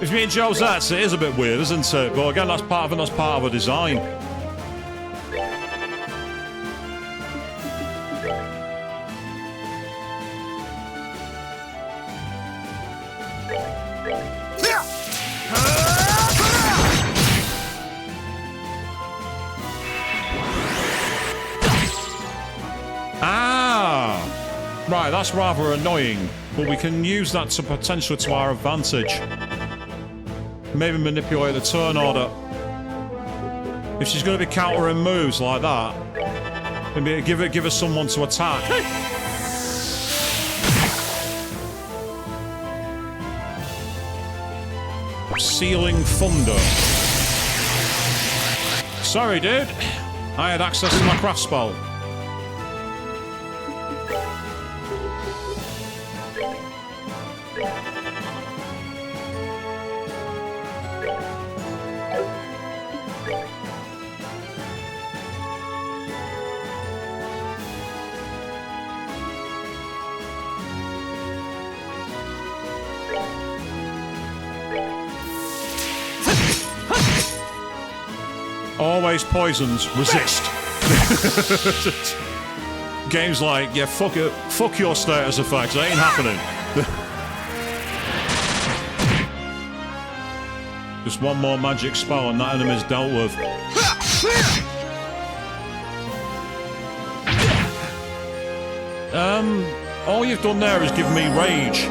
[SPEAKER 1] If you mean Josette's, it is a bit weird, isn't it? But again, that's part of a design. Right, that's rather annoying, but we can use that to potentially to our advantage. Maybe manipulate the turn order. If she's going to be countering moves like that, maybe give her someone to attack. Sealing Thunder. Sorry, dude. I had access to my craft spell. Always poisons, resist. Games like, yeah, fuck your status effects, it ain't happening. Just one more magic spell and that enemy's dealt with. All you've done there is give me rage.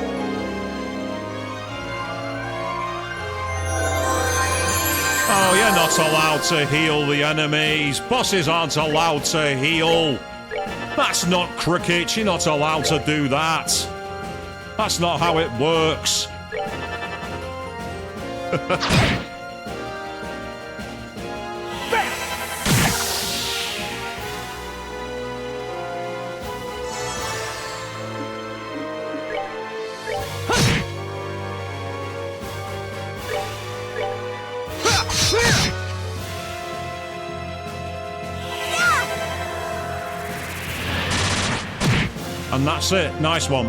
[SPEAKER 1] Oh, you're not allowed to heal the enemies. Bosses aren't allowed to heal. That's not cricket. You're not allowed to do that.
[SPEAKER 3] That's not how it works. And that's it. Nice one.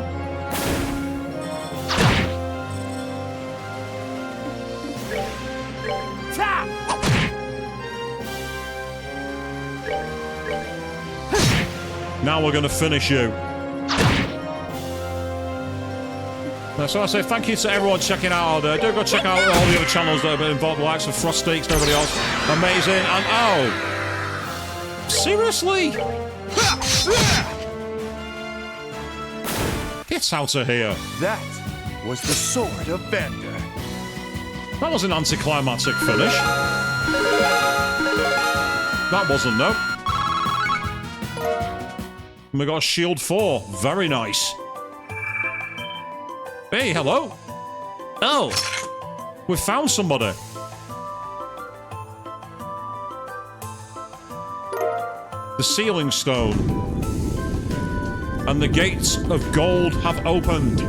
[SPEAKER 3] Now we're going to finish you. So I say thank you to everyone checking out. Do go check out all the other channels that have been involved, the likes of Frosty and everybody else. Amazing. And oh, seriously? Get out of here.
[SPEAKER 5] That was the sword of Vander.
[SPEAKER 3] That was an anticlimactic finish. That wasn't, no. And we got a shield 4. Very nice. Hey, hello. Oh, we found somebody. The sealing stone. And the gates of gold have opened.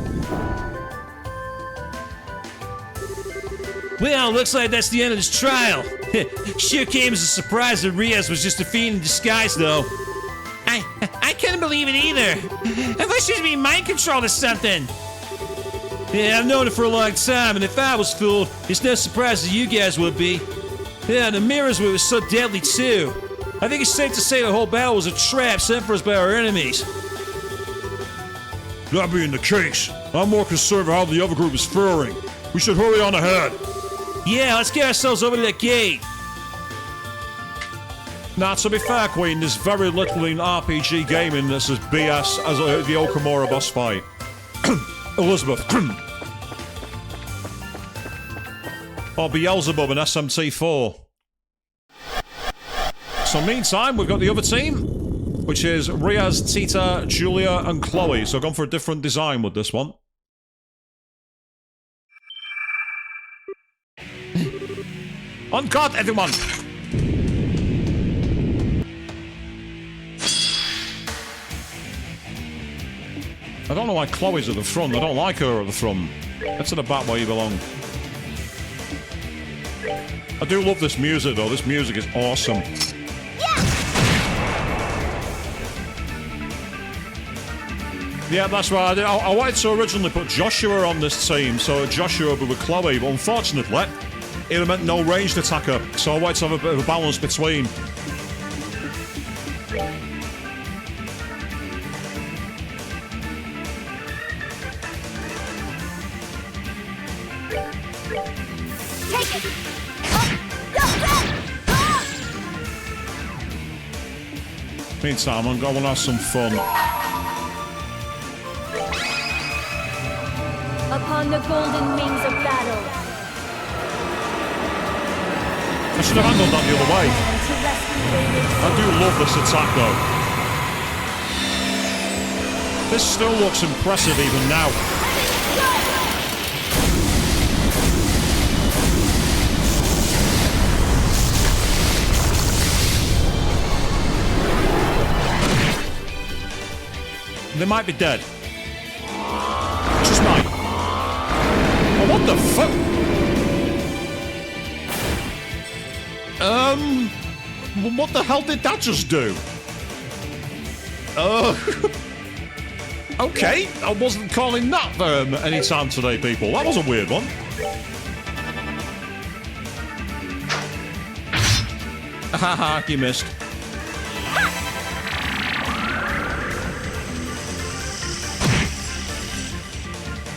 [SPEAKER 8] Well, looks like that's the end of this trial. Sure came as a surprise that Ries was just a fiend in disguise, though. I couldn't believe it either. I thought she was being mind controlled or something. Yeah, I've known her for a long time, and if I was fooled, it's no surprise that you guys would be. Yeah, the mirrors were so deadly too. I think it's safe to say the whole battle was a trap set for us by our enemies.
[SPEAKER 3] That being the case, I'm more concerned about how the other group is faring. We should hurry on ahead.
[SPEAKER 8] Yeah, let's get ourselves over to that gate.
[SPEAKER 3] Now, to be fair, Queen, there's very little in RPG gaming that's as BS as the Okamura boss fight. Elizabeth. Or Beelzebub and SMT4. So meantime, we've got the other team, which is Ries, Tita, Julia, and Chloe. So I've gone for a different design with this one. On guard, everyone! I don't know why Chloe's at the front. I don't like her at the front. Get to the back where you belong. I do love this music, though. This music is awesome. Yeah, that's right. I wanted to originally put Joshua on this team, so Joshua would be with Chloe, but unfortunately, it meant no ranged attacker, so I wanted to have a bit of a balance between.
[SPEAKER 4] Take it!
[SPEAKER 3] Meantime, I'm going to have some fun.
[SPEAKER 4] Upon the golden wings of battle.
[SPEAKER 3] I should have handled that the other way. I do love this attack, though. This still looks impressive even now. They might be dead. Just might. Oh, what the fuck? What the hell did that just do? Okay, I wasn't calling that any time today, people. That was a weird one. Haha, you missed.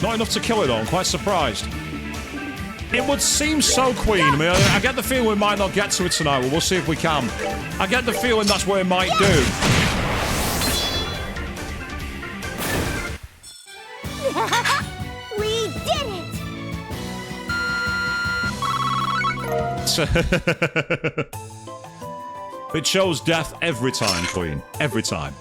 [SPEAKER 3] Not enough to kill it, though. I'm quite surprised. It would seem so, Queen. I mean, I get the feeling we might not get to it tonight, but we'll see if we can. I get the feeling that's what it might do.
[SPEAKER 4] We did it!
[SPEAKER 3] It shows death every time, Queen. Every time.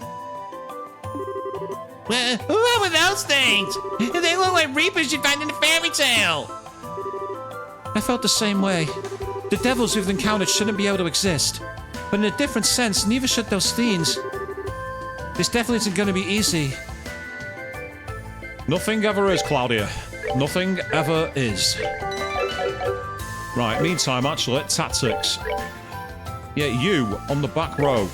[SPEAKER 8] What were those things? They look like reapers you'd find in a fairy tale.
[SPEAKER 1] I felt the same way. The devils we've encountered shouldn't be able to exist. But in a different sense, neither should those fiends. This definitely isn't going to be easy.
[SPEAKER 3] Nothing ever is, Claudia. Nothing ever is. Right, meantime, actually, tactics. Yeah, you on the back row.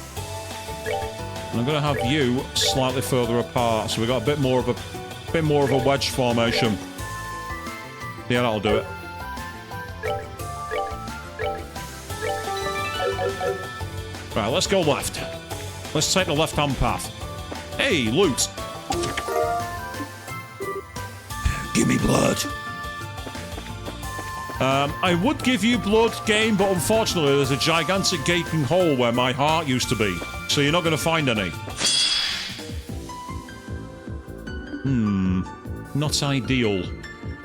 [SPEAKER 3] And I'm going to have you slightly further apart, so we got a bit more of a wedge formation. Yeah, that'll do it. Right, let's go left. Let's take the left-hand path. Hey, loot.
[SPEAKER 1] Give me blood.
[SPEAKER 3] I would give you blood, game, but unfortunately there's a gigantic gaping hole where my heart used to be, so you're not going to find any.
[SPEAKER 1] Not ideal.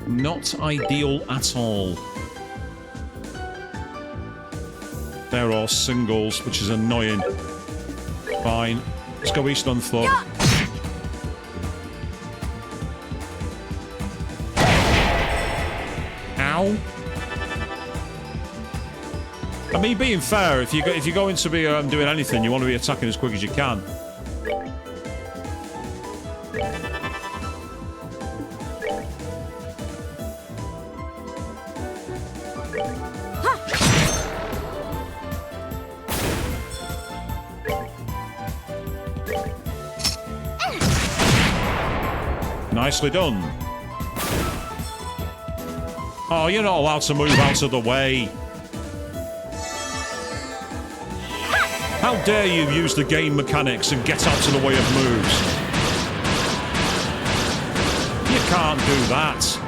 [SPEAKER 1] Not ideal at all.
[SPEAKER 3] They're all singles, which is annoying. Fine. Let's go east on foot.
[SPEAKER 1] Ow.
[SPEAKER 3] I mean, being fair, if you're going to be doing anything, you want to be attacking as quick as you can. Nicely done. Oh, you're not allowed to move out of the way. How dare you use the game mechanics and get out of the way of moves? You can't do that.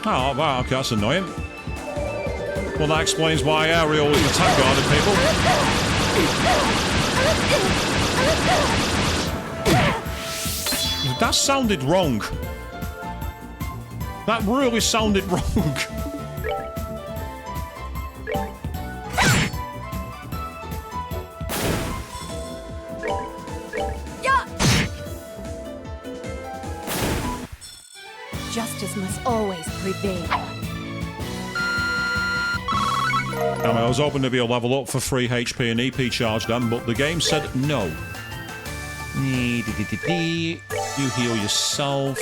[SPEAKER 3] Oh, well, okay, that's annoying. Well, that explains why Ariel attack guarded people. That sounded wrong. That really sounded wrong.
[SPEAKER 4] Justice must always prevail.
[SPEAKER 3] I was hoping to be a level up for free HP and EP charge then, but the game said no.
[SPEAKER 1] You heal yourself.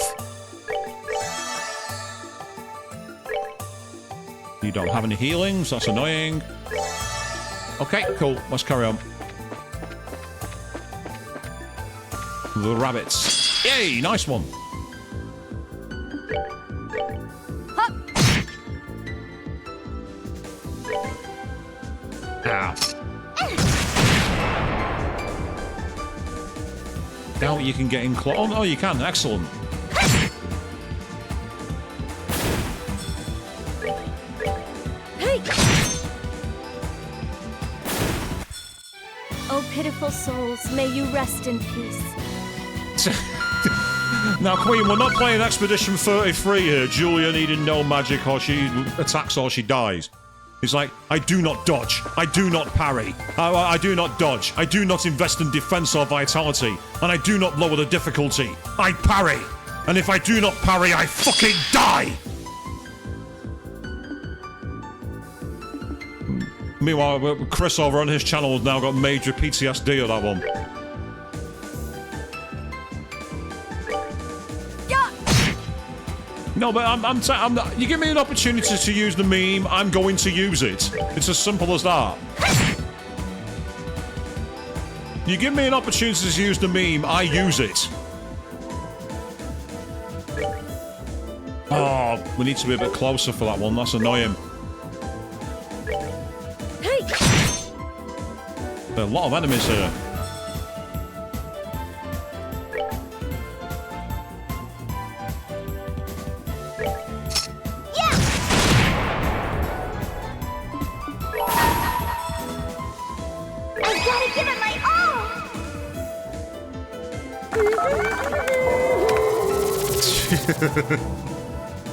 [SPEAKER 3] You don't have any healings, that's annoying. Okay, cool, let's carry on. The rabbits. Yay, nice one.
[SPEAKER 1] Ah.
[SPEAKER 3] Now you can get in close. Oh, no, you can. Excellent.
[SPEAKER 4] Oh, pitiful souls, may you rest in peace.
[SPEAKER 3] Now, Queen, we're not playing Expedition 33 here. Julia needing no magic, or she attacks or she dies. He's like, I do not dodge. I do not parry. I do not dodge. I do not invest in defense or vitality. And I do not lower the difficulty. I parry. And if I do not parry, I fucking die! Meanwhile, Chris over on his channel has now got major PTSD of that one. No, but you give me an opportunity to use the meme, I'm going to use it. It's as simple as that. You give me an opportunity to use the meme, I use it. Oh, we need to be a bit closer for that one, that's annoying. There are a lot of enemies here.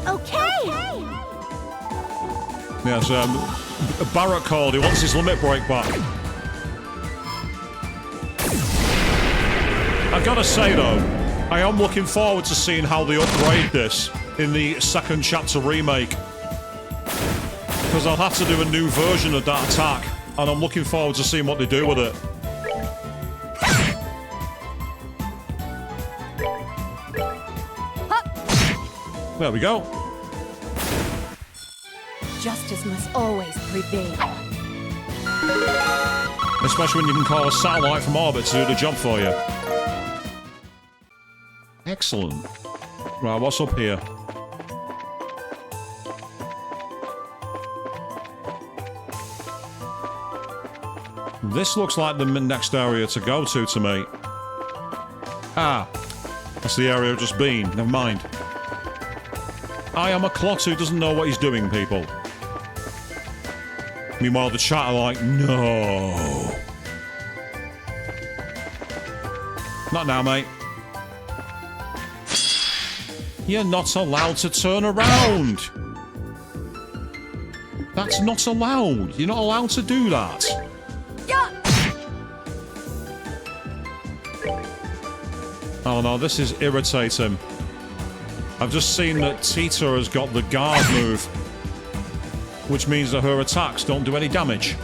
[SPEAKER 4] Okay.
[SPEAKER 3] Yes, Barrett called. He wants his limit break back. I gotta say though, I am looking forward to seeing how they upgrade this in the second chapter remake. Because I'll have to do a new version of that attack, and I'm looking forward to seeing what they do with it. There we go.
[SPEAKER 4] Justice must always prevail.
[SPEAKER 3] Especially when you can call a satellite from orbit to do the job for you. Excellent. Right, what's up here? This looks like the next area to go to me. Ah, that's the area I've just been. Never mind. I am a clot who doesn't know what he's doing, people. Meanwhile, the chat are like, no. Not now, mate. You're not allowed to turn around. That's not allowed. You're not allowed to do that. Oh no, this is irritating. I've just seen that Tita has got the guard move, which means that her attacks don't do any damage.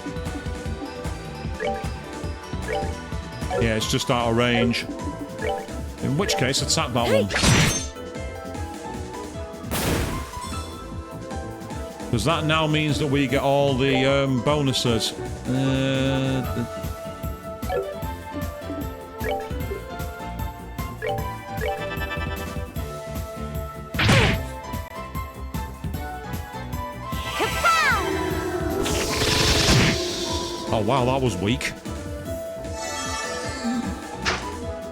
[SPEAKER 3] Yeah, it's just out of range. In which case, attack that one. Because that now means that we get all the bonuses. Oh wow, that was weak.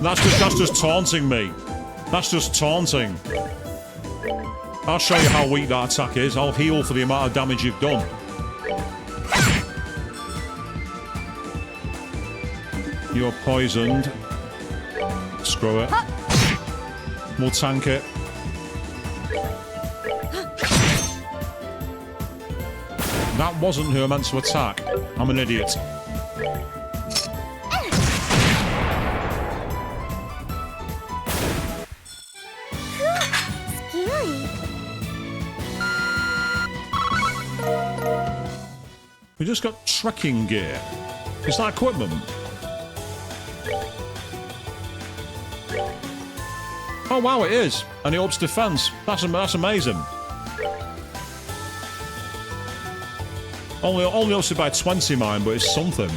[SPEAKER 3] That's just taunting me. That's just taunting. I'll show you how weak that attack is. I'll heal for the amount of damage you've done. You're poisoned. Screw it. We'll tank it. That wasn't who I meant to attack. I'm an idiot.
[SPEAKER 4] Scary.
[SPEAKER 3] We just got trekking gear. Is that equipment? Oh wow, it is. And it ups defense. That's amazing. Only ups it by 20, mine, but it's something.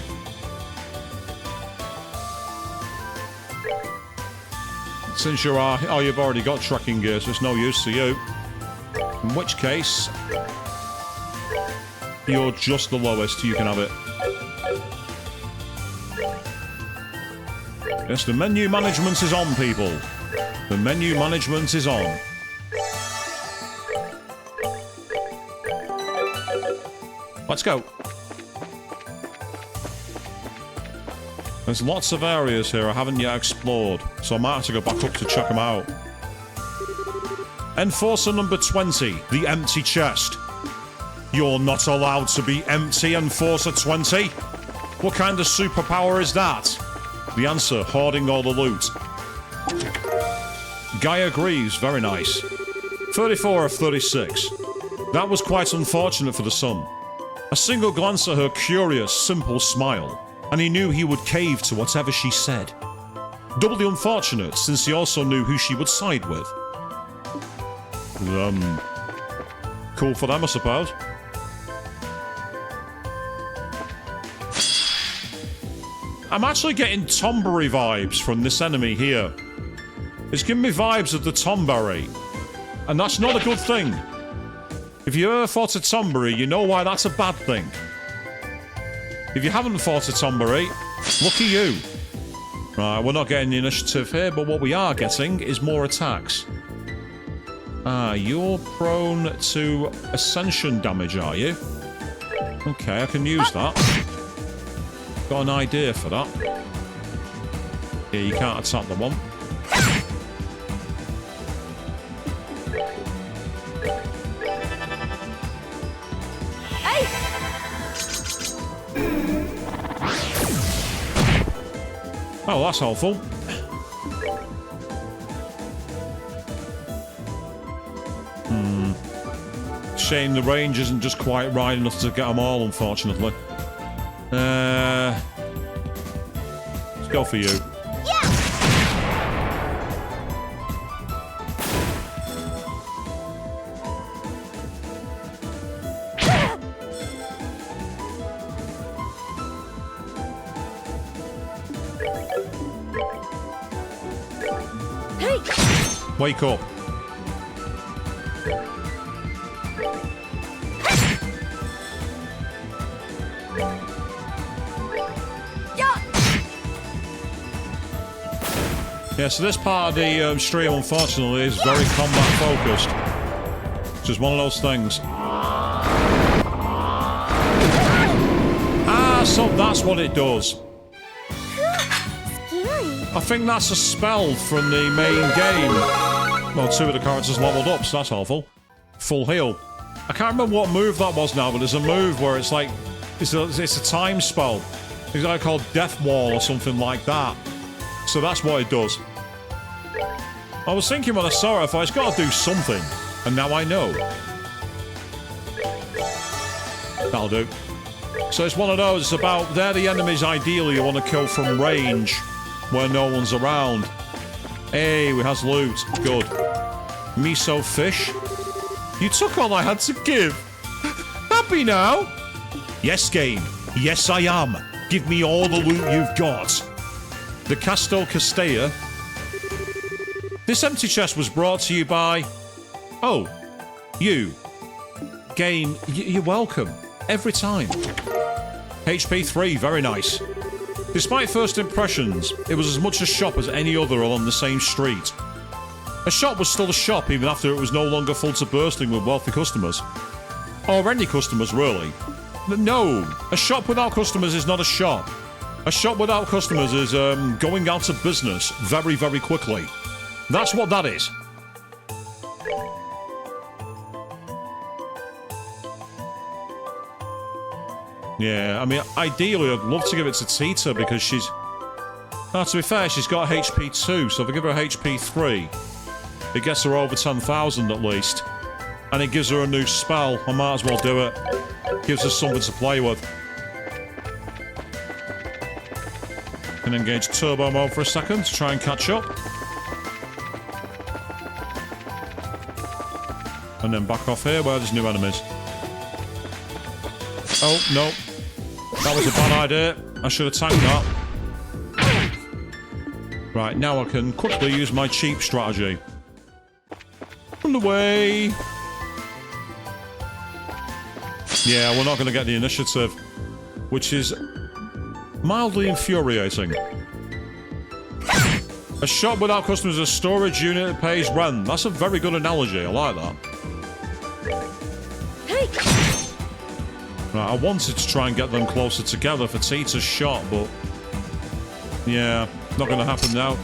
[SPEAKER 3] Since you've already got trekking gear, so it's no use to you. In which case, you're just the lowest. You can have it. Yes, the menu management is on, people. The menu management is on. Let's go. There's lots of areas here I haven't yet explored, so I might have to go back up to check them out. Enforcer number 20, the empty chest. You're not allowed to be empty, Enforcer 20. What kind of superpower is that? The answer, hoarding all the loot. Guy agrees, very nice. 34 of 36. That was quite unfortunate for the son. A single glance at her curious, simple smile, and he knew he would cave to whatever she said. Doubly unfortunate, since he also knew who she would side with. Cool for them, I suppose. I'm actually getting Tomberry vibes from this enemy here. It's giving me vibes of the Tomberry, and that's not a good thing. If you ever fought a Tomberry, you know why that's a bad thing. If you haven't fought a Tomberry, lucky you. Right, we're not getting the initiative here, but what we are getting is more attacks. Ah, you're prone to ascension damage, are you? Okay, I can use that. Got an idea for that. Yeah, you can't attack the one. Oh, that's helpful. Shame the range isn't just quite right enough to get them all, unfortunately. Let's go for you. Wake up. Yeah, so this part of the stream, unfortunately, is very combat focused. It's just one of those things. Ah, so that's what it does. I think that's a spell from the main game. Well, 2 of the characters leveled up, so that's awful. Full heal. I can't remember what move that was now, but there's a move where it's like... It's a time spell. It's like called Death Wall or something like that. So that's what it does. I was thinking when I saw it, I thought it's got to do something. And now I know. That'll do. So it's one of those, it's about... They're the enemies ideally you want to kill from range. Where no one's around. Hey, we has loot. Good. Miso fish. You took all I had to give. Happy now? Yes, game. Yes, I am. Give me all the loot you've got. The Castel Castella. This empty chest was brought to you by... Oh. You. Game, you're welcome. Every time. HP 3, very nice. Despite first impressions, it was as much a shop as any other along the same street. A shop was still a shop even after it was no longer full to bursting with wealthy customers. Or any customers, really. No, a shop without customers is not a shop. A shop without customers is going out of business very, very quickly. That's what that is. Yeah, I mean, ideally, I'd love to give it to Tita because she's... Now, to be fair, she's got HP 2, so if I give her HP 3, it gets her over 10,000 at least. And it gives her a new spell. I might as well do it. Gives her something to play with. Can engage turbo mode for a second to try and catch up. And then back off here where there's new enemies. Oh, no. That was a bad idea. I should have tanked that. Right, now I can quickly use my cheap strategy. Run away. Yeah, we're not going to get the initiative. Which is mildly infuriating. A shop without customers is a storage unit that pays rent. That's a very good analogy. I like that. Right, I wanted to try and get them closer together for Tita's shot, but... Yeah, not going to happen now.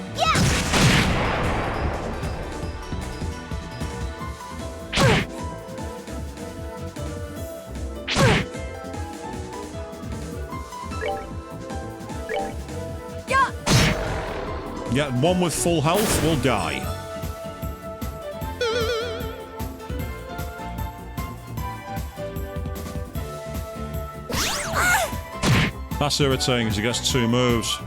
[SPEAKER 3] Yeah, one with full health will die. That's irritating as he gets 2 moves.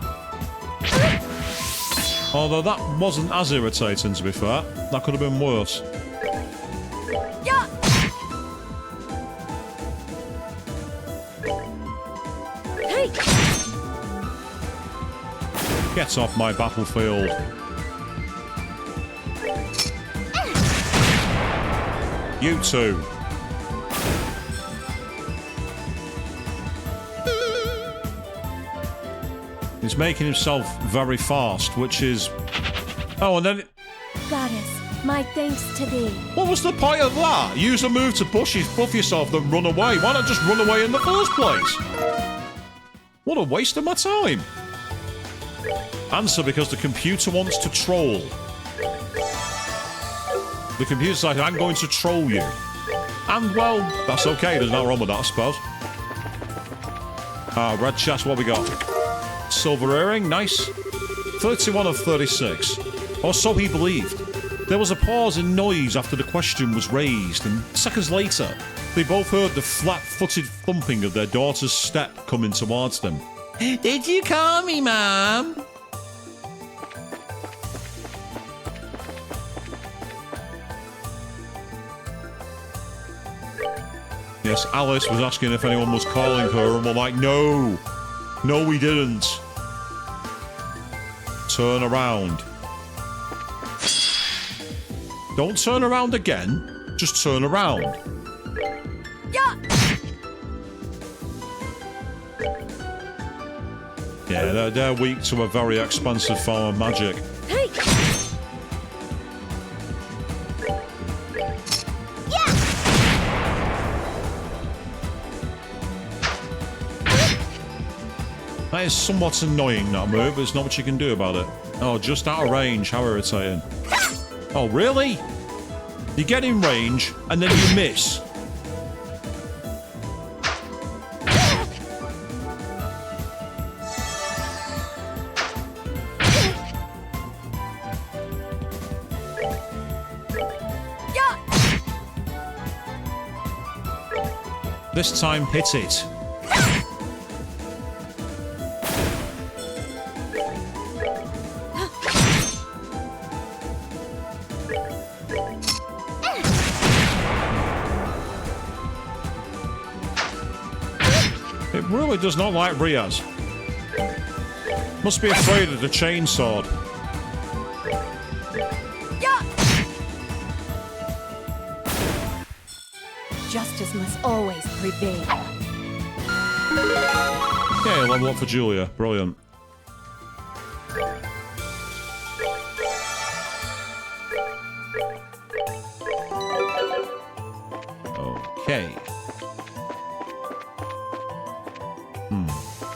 [SPEAKER 3] Although that wasn't as irritating, to be fair. That could have been worse. Get off my battlefield. You two. He's making himself very fast, which is... Oh, and then...
[SPEAKER 4] Goddess, my thanks to thee.
[SPEAKER 3] What was the point of that? Use a move to buff yourself, then run away. Why not just run away in the first place? What a waste of my time. Answer because the computer wants to troll. The computer's like, I'm going to troll you. And, well, that's okay. There's nothing wrong with that, I suppose. Red chest, what we got?
[SPEAKER 1] silver earring. Nice. 31 of 36. Or so he believed. There was a pause in noise after the question was raised, and seconds later, they both heard the flat-footed thumping of their daughter's step coming towards them.
[SPEAKER 8] Did you call me, Mom?
[SPEAKER 1] Yes, Alice was asking if anyone was calling her, and we're like, no. No, we didn't. Turn around. Don't turn around again. Just turn around. Yeah, they're weak to a very expensive form of magic. That is somewhat annoying, that move, but there's not much you can do about it. Oh, just out of range, how irritating. Oh, really? You get in range, and then you miss. This time, hit it. It really does not like Ries. Must be afraid of the chainsword.
[SPEAKER 4] Justice must always prevail.
[SPEAKER 1] Yeah, level up for Julia. Brilliant. Okay.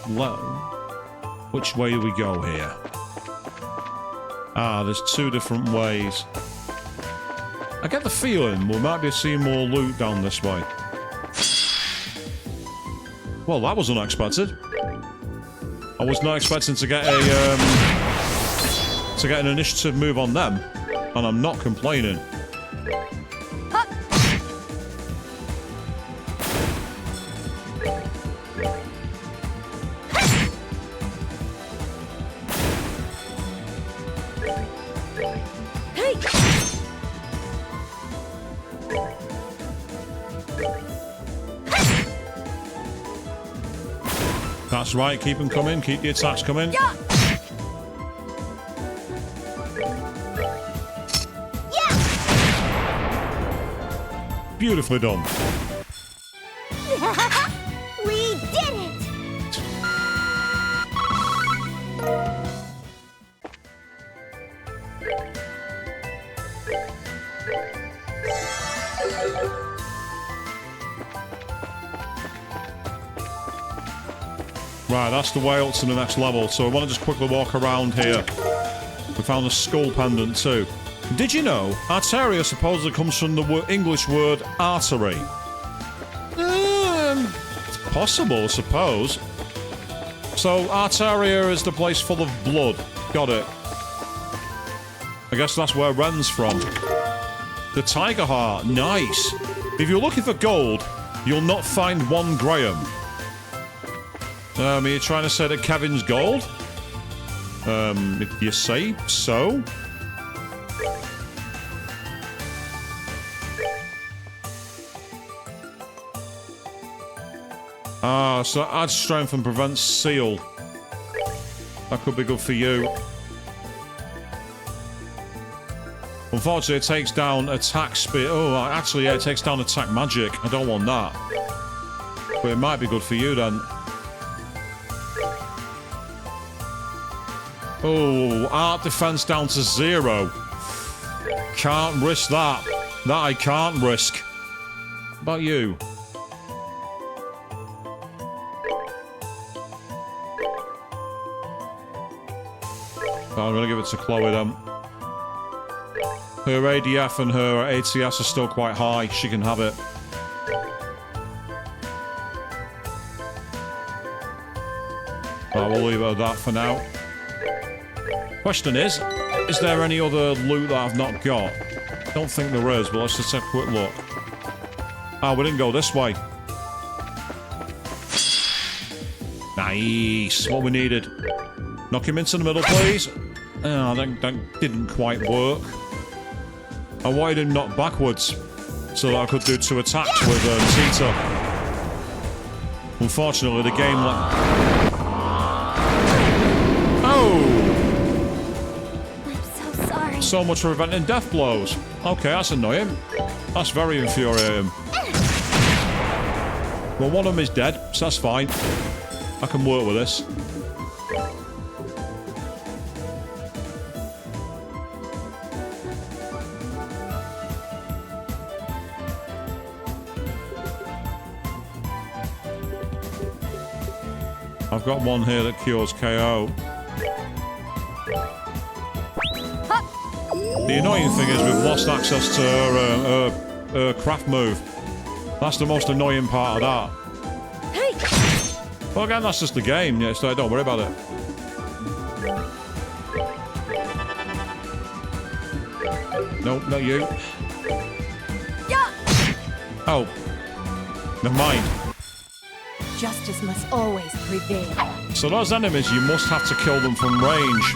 [SPEAKER 1] Well, which way do we go here? Ah, there's two different ways. I get the feeling we might be seeing more loot down this way. Well, that was unexpected. I was not expecting to get an initiative move on them, and I'm not complaining. That's right, keep them coming, keep the attacks coming. Beautifully done.
[SPEAKER 4] We did it!
[SPEAKER 1] Right, that's the way up to the next level. So I want to just quickly walk around here. We found a skull pendant too. Did you know arteria supposedly comes from the English word artery? It's possible, I suppose. So arteria is the place full of blood. Got it. I guess that's where Ren's from. The tiger heart, nice. If you're looking for gold, you'll not find 1 Graham. Are you trying to say that Kevin's gold? If you say so. Ah, so that adds strength and prevents seal. That could be good for you. Unfortunately, it takes down attack speed. Oh, actually, yeah, it takes down attack magic. I don't want that. But it might be good for you then. Oh, art defense down to 0. Can't risk that. That I can't risk. What about you? Oh, I'm gonna give it to Chloe then. Her ADF and her ATS are still quite high. She can have it.
[SPEAKER 3] Right, we'll leave it at that for now. Question is there any other loot that I've not got? Don't think there is, but let's just have a quick look. Oh, we didn't go this way. Nice, what we needed. Knock him into the middle, please. Oh, that didn't quite work. I wanted him knocked backwards so that I could do 2 attacks with Tita. Unfortunately, the game
[SPEAKER 4] I'm so sorry.
[SPEAKER 3] So much for preventing death blows. Okay, that's annoying. That's very infuriating. Well, one of them is dead, so that's fine. I can work with this. I've got one here that cures KO. The annoying thing is we've lost access to her craft move. That's the most annoying part of that. Well, again, that's just the game, yeah, so don't worry about it. Nope, not you.
[SPEAKER 4] Yeah.
[SPEAKER 3] Oh. Never mind.
[SPEAKER 4] Justice must always prevail.
[SPEAKER 3] So those enemies, you must have to kill them from range.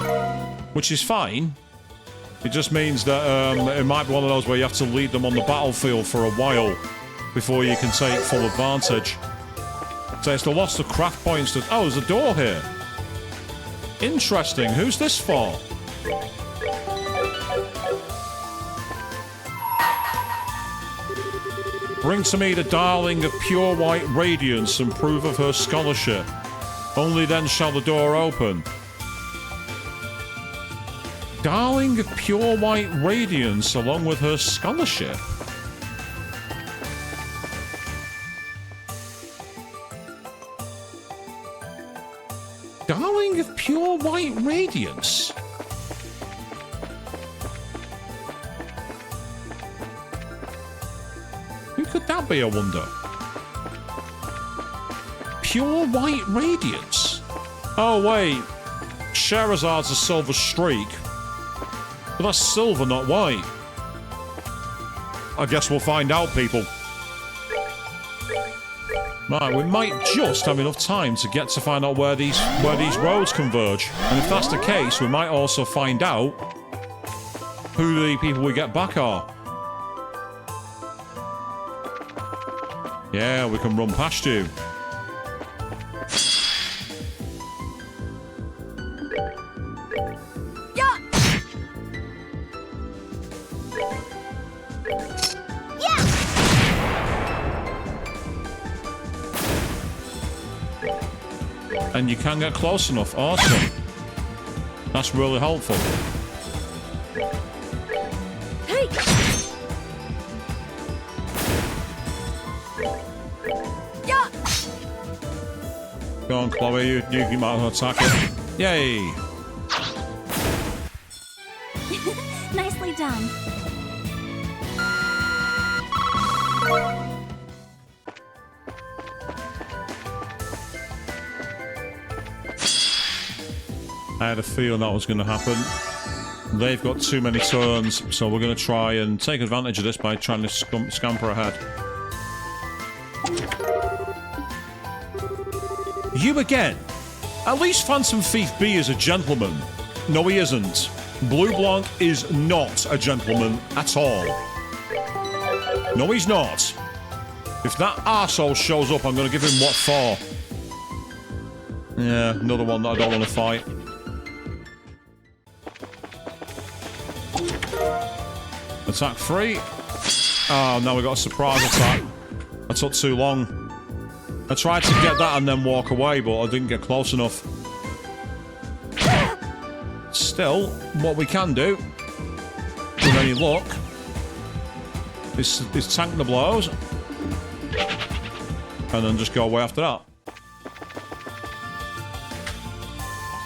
[SPEAKER 3] Which is fine. It just means that it might be one of those where you have to lead them on the battlefield for a while before you can take full advantage. So it's the loss of craft points to... Oh, there's a door here. Interesting. Who's this for? Bring to me the darling of pure white radiance and prove of her scholarship. Only then shall the door open. Darling of pure white radiance along with her scholarship. Darling of pure white radiance? Who could that be, I wonder? Pure white radiance? Oh, wait. Scheherazad's a silver streak. But that's silver, not white. I guess we'll find out, people. Right, we might just have enough time to get to find out where these roads converge. And if that's the case, we might also find out who the people we get back are. Yeah, we can run past you. And you can get close enough. Awesome. That's really helpful.
[SPEAKER 4] Hey. Yeah.
[SPEAKER 3] Go on, Chloe. You might have attack it. Yay.
[SPEAKER 4] Nicely done.
[SPEAKER 3] I had a feeling that was going to happen. They've got too many turns, so we're going to try and take advantage of this by trying to scamper ahead. You again? At least Phantom Thief B is a gentleman. No, he isn't. Blue Blanc is not a gentleman at all. No, he's not. If that arsehole shows up, I'm going to give him what for. Yeah, another one that I don't want to fight. Attack 3. Oh, now we got a surprise attack. That took too long. I tried to get that and then walk away, but I didn't get close enough. Still, what we can do, with any luck, is tank the blows. And then just go away after that.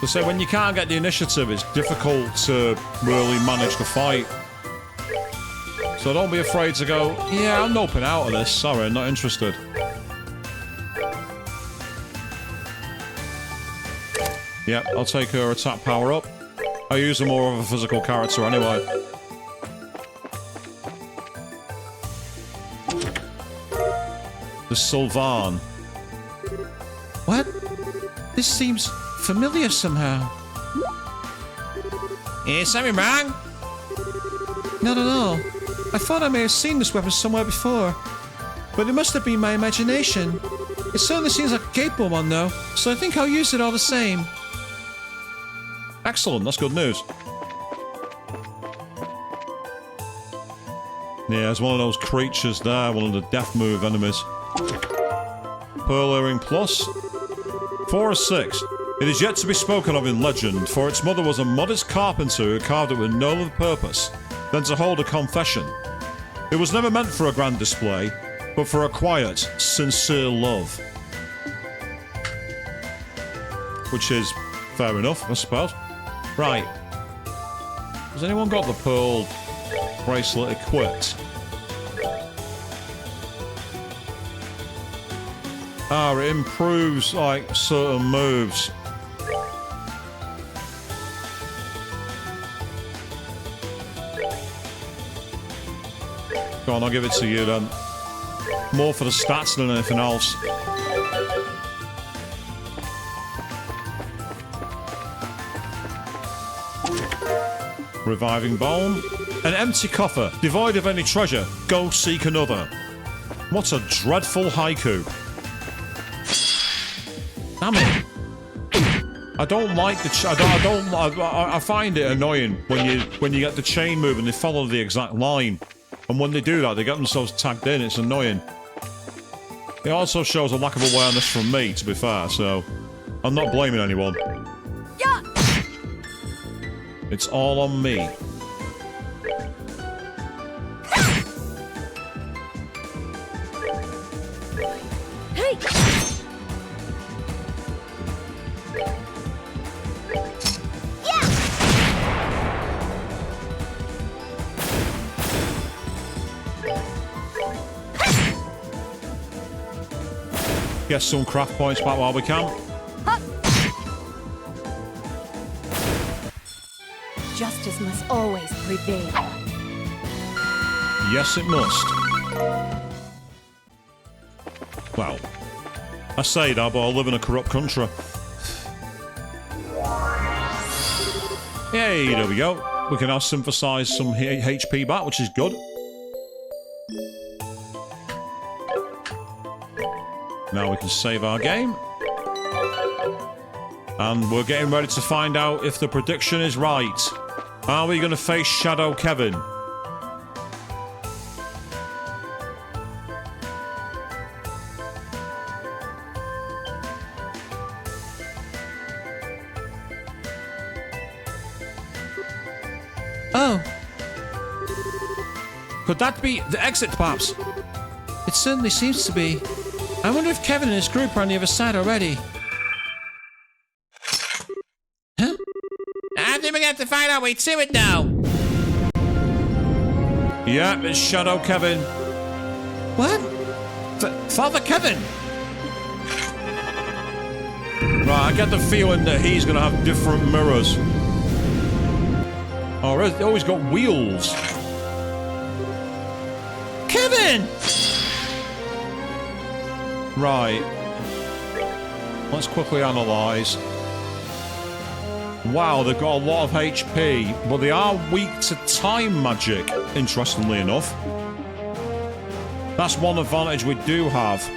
[SPEAKER 3] So say when you can't get the initiative, it's difficult to really manage the fight. So don't be afraid to go, yeah, I'm noping out of this. Sorry, I'm not interested. Yep, I'll take her attack power up. I use her more of a physical character anyway. The Sylvan.
[SPEAKER 1] What? This seems familiar somehow.
[SPEAKER 8] Is something wrong?
[SPEAKER 1] Not at all. I thought I may have seen this weapon somewhere before. But it must have been my imagination. It certainly seems like a capable one, though, so I think I'll use it all the same.
[SPEAKER 3] Excellent, that's good news. Yeah, it's one of those creatures there, one of the death move enemies. Pearl Earring Plus. 4 or 6. It is yet to be spoken of in legend, for its mother was a modest carpenter who carved it with no other purpose than to hold a confession. It was never meant for a grand display, but for a quiet, sincere love. Which is fair enough, I suppose. Right. Has anyone got the pearl bracelet equipped? Ah, it improves, like, certain moves. Go on, I'll give it to you then. More for the stats than anything else. Reviving Bone. An empty coffer, devoid of any treasure. Go seek another. What a dreadful haiku. Damn it. I don't like the I find it annoying when you get the chain move and they follow the exact line. And when they do that, they get themselves tagged in. It's annoying. It also shows a lack of awareness from me, to be fair, so I'm not blaming anyone.
[SPEAKER 4] Yeah.
[SPEAKER 3] It's all on me.
[SPEAKER 4] Hey.
[SPEAKER 3] Get some craft points back while we can.
[SPEAKER 4] Justice must always prevail.
[SPEAKER 3] Yes, it must. Well, I say that, but I live in a corrupt country. Yay, there we go. We can now synthesize some HP back, which is good. Now we can save our game. And we're getting ready to find out if the prediction is right. Are we going to face Shadow Kevin?
[SPEAKER 1] Oh,
[SPEAKER 8] Could that be the exit, perhaps?
[SPEAKER 1] it certainly seems to be. I wonder if Kevin and his group are on the other side already. Huh?
[SPEAKER 8] I think we have to find our way to it now.
[SPEAKER 3] Yep, it's Shadow Kevin.
[SPEAKER 1] What?
[SPEAKER 8] Father Kevin.
[SPEAKER 3] Right, I get the feeling that he's going to have different mirrors. Oh, he's got wheels.
[SPEAKER 8] Kevin!
[SPEAKER 3] Right. Let's quickly analyse. Wow, they've got a lot of HP, but they are weak to time magic, interestingly enough. That's one advantage we do have.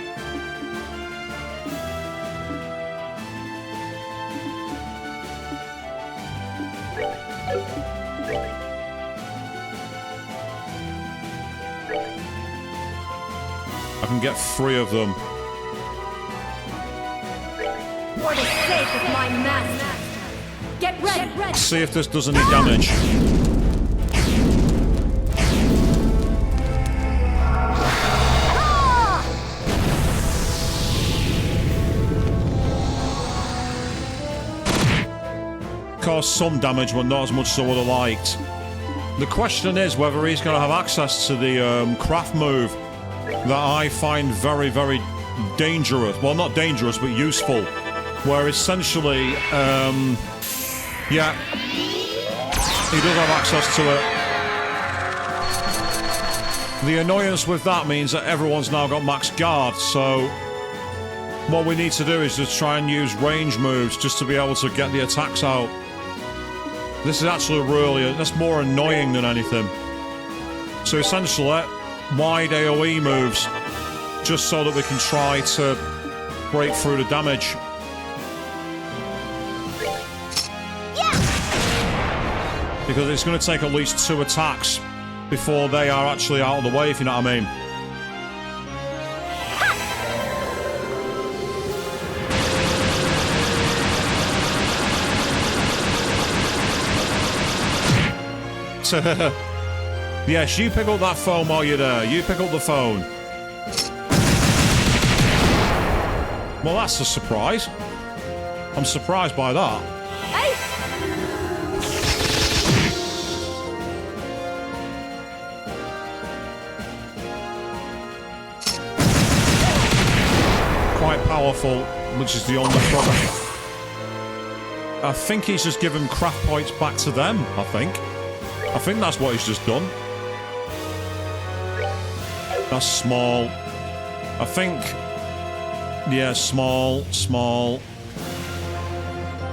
[SPEAKER 3] I can get 3 of them.
[SPEAKER 4] For the sake of my master. Get ready.
[SPEAKER 3] See if this does any damage. Caused some damage, but not as much as I would have liked. The question is whether he's going to have access to the craft move that I find very, very dangerous. Well, not dangerous, but useful.
[SPEAKER 1] where essentially, yeah, he does have access to it. The annoyance with that means that everyone's now got max guard, so what we need to do is just try and use range moves just to be able to get the attacks out. This is actually really, that's more annoying than anything. So essentially, wide AoE moves, just so that we can try to break through the damage. Because it's going to take at least 2 attacks before they are actually out of the way, if you know what I mean. Yes, you pick up that phone while you're there. You pick up the phone. Well, that's a surprise. I'm surprised by that.
[SPEAKER 4] Hey!
[SPEAKER 1] Quite powerful, which is the only problem. I think he's just given craft points back to them, I think that's what he's just done. That's small. I think... Yeah, small.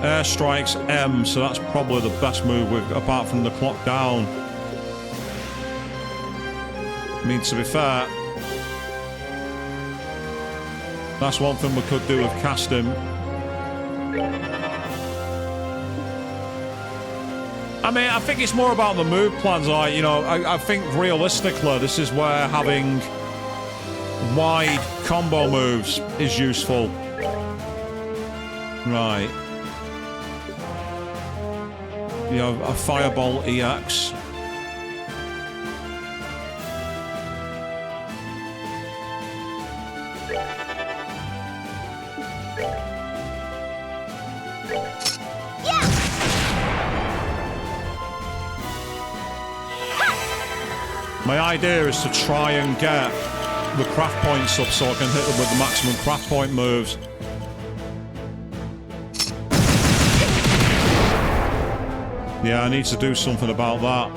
[SPEAKER 1] Airstrike's M, so that's probably the best move with, apart from the clock down. I mean, to be fair, that's one thing we could do with casting. I mean, I think it's more about the move plans. Like, you know, I think realistically, this is where having wide combo moves is useful. Right. You have a Fireball EX. My idea is to try and get the craft points up so I can hit them with the maximum craft point moves. Yeah, I need to do something about that.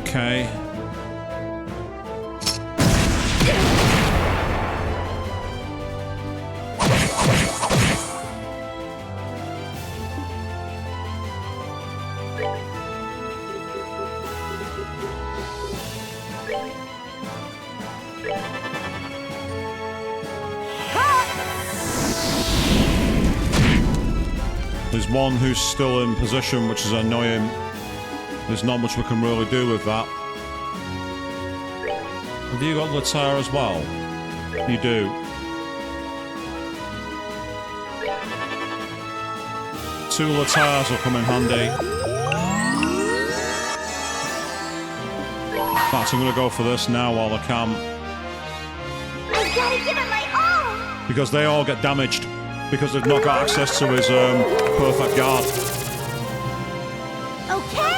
[SPEAKER 1] Okay. There's one who's still in position, which is annoying. There's not much we can really do with that. Have you got Latar as well? You do. Two Latars will come in handy. In fact, I'm going to go for this now while I can.
[SPEAKER 4] I've got to give it my all!
[SPEAKER 1] Because they all get damaged. Because they've not got access to his perfect guard.
[SPEAKER 4] Okay!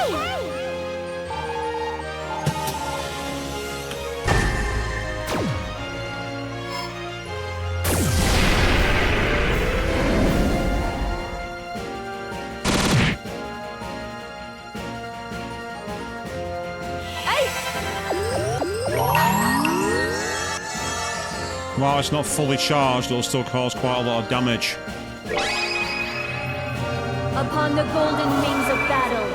[SPEAKER 1] While it's not fully charged, it'll still cause quite a lot of damage.
[SPEAKER 4] Upon the golden wings of battle,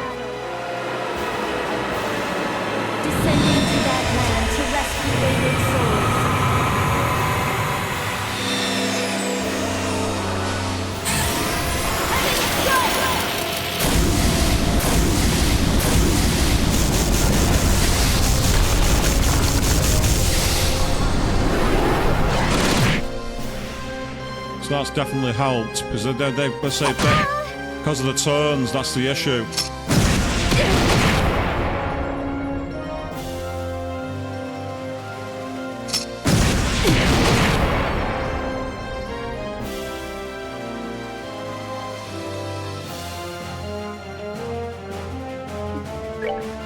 [SPEAKER 4] descending to that land to rescue wayward souls.
[SPEAKER 1] So that's definitely helped, because because of the turns, that's the issue.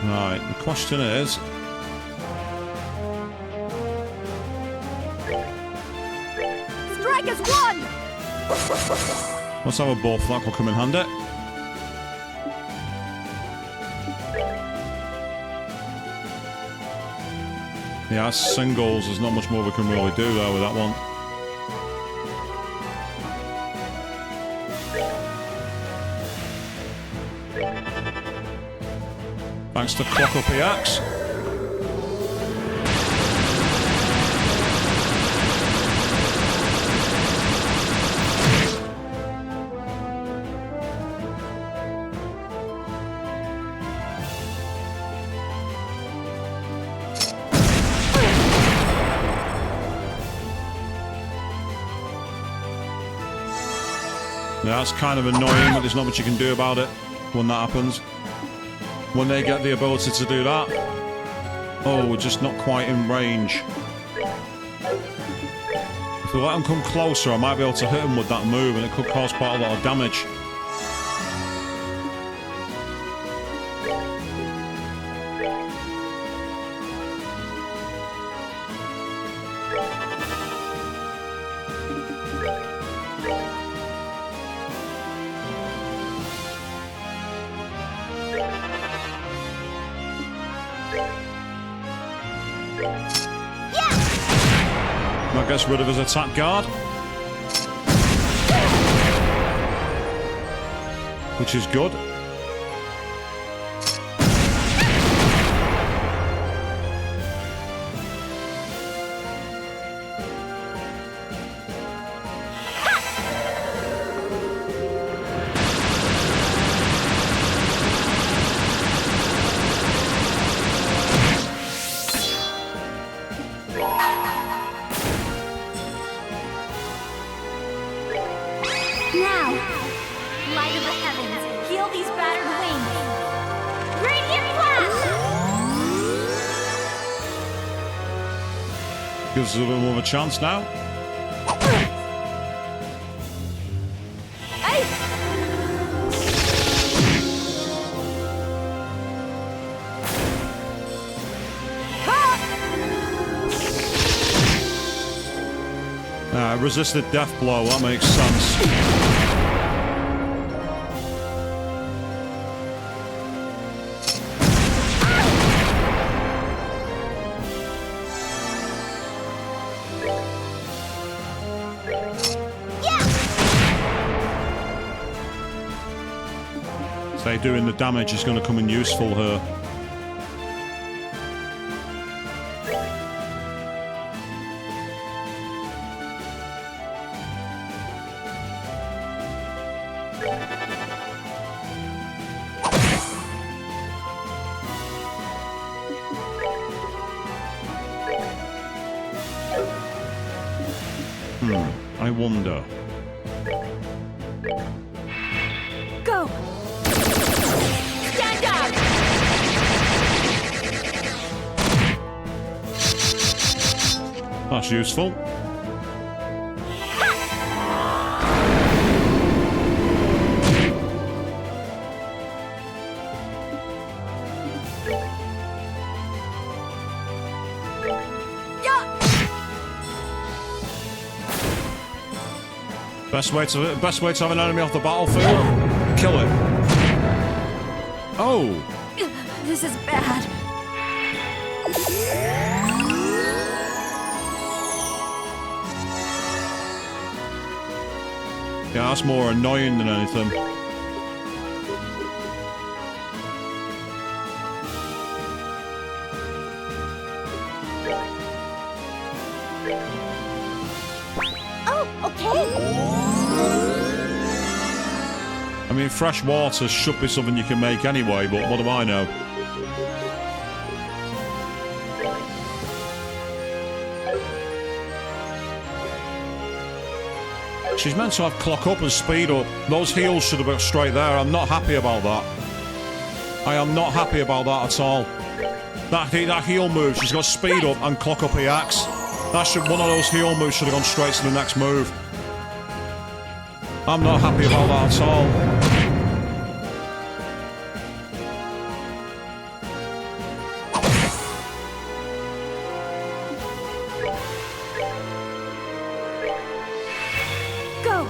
[SPEAKER 1] Right, the question is...
[SPEAKER 3] Let's have a buff. That could come in handy. Yeah, singles. There's not much more we can really do there with that one. Thanks to Clock Up the Axe. Yeah, that's kind of annoying, but there's not much you can do about it when that happens. When they get the ability to do that. Oh, we're just not quite in range. If we let them come closer, I might be able to hit them with that move, and it could cause quite a lot of damage. That gets rid of his attack guard. Which is good.
[SPEAKER 4] Now, light of the heavens, heal these battered wings. Radiant flash!
[SPEAKER 3] Gives us a little more of a chance now. Resisted death blow, that makes sense. So doing the damage is going to come in useful here. I wonder.
[SPEAKER 4] Go! Stand up!
[SPEAKER 3] That's useful. Best way to have an enemy off the battlefield? Kill it. Oh!
[SPEAKER 4] This is bad.
[SPEAKER 3] Yeah, that's more annoying than anything. I mean, fresh water should be something you can make anyway, but what do I know? She's meant to have clock up and speed up. Those heals should have been straight there. I'm not happy about that. I am not happy about that at all. That heal move, she's got speed up and clock up the axe. One of those heal moves should have gone straight to the next move. I'm not happy about that at all.
[SPEAKER 4] Go!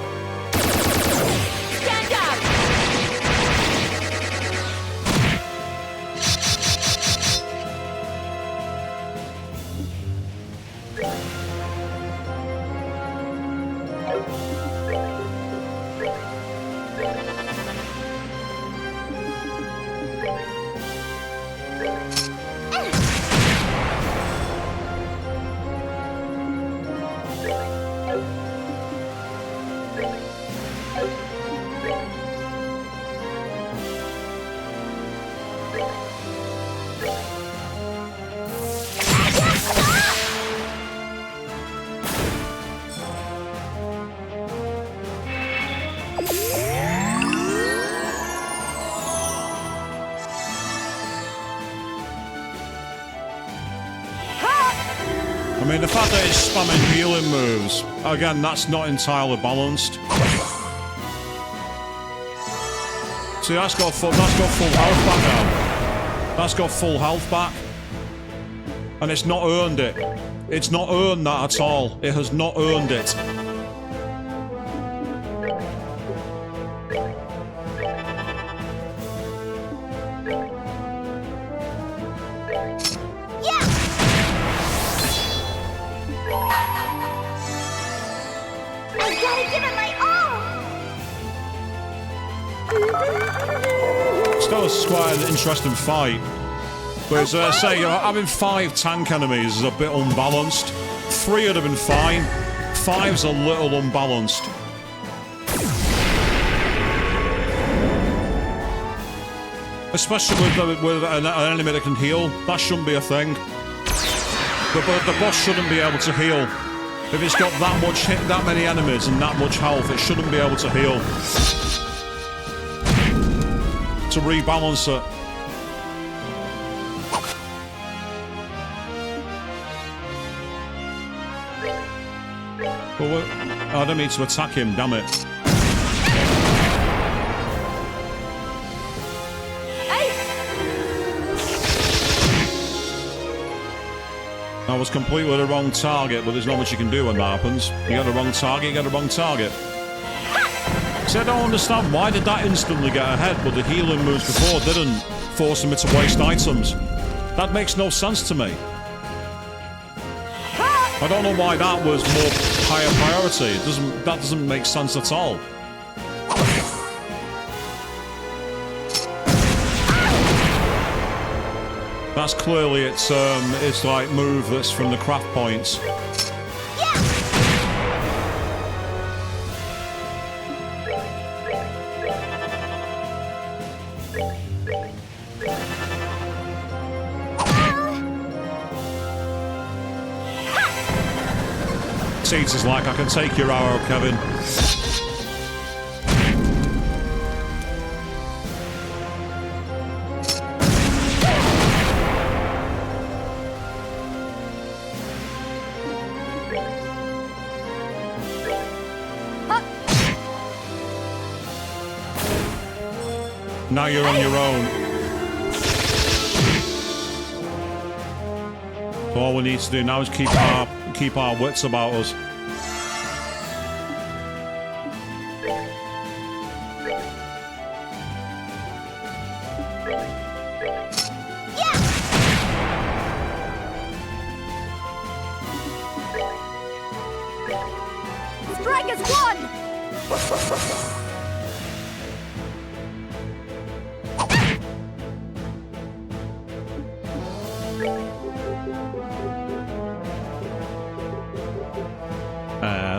[SPEAKER 3] I mean, the fact that it's spamming healing moves, again, that's not entirely balanced. See, that's got full health back now. That's got full health back. And it's not earned it. It's not earned that at all. It has not earned it. Still, it's quite an interesting fight. But as I say, having 5 tank enemies is a bit unbalanced. 3 would have been fine. 5's a little unbalanced. Especially with an enemy that can heal. That shouldn't be a thing. The boss shouldn't be able to heal. If it's got that many enemies and that much health, it shouldn't be able to heal. To rebalance it. Well, I don't need to attack him, damn it. I was completely the wrong target, but there's not much you can do when that happens. You got the wrong target, you got the wrong target. See, I don't understand, why did that instantly get ahead, but the healing moves before didn't, forcing me to waste items? That makes no sense to me. I don't know why that was more higher priority. That doesn't make sense at all. That's clearly its like move that's from the craft points. Seeds is like, I can take your arrow, Kevin. Now you're on your own. So all we need to do now is keep our wits about us.
[SPEAKER 4] Strike is one!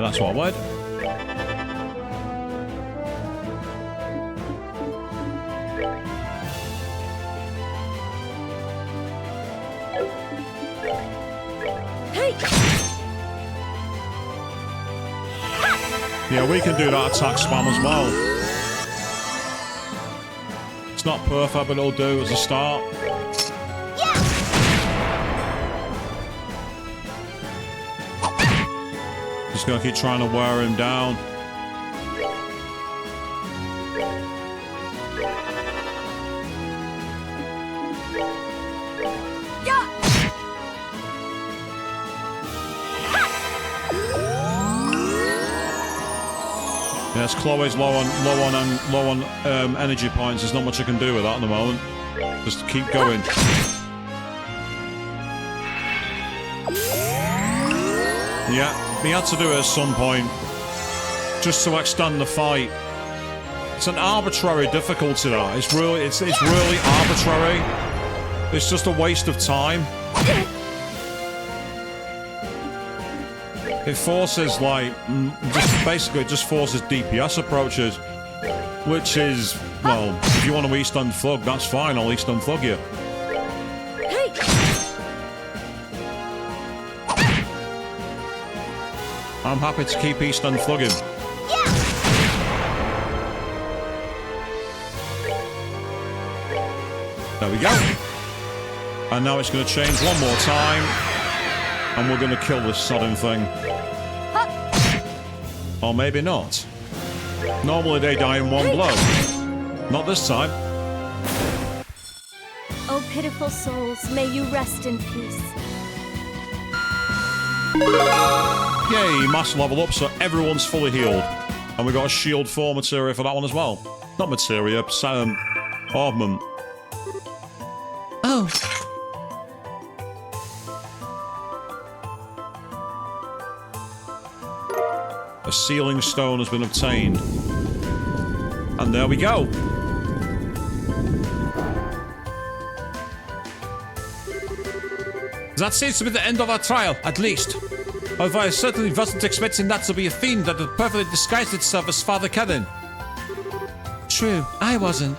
[SPEAKER 3] That's what I wanted. Yeah, we can do that attack spam as well. It's not perfect, but it'll do as a start. Just gonna keep trying to wear him down. Yes, Chloe's low on energy points. There's not much I can do with that at the moment. Just keep going. Yeah, we had to do it at some point, just to extend the fight. It's an arbitrary difficulty, though. It's really arbitrary. It's just a waste of time. It forces, like, just forces DPS approaches. Which is, well, if you want to East Unflug, that's fine. I'll East Unflug you. I'm happy to keep East Unflugging. There we go. And now it's going to change one more time. And we're going to kill this sodding thing. Or maybe not. Normally they die in one blow. Not this time.
[SPEAKER 4] Oh, pitiful souls, may you rest in peace.
[SPEAKER 3] Yay, mass level up, so everyone's fully healed. And we got a shield 4 materia for that one as well. Not materia, augment.
[SPEAKER 8] Oh.
[SPEAKER 3] A sealing stone has been obtained. And there we go.
[SPEAKER 1] That seems to be the end of our trial, at least. Although I certainly wasn't expecting that to be a fiend that had perfectly disguised itself as Father Kevin.
[SPEAKER 8] True, I wasn't.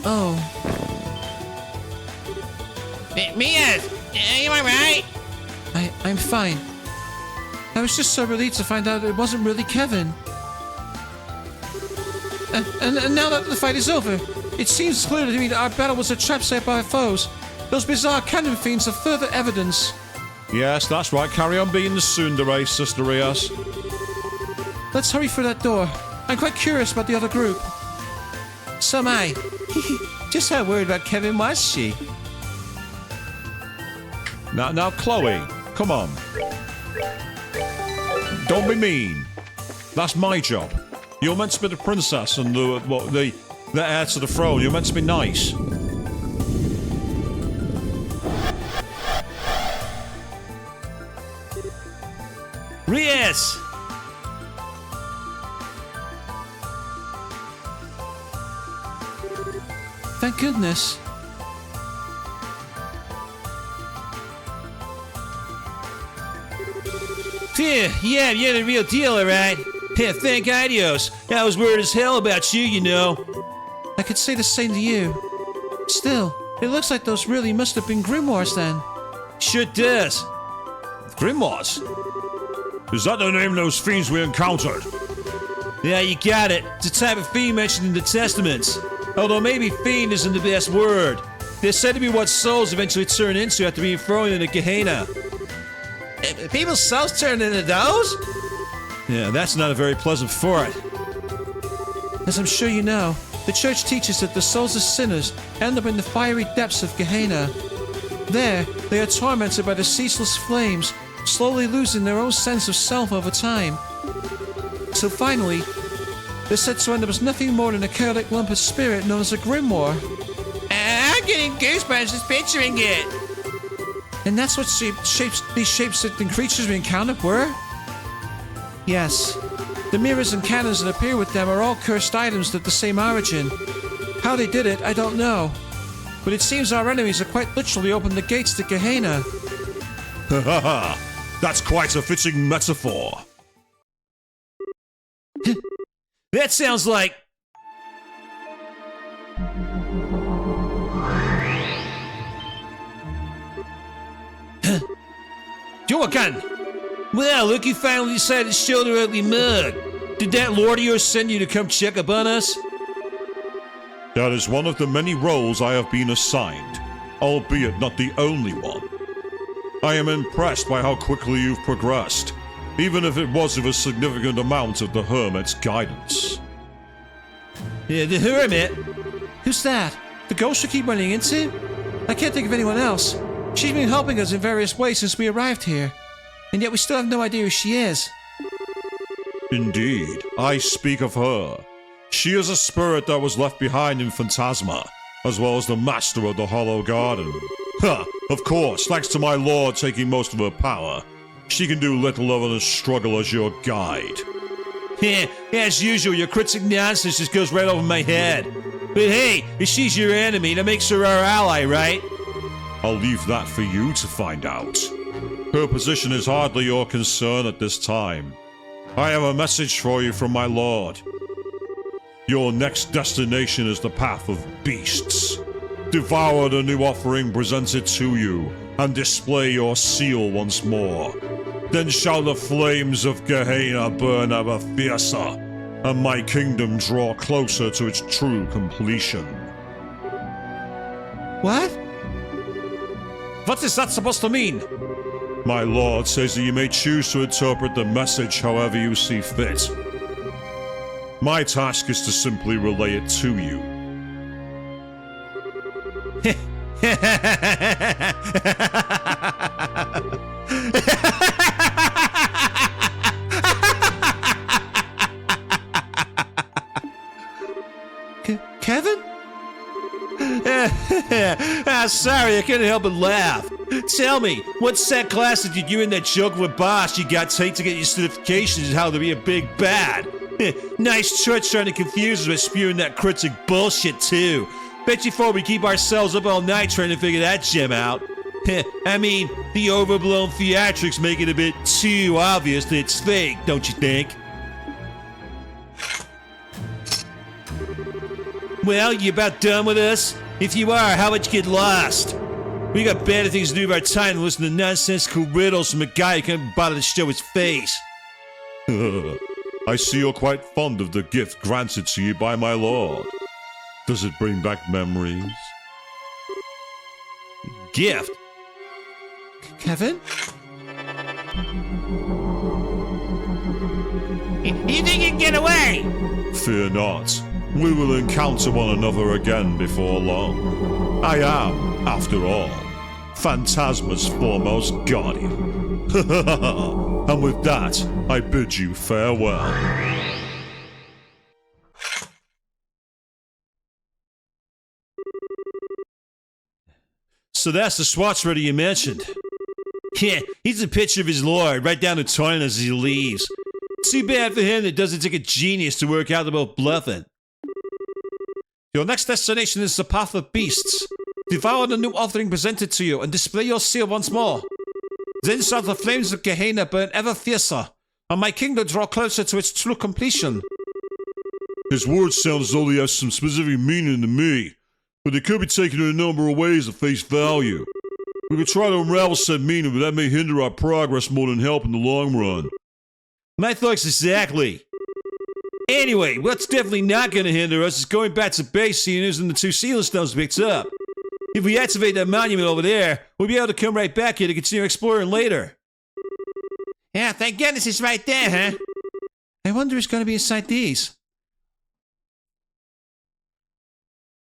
[SPEAKER 8] Oh. Mia, are you alright? I'm fine. I was just so relieved to find out it wasn't really Kevin. And now that the fight is over, it seems clear to me that our battle was a trap set by our foes. Those bizarre cannon fiends are further evidence.
[SPEAKER 3] Yes, that's right. Carry on being the tsundere, Sister Ries.
[SPEAKER 8] Let's hurry through that door. I'm quite curious about the other group. So am I. Just how worried about Kevin was she?
[SPEAKER 3] Now, Chloe, come on. Don't be mean. That's my job. You're meant to be the princess and the heir to the throne. You're meant to be nice.
[SPEAKER 8] Ries! Thank goodness. Phew, yeah, you're the real deal, alright? Yeah, thank Adios. I was worried as hell about you, you know. I could say the same to you. Still, it looks like those really must have been grimoires then. Sure does.
[SPEAKER 3] Grimoires? Is that the name of those fiends we encountered?
[SPEAKER 8] Yeah, you got it. It's a type of fiend mentioned in the Testaments. Although maybe fiend isn't the best word. They're said to be what souls eventually turn into after being thrown into Gehenna. People's souls turn into those?
[SPEAKER 3] Yeah, that's not a very pleasant thought.
[SPEAKER 8] As I'm sure you know, the church teaches that the souls of sinners end up in the fiery depths of Gehenna. There, they are tormented by the ceaseless flames, slowly losing their own sense of self over time. So finally, they're said to end up as nothing more than a chaotic lump of spirit known as a grimoire. I'm getting goosebumps just picturing it. And that's what these shape-shifting creatures we encountered were? Yes. The mirrors and cannons that appear with them are all cursed items of the same origin. How they did it, I don't know. But it seems our enemies have quite literally opened the gates to Gehenna.
[SPEAKER 3] Ha ha ha! That's quite a fitting metaphor.
[SPEAKER 8] That sounds like... Jorkan! Well, look, you finally decided to show the ugly mug. Did that lord of yours send you to come check up on us?
[SPEAKER 3] That is one of the many roles I have been assigned, albeit not the only one. I am impressed by how quickly you've progressed, even if it was with a significant amount of the Hermit's guidance.
[SPEAKER 8] Yeah, the Hermit? Who's that? The ghost you keep running into? I can't think of anyone else. She's been helping us in various ways since we arrived here, and yet we still have no idea who she is.
[SPEAKER 3] Indeed, I speak of her. She is a spirit that was left behind in Phantasma, as well as the master of the Hollow Garden. Ha! Of course, thanks to my lord taking most of her power, she can do little other than struggle as your guide.
[SPEAKER 8] As usual, your cryptic nonsense just goes right over my head. But hey, if she's your enemy, that makes her our ally, right?
[SPEAKER 3] I'll leave that for you to find out. Her position is hardly your concern at this time. I have a message for you from my lord. Your next destination is the path of beasts. Devour the new offering presented to you, and display your seal once more. Then shall the flames of Gehenna burn ever fiercer, and my kingdom draw closer to its true completion.
[SPEAKER 1] What? What is that supposed to mean?
[SPEAKER 3] My lord says that you may choose to interpret the message however you see fit. My task is to simply relay it to you.
[SPEAKER 1] Kevin?
[SPEAKER 8] Sorry, I couldn't help but laugh. Tell me, what set class did you and that joke with boss you got take to get your certifications how to be a big bad? Nice church trying to confuse us by spewing that cryptic bullshit too. Bet you before we keep ourselves up all night trying to figure that gem out. I mean, the overblown theatrics make it a bit too obvious that it's fake, don't you think? Well, you about done with us? If you are, how about you get lost? We got better things to do with our time than listen to nonsensical riddles from a guy who can't bother to show his face.
[SPEAKER 3] I see you're quite fond of the gift granted to you by my lord. Does it bring back memories?
[SPEAKER 8] Gift?
[SPEAKER 1] Kevin?
[SPEAKER 8] You think you can get away?
[SPEAKER 3] Fear not. We will encounter one another again before long. I am, after all, Phantasma's foremost guardian. And with that, I bid you farewell.
[SPEAKER 8] So that's the Schwarzrider you mentioned. Yeah, he's a picture of his lord, right down the toilet as he leaves. Too bad for him that it doesn't take a genius to work out about bluffing.
[SPEAKER 1] Your next destination is the path of beasts. Devour the new offering presented to you and display your seal once more. Then shall the flames of Gehenna burn ever fiercer, and my kingdom draw closer to its true completion.
[SPEAKER 3] His words sound as though they have some specific meaning to me, but they could be taken in a number of ways at face value. We could try to unravel said meaning, but that may hinder our progress more than help in the long run.
[SPEAKER 8] My thoughts exactly. Anyway, what's definitely not going to hinder us is going back to base and using the 2 sealing stones picked up. If we activate that monument over there, we'll be able to come right back here to continue exploring later.
[SPEAKER 1] Yeah, thank goodness it's right there, huh? I wonder who's going to be inside these.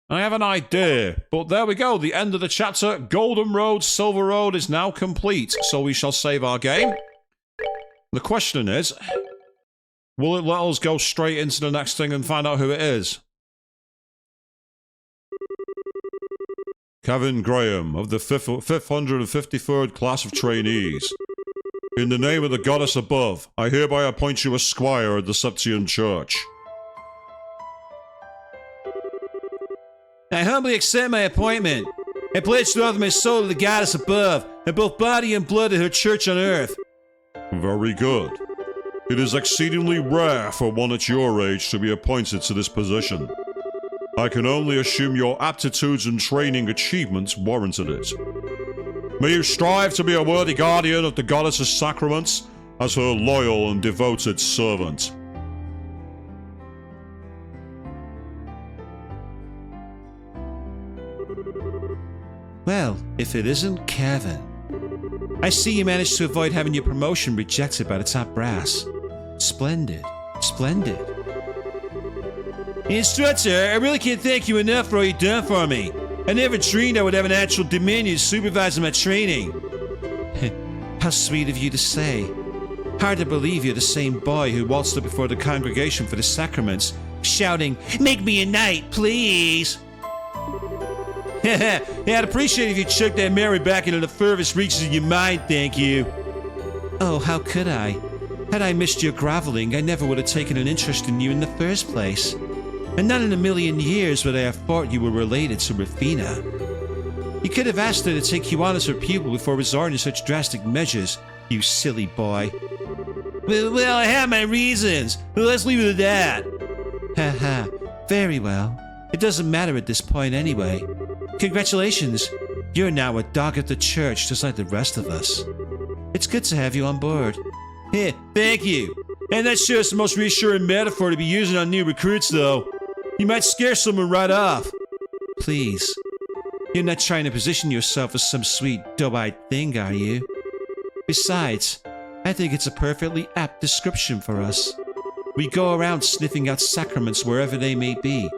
[SPEAKER 1] I have an idea, but there we go, the end of the chapter. Golden Road, Silver Road is now complete, so we shall save our game. The question is, will it let us go straight into the next thing and find out who it is?
[SPEAKER 3] Kevin Graham, of the 553rd class of trainees. In the name of the goddess above, I hereby appoint you a squire at the Septian Church.
[SPEAKER 8] I humbly accept my appointment. I pledge to offer my soul to the goddess above, and both body and blood at her church on earth.
[SPEAKER 3] Very good. It is exceedingly rare for one at your age to be appointed to this position. I can only assume your aptitudes and training achievements warranted it. May you strive to be a worthy guardian of the goddess's sacraments as her loyal and devoted servant.
[SPEAKER 8] Well, if it isn't Kevin. I see you managed to avoid having your promotion rejected by the top brass. Splendid. Splendid. Instructor, I really can't thank you enough for all you've done for me. I never dreamed I would have an actual dominion supervising my training. How sweet of you to say. Hard to believe you're the same boy who waltzed up before the congregation for the sacraments, shouting, "Make me a knight, please!" Yeah, I'd appreciate it if you chucked that memory back into the furthest reaches of your mind, thank you. Oh, how could I? Had I missed your groveling, I never would have taken an interest in you in the first place. And not in a million years would I have thought you were related to Rufina. You could have asked her to take you on as her pupil before resorting to such drastic measures, you silly boy. Well, I have my reasons. Well, let's leave it at that. Haha, very well. It doesn't matter at this point anyway. Congratulations. You're now a dog of the church just like the rest of us. It's good to have you on board. Yeah, thank you. And that's just the most reassuring metaphor to be using on new recruits, though. You might scare someone right off. Please. You're not trying to position yourself as some sweet, doe-eyed thing, are you? Besides, I think it's a perfectly apt description for us. We go around sniffing out sacraments wherever they may be,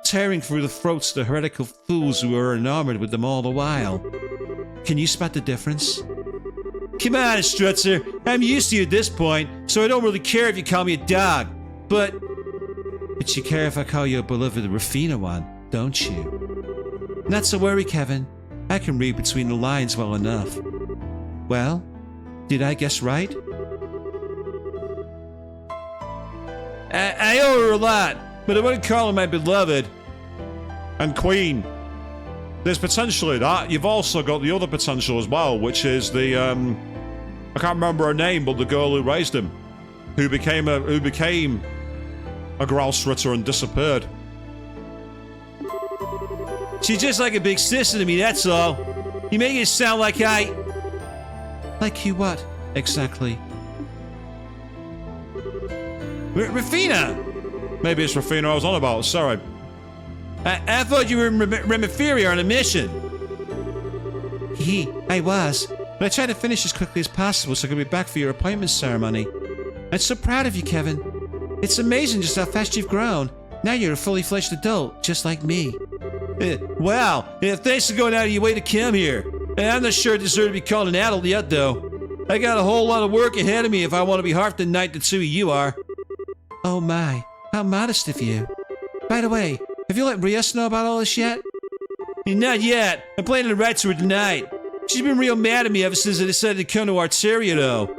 [SPEAKER 8] tearing through the throats of the heretical fools who are enamored with them all the while. Can you spot the difference? Come on, Strutzer. I'm used to you at this point, so I don't really care if you call me a dog. But you care if I call you a beloved Rufina one, don't you? Not to worry, Kevin. I can read between the lines well enough. Well, did I guess right? I owe her a lot, but I wouldn't call her my beloved.
[SPEAKER 3] And Queen. There's potentially that. You've also got the other potential as well, which is the I can't remember her name, but the girl who raised him, who became a Growlstrutter and disappeared.
[SPEAKER 8] She's just like a big sister to me, that's all. You make it sound like I... Like you what, exactly? Rufina!
[SPEAKER 3] Maybe it's Rufina I was on about, sorry.
[SPEAKER 8] I thought you were in Remiferia on a mission. I was. But I tried to finish as quickly as possible so I could be back for your appointment ceremony. I'm so proud of you, Kevin. It's amazing just how fast you've grown. Now you're a fully fledged adult, just like me. Wow, thanks for going out of your way to come here. I'm not sure I deserve to be called an adult yet, though. I got a whole lot of work ahead of me if I want to be half the knight that two of you are. Oh my, how modest of you. By the way, have you let Ries know about all this yet? Not yet. I'm planning to write to her tonight. She's been real mad at me ever since I decided to come to Arteria, though.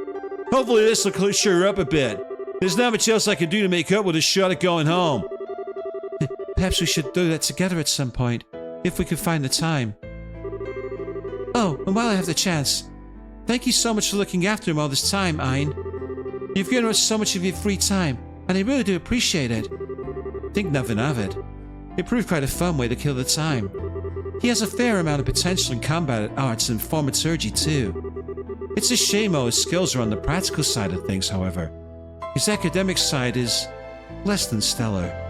[SPEAKER 8] Hopefully this will cheer her up a bit. There's not much else I can do to make up with a shot at going home. Perhaps we should do that together at some point, if we can find the time. Oh, and while I have the chance, thank you so much for looking after him all this time, Ein. You've given us so much of your free time, and I really do appreciate it. Think nothing of it. It proved quite a fun way to kill the time. He has a fair amount of potential in combat arts and thaumaturgy too. It's a shame all his skills are on the practical side of things, however. His academic side is less than stellar.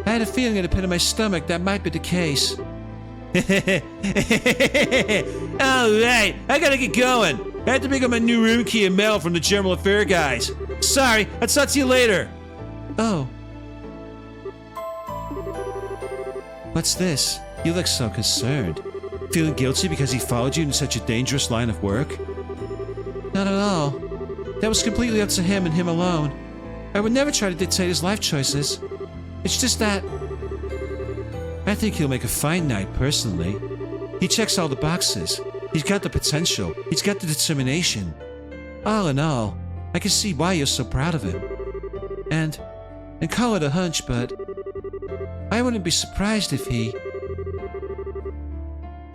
[SPEAKER 8] I had a feeling in the pit of my stomach that might be the case. Alright, I gotta get going. I had to pick up my new room key and mail from the General Affair guys. Sorry, I'll talk to you later. Oh. What's this? You look so concerned. Feeling guilty because he followed you in such a dangerous line of work? Not at all. That was completely up to him and him alone. I would never try to dictate his life choices. It's just that... I think he'll make a fine knight, personally. He checks all the boxes. He's got the potential. He's got the determination. All in all, I can see why you're so proud of him. And call it a hunch, but... I wouldn't be surprised if he...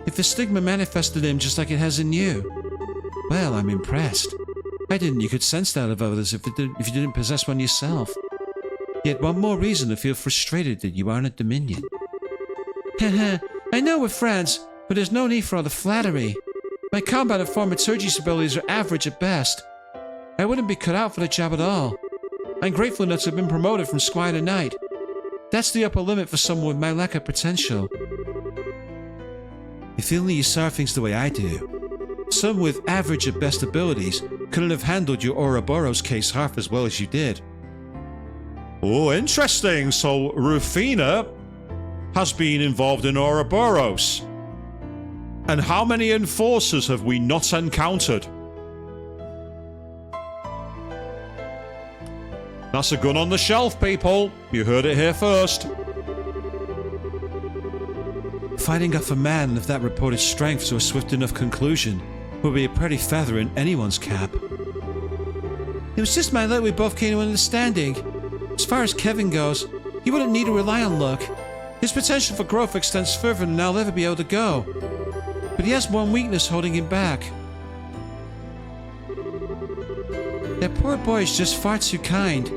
[SPEAKER 8] If the stigma manifested him just like it has in you. Well, I'm impressed. I didn't you could sense that of others if you didn't possess one yourself. Yet one more reason to feel frustrated that you aren't a Dominion. Haha, I know we're friends, but there's no need for all the flattery. My combat and thaumaturgy abilities are average at best. I wouldn't be cut out for the job at all. I'm grateful enough to have been promoted from squire to knight. That's the upper limit for someone with my lack of potential. If only you saw things the way I do. Someone with average at best abilities couldn't have handled your Ouroboros case half as well as you did.
[SPEAKER 3] Oh, interesting. So Rufina has been involved in Ouroboros. And how many enforcers have we not encountered? That's a gun on the shelf, people. You heard it here first.
[SPEAKER 8] Fighting off a man of that reported strength to a swift enough conclusion would be a pretty feather in anyone's cap.
[SPEAKER 1] It was just my luck we both came to an understanding. As far as Kevin goes, he wouldn't need to rely on luck. His potential for growth extends further than I'll ever be able to go. But he has one weakness holding him back. That poor boy is just far too kind.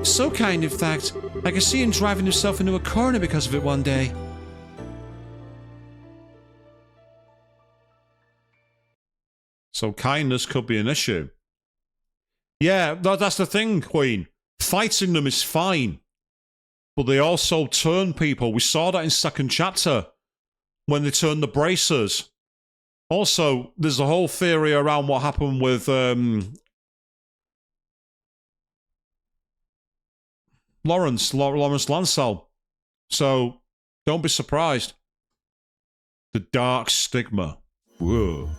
[SPEAKER 1] So kind, in fact, I could see him driving himself into a corner because of it one day.
[SPEAKER 3] So kindness could be an issue. Yeah, that's the thing, Queen. Fighting them is fine. But they also turn people. We saw that in second chapter. When they turned the bracers. Also, there's a whole theory around what happened with Lawrence Lancel. So, don't be surprised. The dark stigma. Whoa.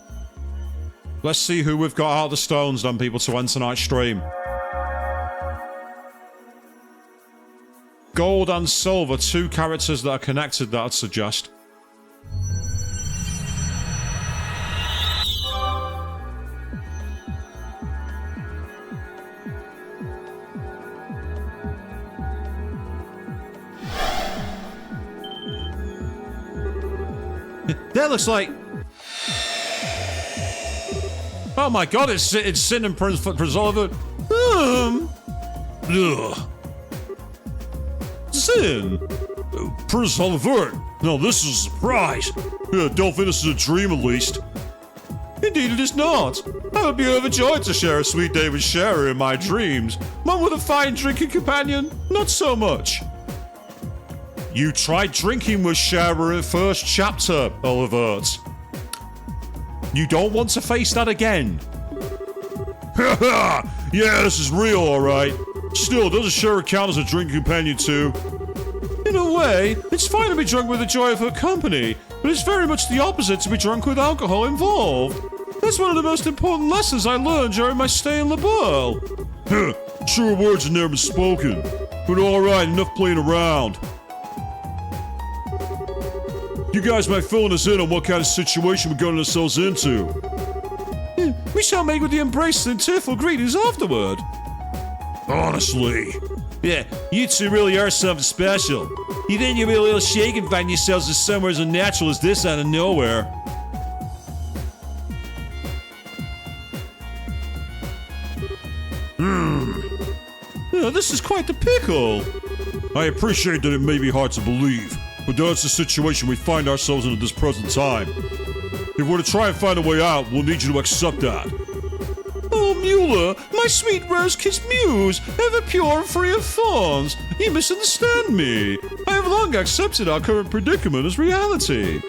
[SPEAKER 3] Let's see who we've got out of the stones then, people, to end tonight's stream. Gold and silver, two characters that are connected that I'd suggest.
[SPEAKER 1] That looks like...
[SPEAKER 3] Oh my god, it's Sin and Prince Oliver. Sin? Prince Oliver? No, this is a surprise. Yeah, don't think this is a dream at least. Indeed it is not. I would be overjoyed to share a sweet day with Sharer in my dreams. One with a fine drinking companion? Not so much. You tried drinking with Sharer in first chapter, Olivert. You don't want to face that again. Haha! Yeah, this is real, alright. Still, doesn't Sharer count as a drinking companion too? In a way, it's fine to be drunk with the joy of her company, but it's very much the opposite to be drunk with alcohol involved. That's one of the most important lessons I learned during my stay in La Belle. Sure words have never been spoken, but alright, enough playing around. You guys might fill us in on what kind of situation we're getting ourselves into. We shall make with the embraces and tearful greetings afterward. Honestly. Yeah, you two really are something special. You think you'll be a little shaken finding yourselves as somewhere as unnatural as this out of nowhere. Yeah, this is quite the pickle. I appreciate that it may be hard to believe, but that's the situation we find ourselves in at this present time. If we're to try and find a way out, we'll need you to accept that. Oh, Mueller, my sweet rose-kissed muse, ever pure and free of thorns. You misunderstand me. I have long accepted our current predicament as reality.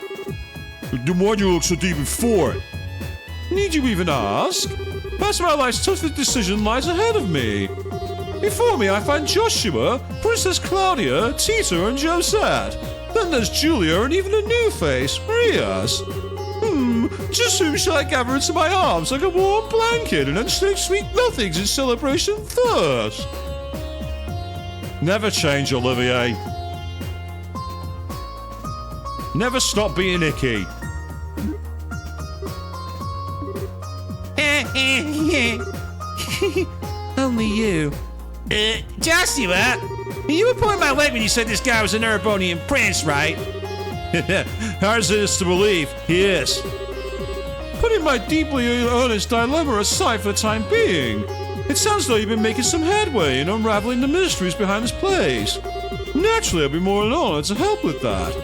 [SPEAKER 3] Then why do you look so deep before it? Need you even ask? Perhaps my life's toughest decision lies ahead of me. Before me I find Joshua, Princess Claudia, Tita and Josette. Then there's Julia and even a new face, Ries. Just whom shall I gather into my arms like a warm blanket and exchange sweet nothings in celebration thirst? Never change, Olivier. Never stop being icky.
[SPEAKER 1] Only you.
[SPEAKER 8] Joshua, you were pulling my leg when you said this guy was an Erebonian prince, right?
[SPEAKER 3] Hard as it is to believe, he is. Putting my deeply earnest dilemma aside for the time being, it sounds like you've been making some headway in unraveling the mysteries behind this place. Naturally, I'd be more than honored to help with that.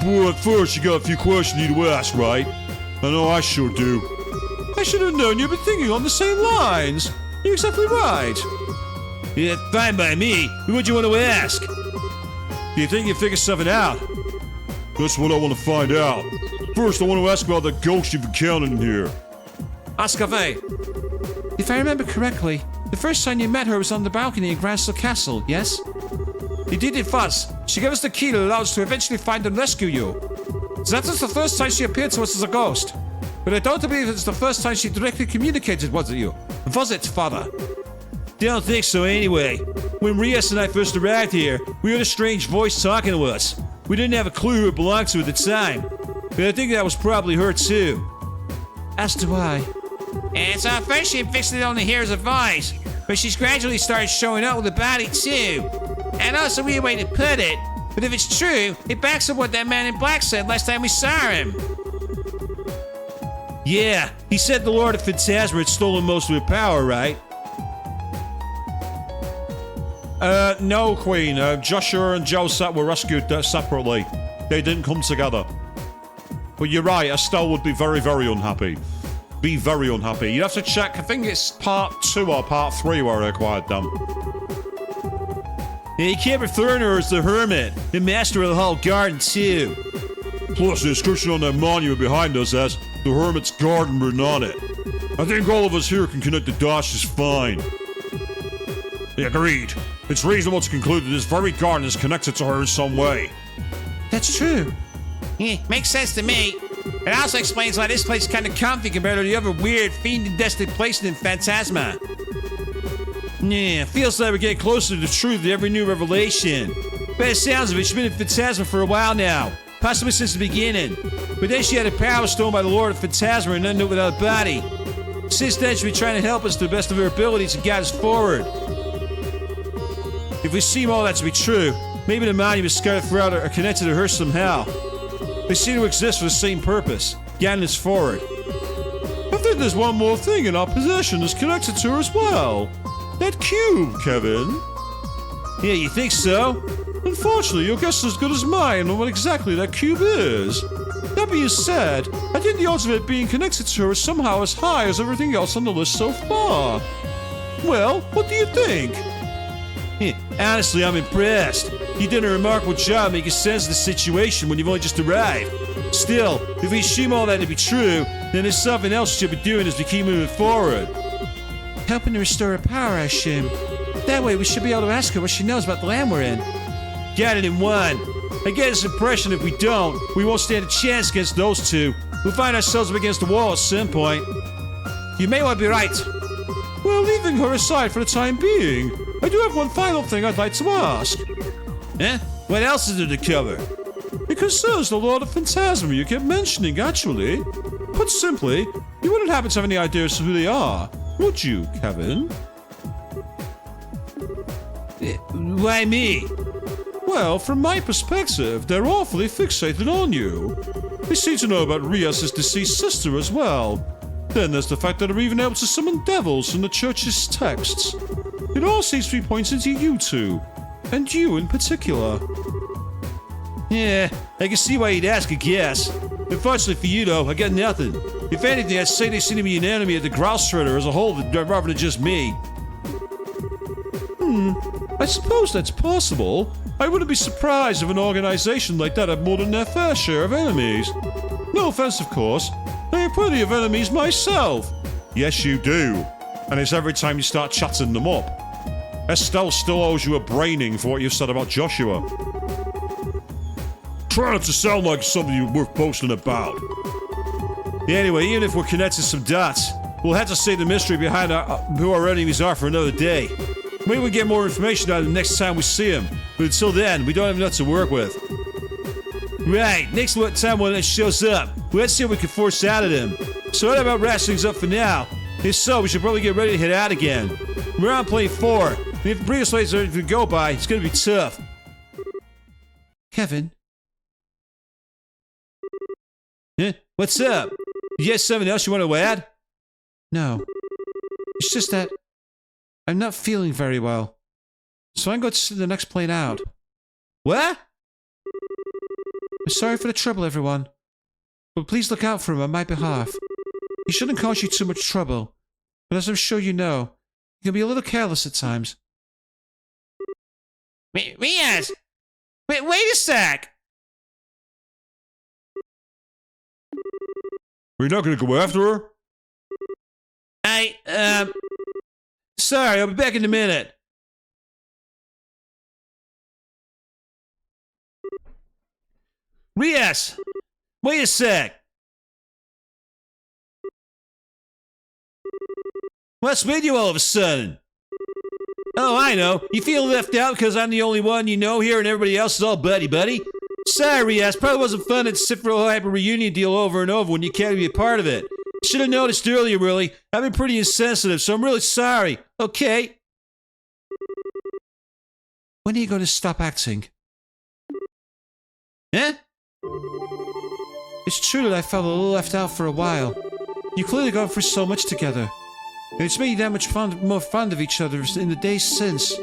[SPEAKER 3] But at first, you got a few questions you need to ask, right? I know I sure do. I should have known you've been thinking on the same lines. You're exactly right.
[SPEAKER 8] Yeah, fine by me. What do you want to ask?
[SPEAKER 3] Do you think you figured something out? That's what I want to find out. First, I want to ask about the ghost you've encountered in here.
[SPEAKER 1] Ascave. If I remember correctly, the first time you met her was on the balcony in Gransel Castle, yes? Indeed it was. She gave us the key that allowed us to eventually find and rescue you. That is the first time she appeared to us as a ghost. But I don't believe it's the first time she directly communicated, was it you? Was it, Father?
[SPEAKER 8] Don't think so anyway. When Ries and I first arrived here, we heard a strange voice talking to us. We didn't have a clue who it belonged to at the time. But I think that was probably her too.
[SPEAKER 1] As do I.
[SPEAKER 8] And so at first she fixed it on the hero's advice, but she's gradually started showing up with a body too. And also a weird way to put it, but if it's true, it backs up what that man in black said last time we saw him. Yeah, he said the Lord of Phantasma had stolen most of her power, right?
[SPEAKER 3] No, Queen. Joshua and Joseph were rescued separately. They didn't come together. But you're right, Estelle would be very, very unhappy. Be very unhappy. You'd have to check, I think it's part 2 or part 3 where I acquired them.
[SPEAKER 8] And you kept referring to her as the Hermit, the master of the whole garden too.
[SPEAKER 3] Plus, the inscription on that monument behind us says, the Hermit's Garden written on it. I think all of us here can connect the dots just fine. Agreed. It's reasonable to conclude that this very garden is connected to her in some way.
[SPEAKER 8] That's true. Yeah, makes sense to me. It also explains why this place is kind of comfy compared to the other weird, fiend-infested places in Phantasma. Yeah, feels like we're getting closer to the truth with every new revelation. By the sounds of it, she's been in Phantasma for a while now, possibly since the beginning. But then she had a power stolen by the Lord of Phantasma and ended up without a body. Since then, she's been trying to help us to the best of her abilities and guide us forward. If we seem all that to be true, maybe the monuments scattered throughout are connected to her somehow. They seem to exist for the same purpose, guiding us forward.
[SPEAKER 2] I think there's one more thing in our possession that's connected to her as well. That cube, Kevin.
[SPEAKER 8] Yeah, you think so?
[SPEAKER 2] Unfortunately, your guess is as good as mine on what exactly that cube is. That being said, I think the odds of it being connected to her is somehow as high as everything else on the list so far. Well, what do you think?
[SPEAKER 8] Honestly, I'm impressed. You did a remarkable job making sense of the situation when you've only just arrived. Still, if we assume all that to be true, then there's something else we should be doing as we keep moving forward. Helping to restore her power, I assume. That way we should be able to ask her what she knows about the land we're in. Got it in one. I get this impression if we don't, we won't stand a chance against those two. We'll find ourselves up against the wall at some point. You may well be right.
[SPEAKER 2] Well, leaving her aside for the time being, I do have one final thing I'd like to ask.
[SPEAKER 8] Huh? What else is there to cover?
[SPEAKER 2] It concerns the Lord of Phantasma you kept mentioning, actually. Put simply, you wouldn't happen to have any ideas of who they are, would you, Kevin?
[SPEAKER 8] Why me?
[SPEAKER 2] Well, from my perspective, they're awfully fixated on you. They seem to know about Ries' deceased sister as well. Then there's the fact that they're even able to summon devils from the church's texts. It all seems to be pointing to you two, and you in particular.
[SPEAKER 8] Yeah, I can see why you'd ask, I guess. Unfortunately for you, though, I got nothing. If anything, I'd say they seem to be an enemy of the Grouse Shredder as a whole rather than just me.
[SPEAKER 2] I suppose that's possible. I wouldn't be surprised if an organization like that had more than their fair share of enemies. No offense, of course. I have plenty of enemies myself.
[SPEAKER 3] Yes, you do. And it's every time you start chatting them up. Estelle still owes you a braining for what you've said about Joshua. Try not to sound like something worth boasting about.
[SPEAKER 8] Anyway, even if we're connected to some dots, we'll have to save the mystery behind who our enemies are for another day. Maybe we'll get more information out of them next time we see him. But until then, we don't have enough to work with. Right, next time when it shows up, let's see what we can force out of him. So that about wraps things up for now. If so, we should probably get ready to head out again. We're on plane 4, and if the previous ways are to go by, it's gonna be tough. Kevin? Huh? What's up? You have something else you want to add?
[SPEAKER 1] No. It's just that I'm not feeling very well. So I'm going to send the next plane out.
[SPEAKER 8] What?
[SPEAKER 1] I'm sorry for the trouble, everyone. But please look out for him on my behalf. He shouldn't cause you too much trouble. But as I'm sure you know, he can be a little careless at times.
[SPEAKER 8] Ries! Wait a sec!
[SPEAKER 3] We're not going to go after her?
[SPEAKER 8] Sorry, I'll be back in a minute. Ries! Wait a sec! What's with you all of a sudden? Oh, I know. You feel left out because I'm the only one you know here and everybody else is all buddy-buddy? Sorry, Ries. Probably wasn't fun to sit for a whole hyper reunion deal over and over when you can't be a part of it. Should have noticed earlier, really. I've been pretty insensitive, so I'm really sorry. Okay.
[SPEAKER 1] When are you going to stop acting?
[SPEAKER 8] Eh?
[SPEAKER 1] It's true that I felt a little left out for a while. You clearly gone through so much together. And it's made you that much more fond of each other in the days since.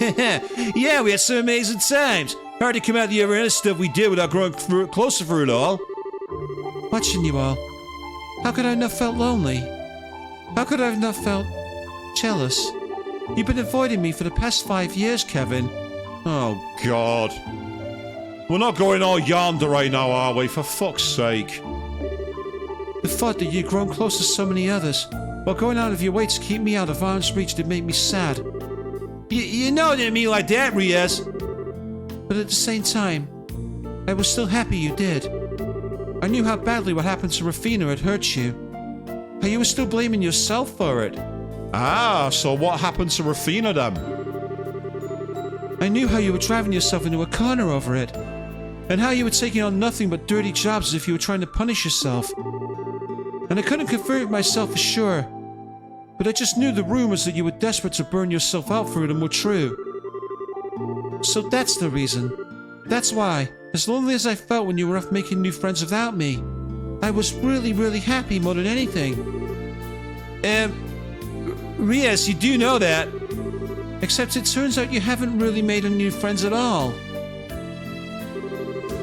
[SPEAKER 8] Yeah, we had some amazing times. Hard to come out the other end of stuff we did without growing closer for it all.
[SPEAKER 1] Watching you all, how could I have not felt lonely? How could I have not felt jealous? You've been avoiding me for the past 5 years, Kevin.
[SPEAKER 3] Oh, God. We're not going all yonder right now, are we? For fuck's sake.
[SPEAKER 1] The thought that you'd grown close to so many others, while going out of your way to keep me out of arm's reach, did make me sad.
[SPEAKER 8] You know I didn't mean like that, Ries.
[SPEAKER 1] But at the same time, I was still happy you did. I knew how badly what happened to Rafina had hurt you. How you were still blaming yourself for it.
[SPEAKER 3] Ah, so what happened to Rafina then?
[SPEAKER 1] I knew how you were driving yourself into a corner over it. And how you were taking on nothing but dirty jobs as if you were trying to punish yourself. And I couldn't confirm it myself for sure. But I just knew the rumors that you were desperate to burn yourself out for it were true. So that's the reason. That's why, as lonely as I felt when you were off making new friends without me, I was really, really happy more than anything.
[SPEAKER 8] Ries, you do know that.
[SPEAKER 1] Except it turns out you haven't really made any new friends at all.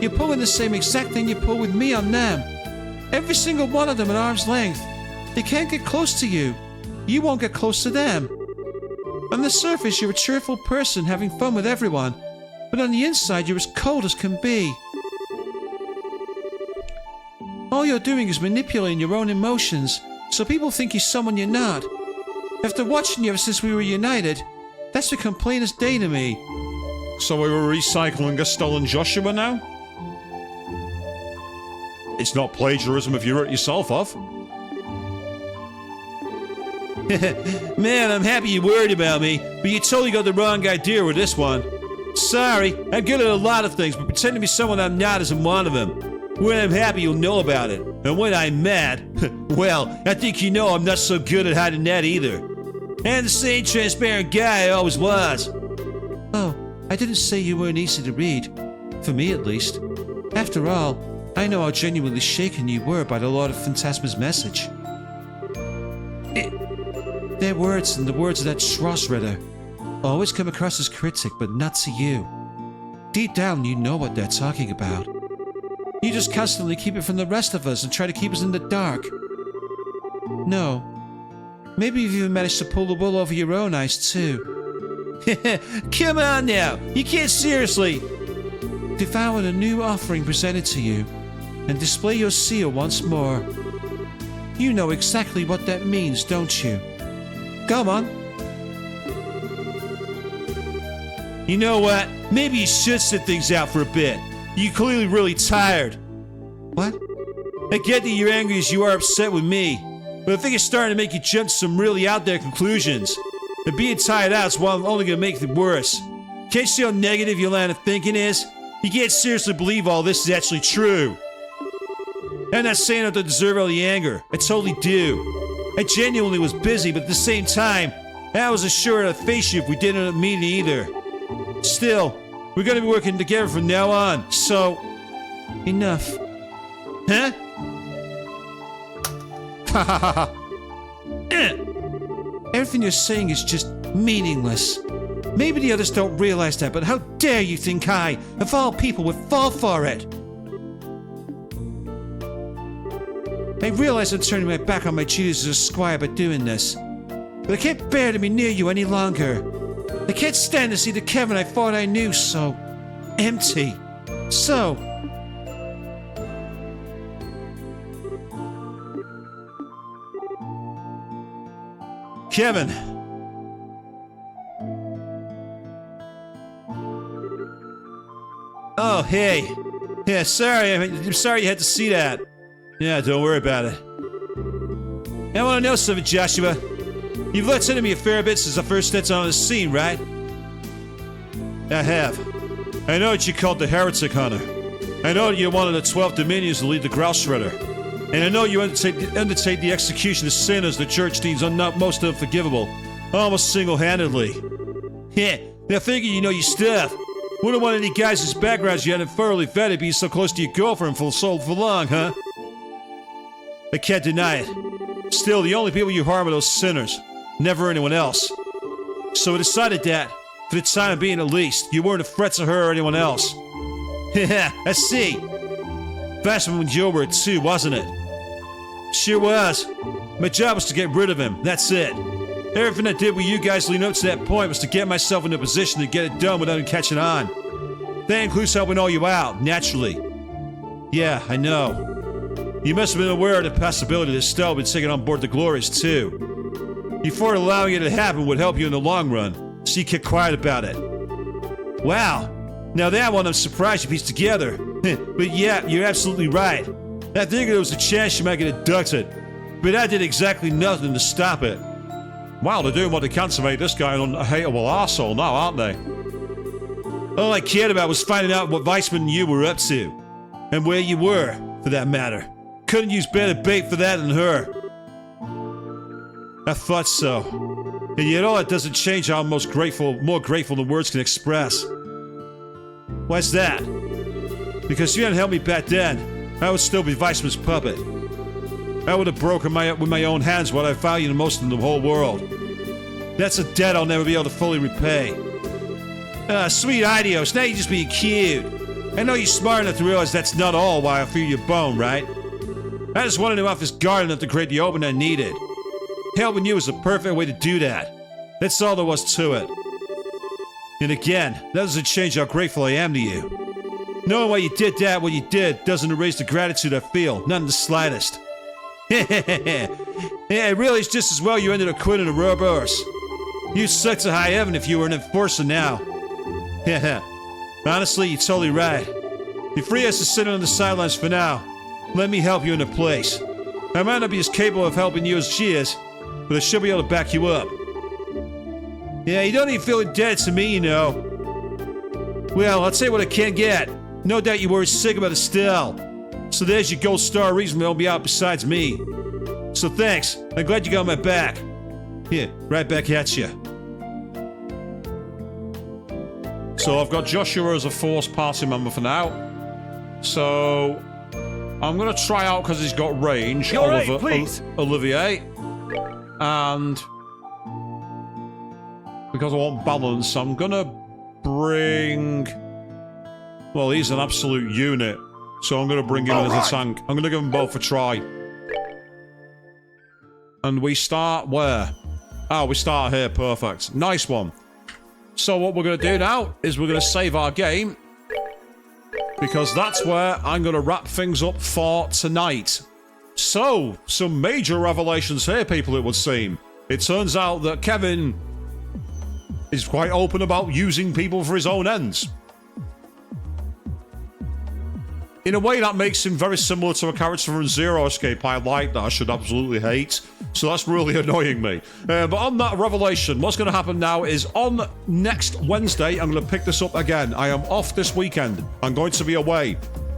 [SPEAKER 1] You're pulling the same exact thing you pull with me on them. Every single one of them at arm's length. They can't get close to you. You won't get close to them. On the surface, you're a cheerful person having fun with everyone. But on the inside, you're as cold as can be. All you're doing is manipulating your own emotions, so people think you're someone you're not. After watching you ever since we were united, that's become plain as day to me.
[SPEAKER 3] So we were recycling Estelle and Joshua now? It's not plagiarism if you wrote yourself off.
[SPEAKER 8] Man, I'm happy you're worried about me, but you totally got the wrong idea with this one. Sorry, I'm good at a lot of things, but pretending to be someone I'm not isn't one of them. When I'm happy, you'll know about it. And when I'm mad, well, I think you know I'm not so good at hiding that either. And the same transparent guy I always was.
[SPEAKER 1] Oh, I didn't say you weren't easy to read. For me, at least. After all, I know how genuinely shaken you were by the Lord of Phantasma's message. Their words and the words of that Schrossritter always come across as cryptic, but not to you. Deep down, you know what they're talking about. You just constantly keep it from the rest of us and try to keep us in the dark. No. Maybe you've even managed to pull the wool over your own eyes, too.
[SPEAKER 8] Come on now, you can't seriously
[SPEAKER 1] devour a new offering presented to you and display your seal once more. You know exactly what that means, don't you? Come on.
[SPEAKER 8] You know what? Maybe you should sit things out for a bit. You're clearly really tired.
[SPEAKER 1] What?
[SPEAKER 8] I get that you're angry as you are upset with me, but I think it's starting to make you jump to some really out there conclusions. And being tired out is only going to make it worse. Can't you see how negative your line of thinking is? You can't seriously believe all this is actually true. I'm not saying I don't deserve all the anger. I totally do. I genuinely was busy, but at the same time, I was assured I'd face you if we didn't end up meeting either. Still, we're gonna be working together from now on, so...
[SPEAKER 1] Enough.
[SPEAKER 8] Huh?
[SPEAKER 1] Everything you're saying is just meaningless. Maybe the others don't realize that, but how dare you think I, of all people, would fall for it? I realize I'm turning my back on my duties as a squire by doing this, but I can't bear to be near you any longer. I can't stand to see the Kevin I thought I knew so empty. So...
[SPEAKER 8] Kevin. Oh, hey. Yeah, sorry. I'm sorry you had to see that. Yeah, don't worry about it. I want to know something, Joshua. You've listened to me a fair bit since I first stepped on the scene, right?
[SPEAKER 3] I have. I know that you called the Heretic Hunter. I know that you're one of the 12 Dominions to lead the Grouse Shredder. And I know you undertake the execution of sinners the church deems most unforgivable, almost single-handedly. Yeah, now figure you know your stuff. Wouldn't want any guys whose backgrounds you hadn't thoroughly vetted be so close to your girlfriend for long, huh? I can't deny it. Still, the only people you harm are those sinners, never anyone else. So I decided that, for the time being at least, you weren't a threat to her or anyone else. Haha, I see. Fastman and Joe were it too, wasn't it? Sure was. My job was to get rid of him, that's it. Everything I did with you guys leading up to that point was to get myself in a position to get it done without him catching on. That includes helping all you out, naturally. Yeah, I know. You must have been aware of the possibility that Stella would take it on board the Glories, too. You thought allowing it to happen would help you in the long run, so you kept quiet about it. Wow. Now that one I'm surprised you pieced together. But yeah, you're absolutely right. I figured there was a chance you might get abducted, but I did exactly nothing to stop it. Wow, they're doing what they can to make this guy an unhateable arsehole now, aren't they? All I cared about was finding out what Weissman and you were up to. And where you were, for that matter. Couldn't use better bait for that than her. I thought so. And yet all that doesn't change how I'm more grateful than words can express. Why's that? Because you hadn't helped me back then, I would still be Weissman's puppet. I would have broken with my own hands what I value the most in the whole world. That's a debt I'll never be able to fully repay. Sweet Idios, now you're just being cute. I know you're smart enough to realize that's not all why I fear your bone, right? I just wanted him off his guard enough to create the opening I needed. Helping you was the perfect way to do that. That's all there was to it. And again, that doesn't change how grateful I am to you. Knowing why you did what you did doesn't erase the gratitude I feel, not in the slightest. Yeah, it really is just as well you ended up quitting the Roboers. You'd suck to high heaven if you were an enforcer now. Yeah, honestly, you're totally right. If Ries is sitting on the sidelines for now, let me help you into place. I might not be as capable of helping you as she is, but I should be able to back you up. Yeah, you don't even feel indebted to me, you know. Well, I'll tell you what I can't get. No doubt you were sick about Estelle. So there's your gold star reason to help me out besides me. So thanks. I'm glad you got my back. Here, right back at you.
[SPEAKER 1] So I've got Joshua as a Force party member for now. So I'm going to try out because he's got range. Olivier. And because I want balance, I'm going to bring... Well, he's an absolute unit. So I'm going to bring him in as a tank. I'm going to give them both a try. And we start where? Oh, we start here. Perfect. Nice one. So what we're going to do now is we're going to save our game. Because that's where I'm going to wrap things up for tonight. So, some major revelations here, people, it would seem. It turns out that Kevin is quite open about using people for his own ends. In a way, that makes him very similar to a character from Zero Escape I like that I should absolutely hate. So that's really annoying me. But on that revelation, what's going to happen now is on next Wednesday, I'm going to pick this up again. I am off this weekend. I'm going to be away.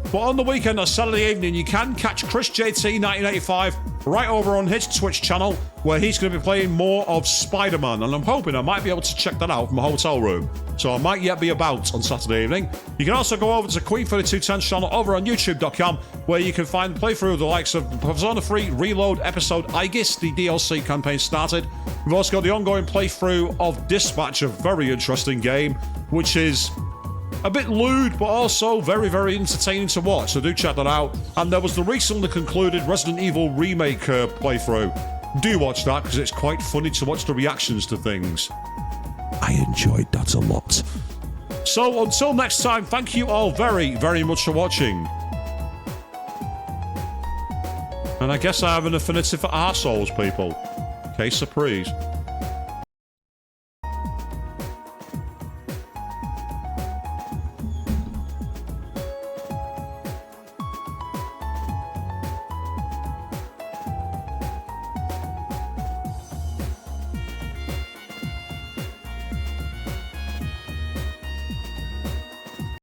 [SPEAKER 1] But on the weekend, on Saturday evening, you can catch Chris JT 1985 right over on his Twitch channel, where he's going to be playing more of Spider-Man, and I'm hoping I might be able to check that out from a hotel room. So I might yet be about on Saturday evening. You can also go over to Queen3210's channel over on YouTube.com, where you can find the playthrough of the likes of Persona 3 Reload episode Aegis, the DLC campaign started. We've also got the ongoing playthrough of Dispatch, a very interesting game, which is a bit lewd, but also very, very entertaining to watch, so do check that out. And there was the recently concluded Resident Evil Remake playthrough. Do watch that, because it's quite funny to watch the reactions to things. I enjoyed that a lot. So, until next time, thank you all very, very much for watching. And I guess I have an affinity for arseholes, people. Okay, surprise.